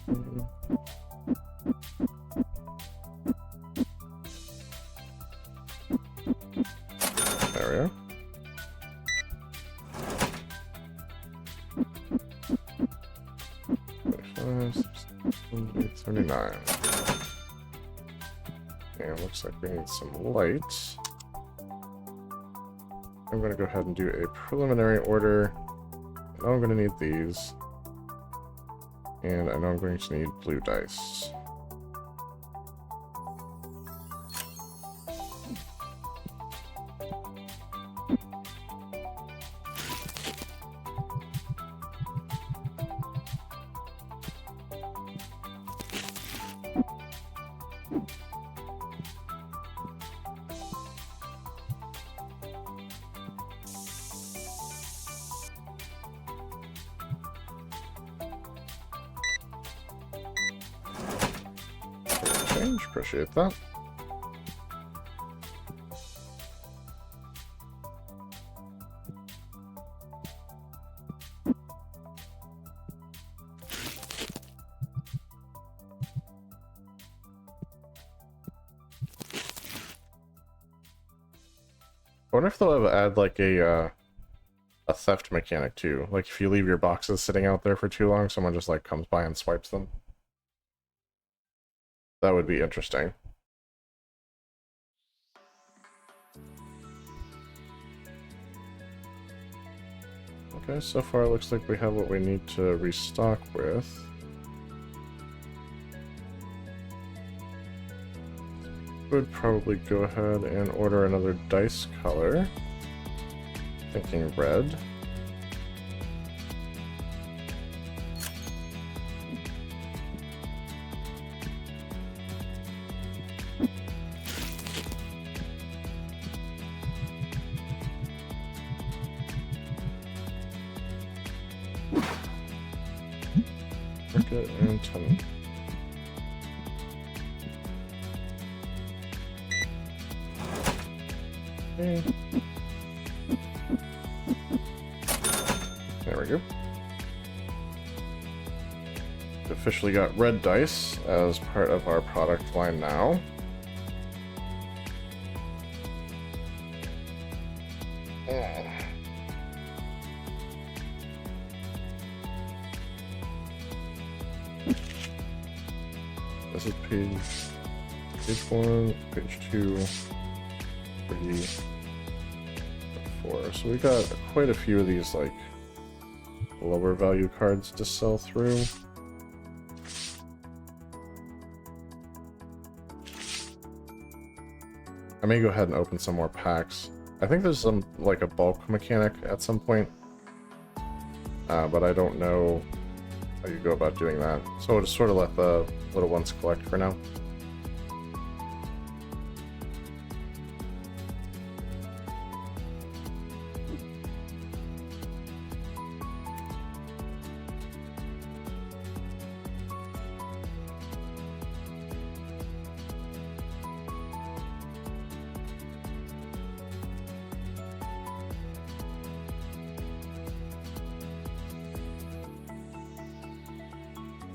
There we go. 39. And looks like we need some light. I'm going to go ahead and do a preliminary order. I know I'm going to need these. And I know I'm going to need blue dice. Appreciate that. I wonder if they'll ever add like a theft mechanic too. Like if you leave your boxes sitting out there for too long, someone just like comes by and swipes them. That would be interesting. Okay, so far it looks like we have what we need to restock with. Would probably go ahead and order another dice color. Thinking red. And 10. Okay. There we go. Officially got red dice as part of our product line now. This is page 1, page 2, 3, 4. So we got quite a few of these like lower value cards to sell through. I may go ahead and open some more packs. I think there's some like a bulk mechanic at some point, but I don't know how you go about doing that. So we'll just sort of let the little ones collect for now.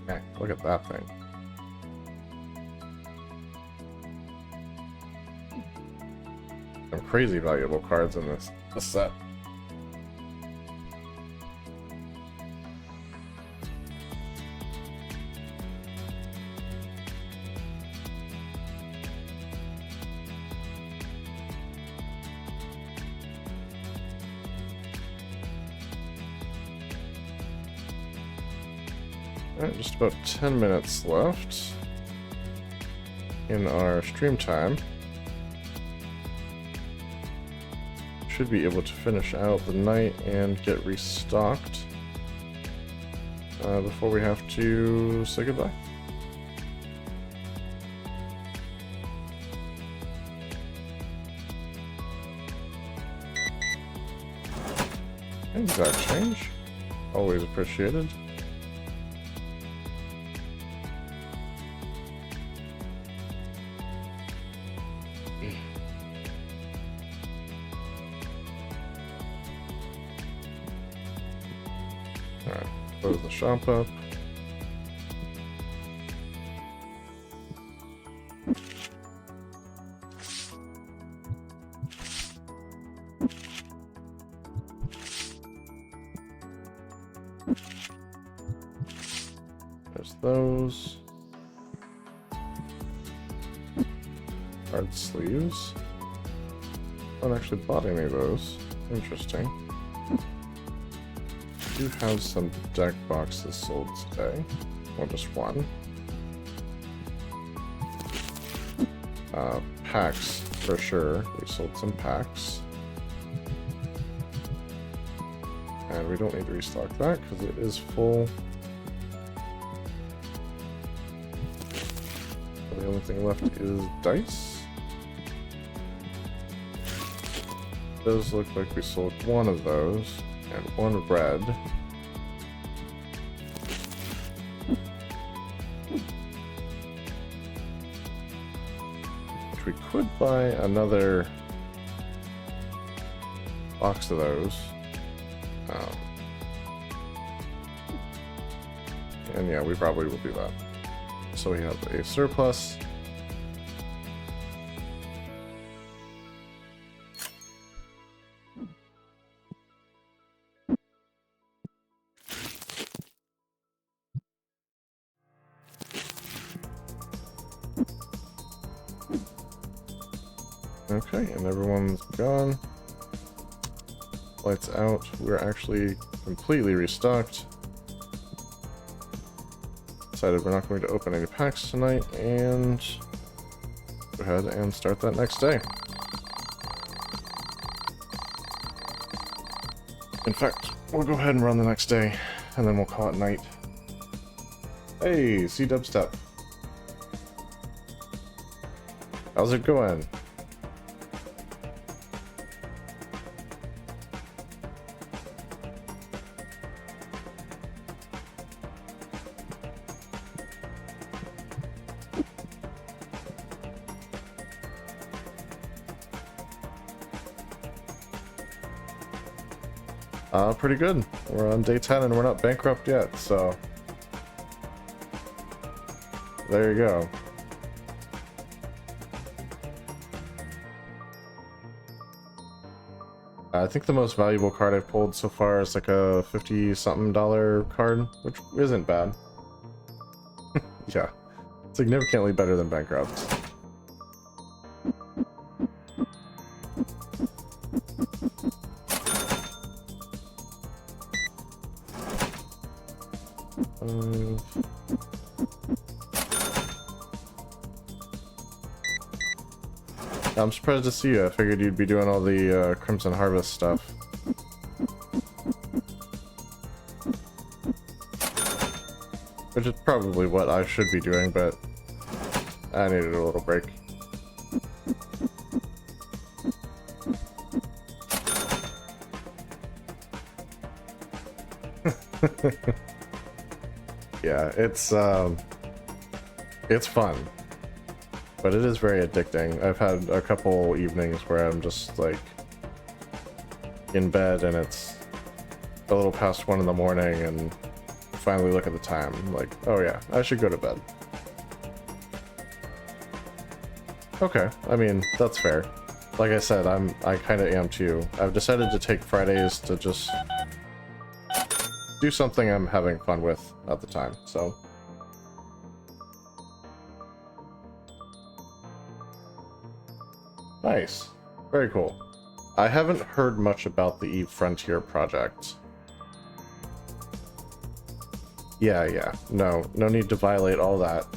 Okay, look at that thing. Some crazy valuable cards in this set. Alright, just about 10 minutes left in our stream time. Should be able to finish out the night and get restocked before we have to say goodbye. Exact change. Always appreciated. Alright, close the shop up. There's those. Card sleeves. I haven't actually bought any of those. Interesting. I do have some deck boxes sold today. Well, just one. Packs, for sure. We sold some packs. And we don't need to restock that because it is full. The only thing left is dice. It does look like we sold one of those and one red. Which we could buy another box of those. And yeah, we probably will do that. So we have a surplus. Okay, and everyone's gone. Lights out. We're actually completely restocked. Decided we're not going to open any packs tonight, and go ahead and start that next day. In fact, we'll go ahead and run the next day, and then we'll call it night. Hey, see Dubstep. How's it going? Pretty good. We're on day 10 and we're not bankrupt yet, so there you go. I think the most valuable card I've pulled so far is like a $50-something card, which isn't bad. Yeah, significantly better than bankrupt. I'm surprised to see you. I figured you'd be doing all the Crimson Harvest stuff. Which is probably what I should be doing, but I needed a little break. Yeah, it's fun. But it is very addicting. I've had a couple evenings where I'm just like in bed and it's a little past 1 in the morning and finally look at the time like, oh yeah, I should go to bed. Okay, I mean, that's fair. Like I said, I kind of am too. I've decided to take Fridays to just do something I'm having fun with at the time, so. Nice. Very cool. I haven't heard much about the Eve Frontier project. Yeah. No need to violate all that.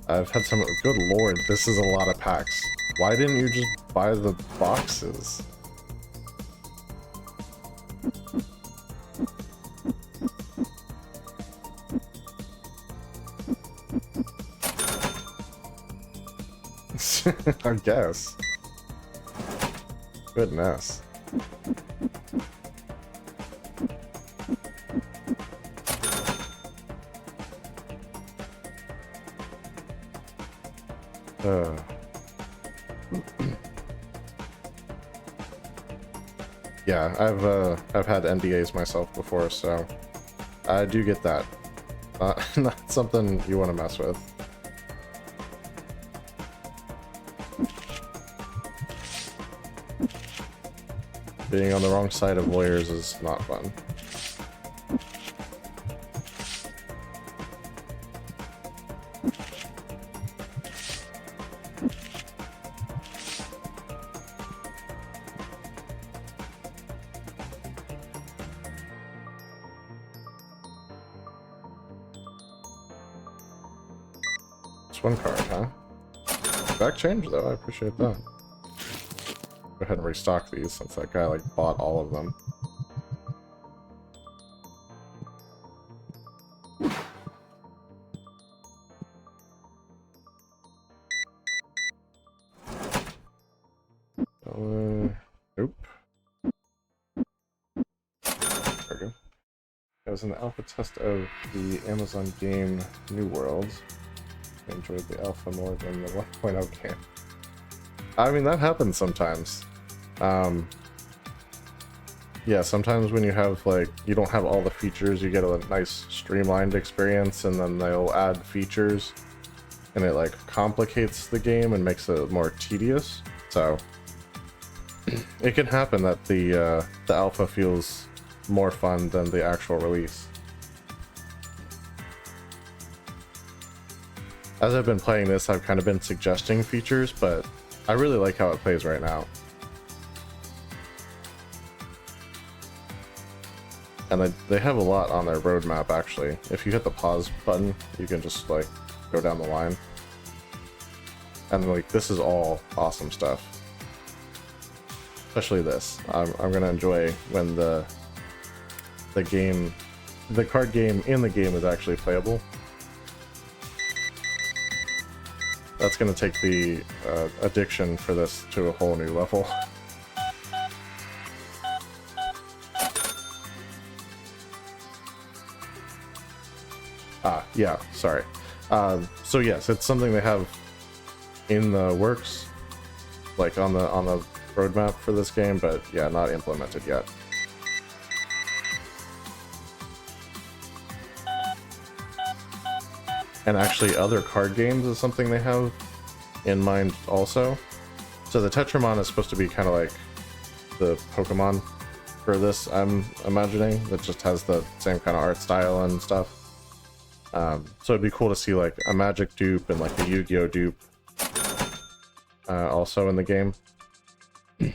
I've had some... Good lord, this is a lot of packs. Why didn't you just buy the boxes? I guess. Goodness. Yeah, I've had NDAs myself before, so I do get that. Not something you want to mess with. Being on the wrong side of lawyers is not fun. It's one card, huh? Back change though, I appreciate that. Go ahead and restock these since that guy like bought all of them. Nope. There we go. I was in the alpha test of the Amazon game New Worlds. I enjoyed the alpha more than the 1.0 game. I mean, that happens sometimes. Yeah, sometimes when you have, like, you don't have all the features, you get a nice streamlined experience, and then they'll add features, and it, like, complicates the game and makes it more tedious. So, it can happen that the alpha feels more fun than the actual release. As I've been playing this, I've kind of been suggesting features, but I really like how it plays right now. And they have a lot on their roadmap, actually. If you hit the pause button, you can just, like, go down the line. And, like, this is all awesome stuff. Especially this. I'm gonna enjoy when the card game in the game is actually playable. That's gonna take the addiction for this to a whole new level. Yeah, sorry. So yes, it's something they have in the works, like on the roadmap for this game, but yeah, not implemented yet. And actually, other card games is something they have in mind also. So the Tetramon is supposed to be kind of like the Pokemon for this, I'm imagining. That just has the same kind of art style and stuff. So it'd be cool to see like a Magic dupe and like a Yu-Gi-Oh dupe also in the game. And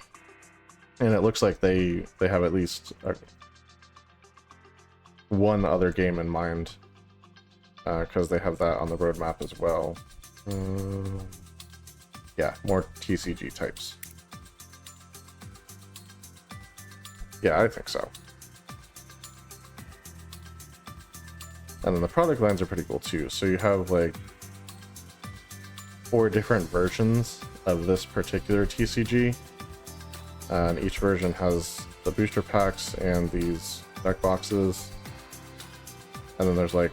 it looks like they have at least one other game in mind, because they have that on the roadmap as well. Yeah, more TCG types. Yeah, I think so. And then the product lines are pretty cool too. So you have like 4 different versions of this particular TCG. And each version has the booster packs and these deck boxes. And then there's like,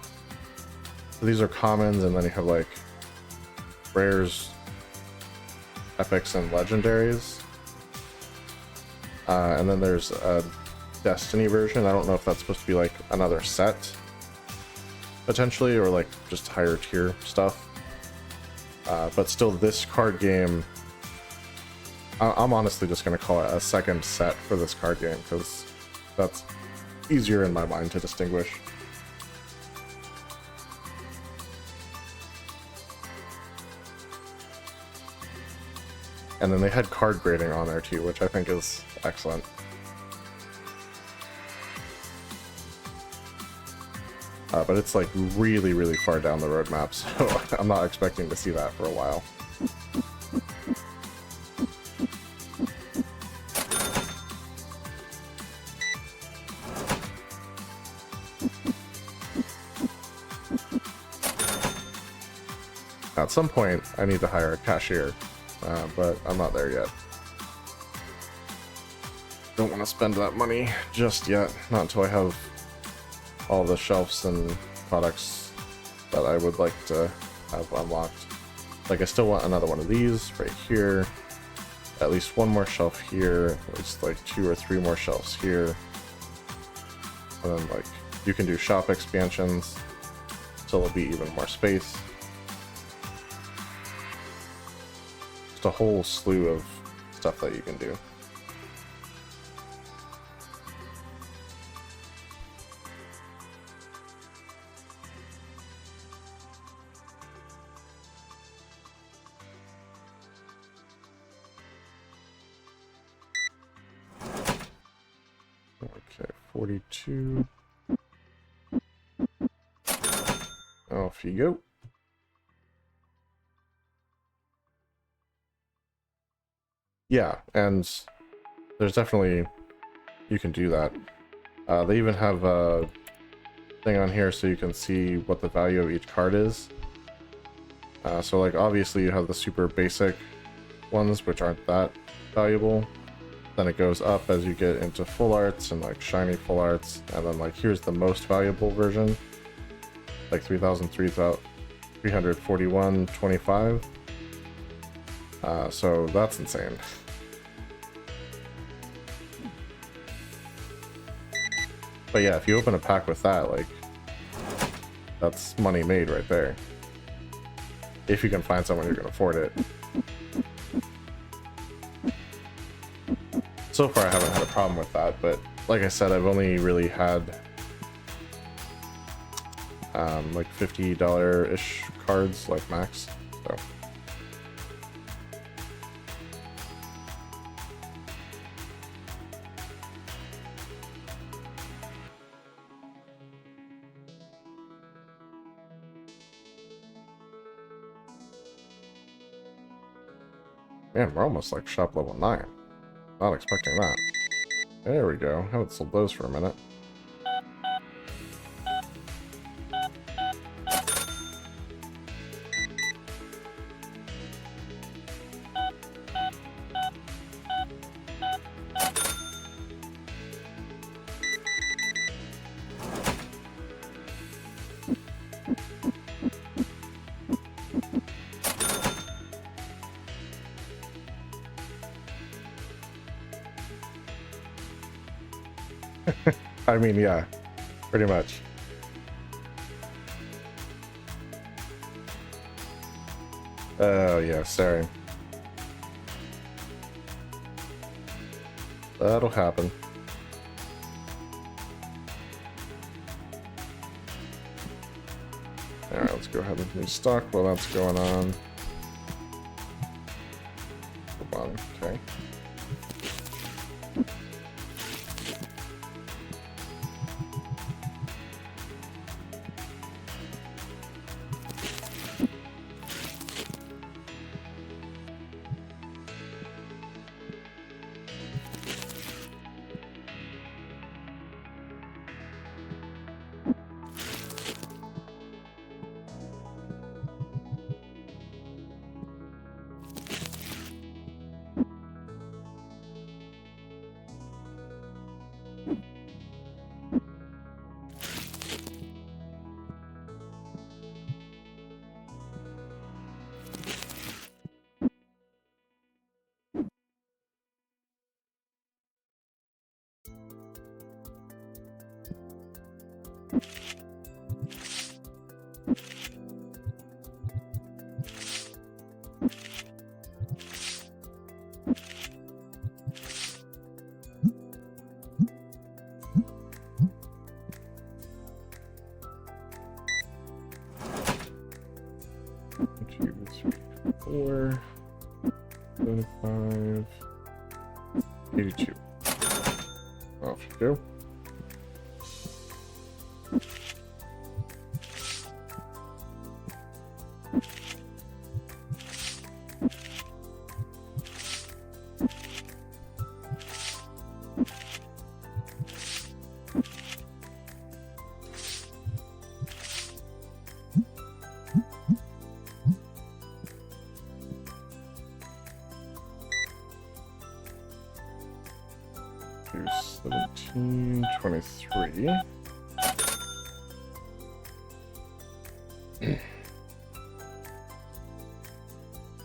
these are commons, and then you have like rares, epics, and legendaries. And then there's a Destiny version. I don't know if that's supposed to be like another set, potentially, or like just higher tier stuff. But still, this card game, I'm honestly just going to call it a second set for this card game, because that's easier in my mind to distinguish. And then they had card grading on there too, which I think is excellent. But it's like really, really far down the roadmap, so I'm not expecting to see that for a while. At some point, I need to hire a cashier, but I'm not there yet. Don't want to spend that money just yet, not until I have all the shelves and products that I would like to have unlocked. Like, I still want another one of these right here, at least one more shelf here, at least like 2 or 3 more shelves here, and then like you can do shop expansions so there'll be even more space. Just a whole slew of stuff that you can do. Okay, 42. Off you go. Yeah, and there's definitely, you can do that. They even have a thing on here so you can see what the value of each card is. So like obviously you have the super basic ones which aren't that valuable. Then it goes up as you get into full arts and like shiny full arts, and then like here's the most valuable version, like 3,341.25. So that's insane. But yeah, if you open a pack with that, like, that's money made right there. If you can find someone who can afford it. So far I haven't had a problem with that, but like I said, I've only really had like $50-ish cards, like max, so. Man, we're almost like shop level 9. Not expecting that. There we go. Haven't sold those for a minute. I mean, yeah, pretty much. Oh, yeah, sorry. That'll happen. Alright, let's go ahead and restock while that's going on. Come on, okay. Four, 75, 82. Off you go. Do 1723.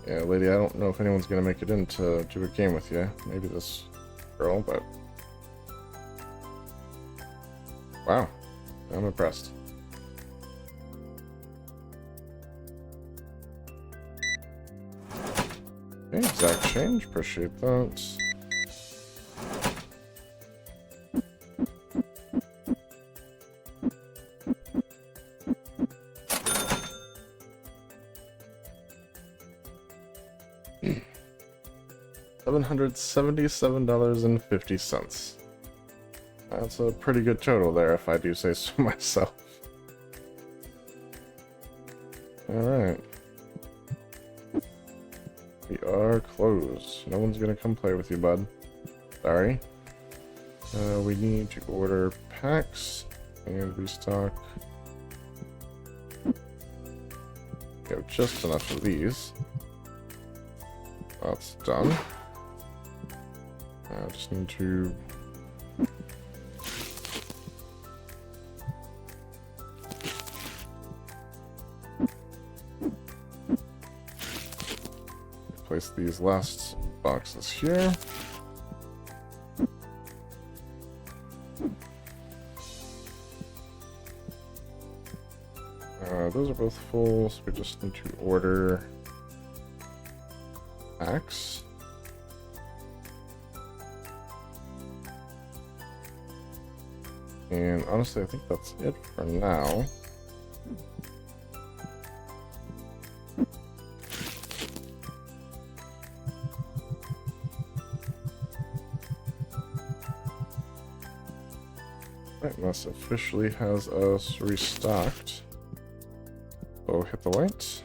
Yeah, lady, I don't know if anyone's gonna make it in to do a game with you. Maybe this girl, but wow, I'm impressed. Okay, exact change, appreciate that. $777.50. That's a pretty good total there, if I do say so myself. Alright. We are closed. No one's gonna come play with you, bud. Sorry. We need to order packs and restock. We have just enough of these. That's done. I just need to place these last boxes here. Those are both full, so we just need to order packs. And honestly, I think that's it for now. Right, this officially has us restocked. So hit the lights.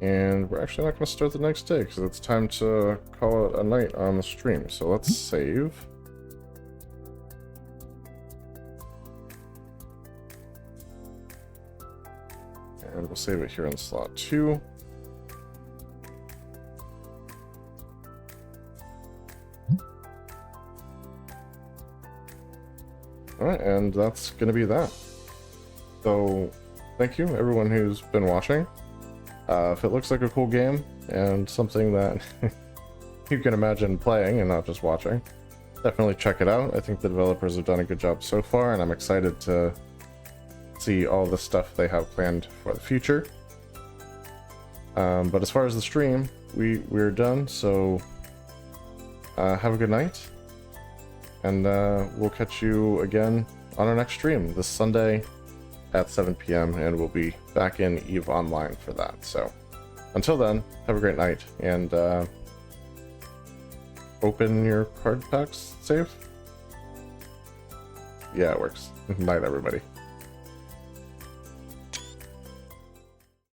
And we're actually not going to start the next day because it's time to call it a night on the stream. So let's save. And we'll save it here in slot 2. Alright, and that's going to be that. So, thank you everyone who's been watching. If it looks like a cool game and something that you can imagine playing and not just watching, definitely check it out. I think the developers have done a good job so far, and I'm excited to see all the stuff they have planned for the future. But as far as the stream, we're done, so have a good night, and we'll catch you again on our next stream this Sunday at 7 p.m. and we'll be back in EVE Online for that. So until then, have a great night, and open your card packs safe. Yeah, it works. Night, everybody.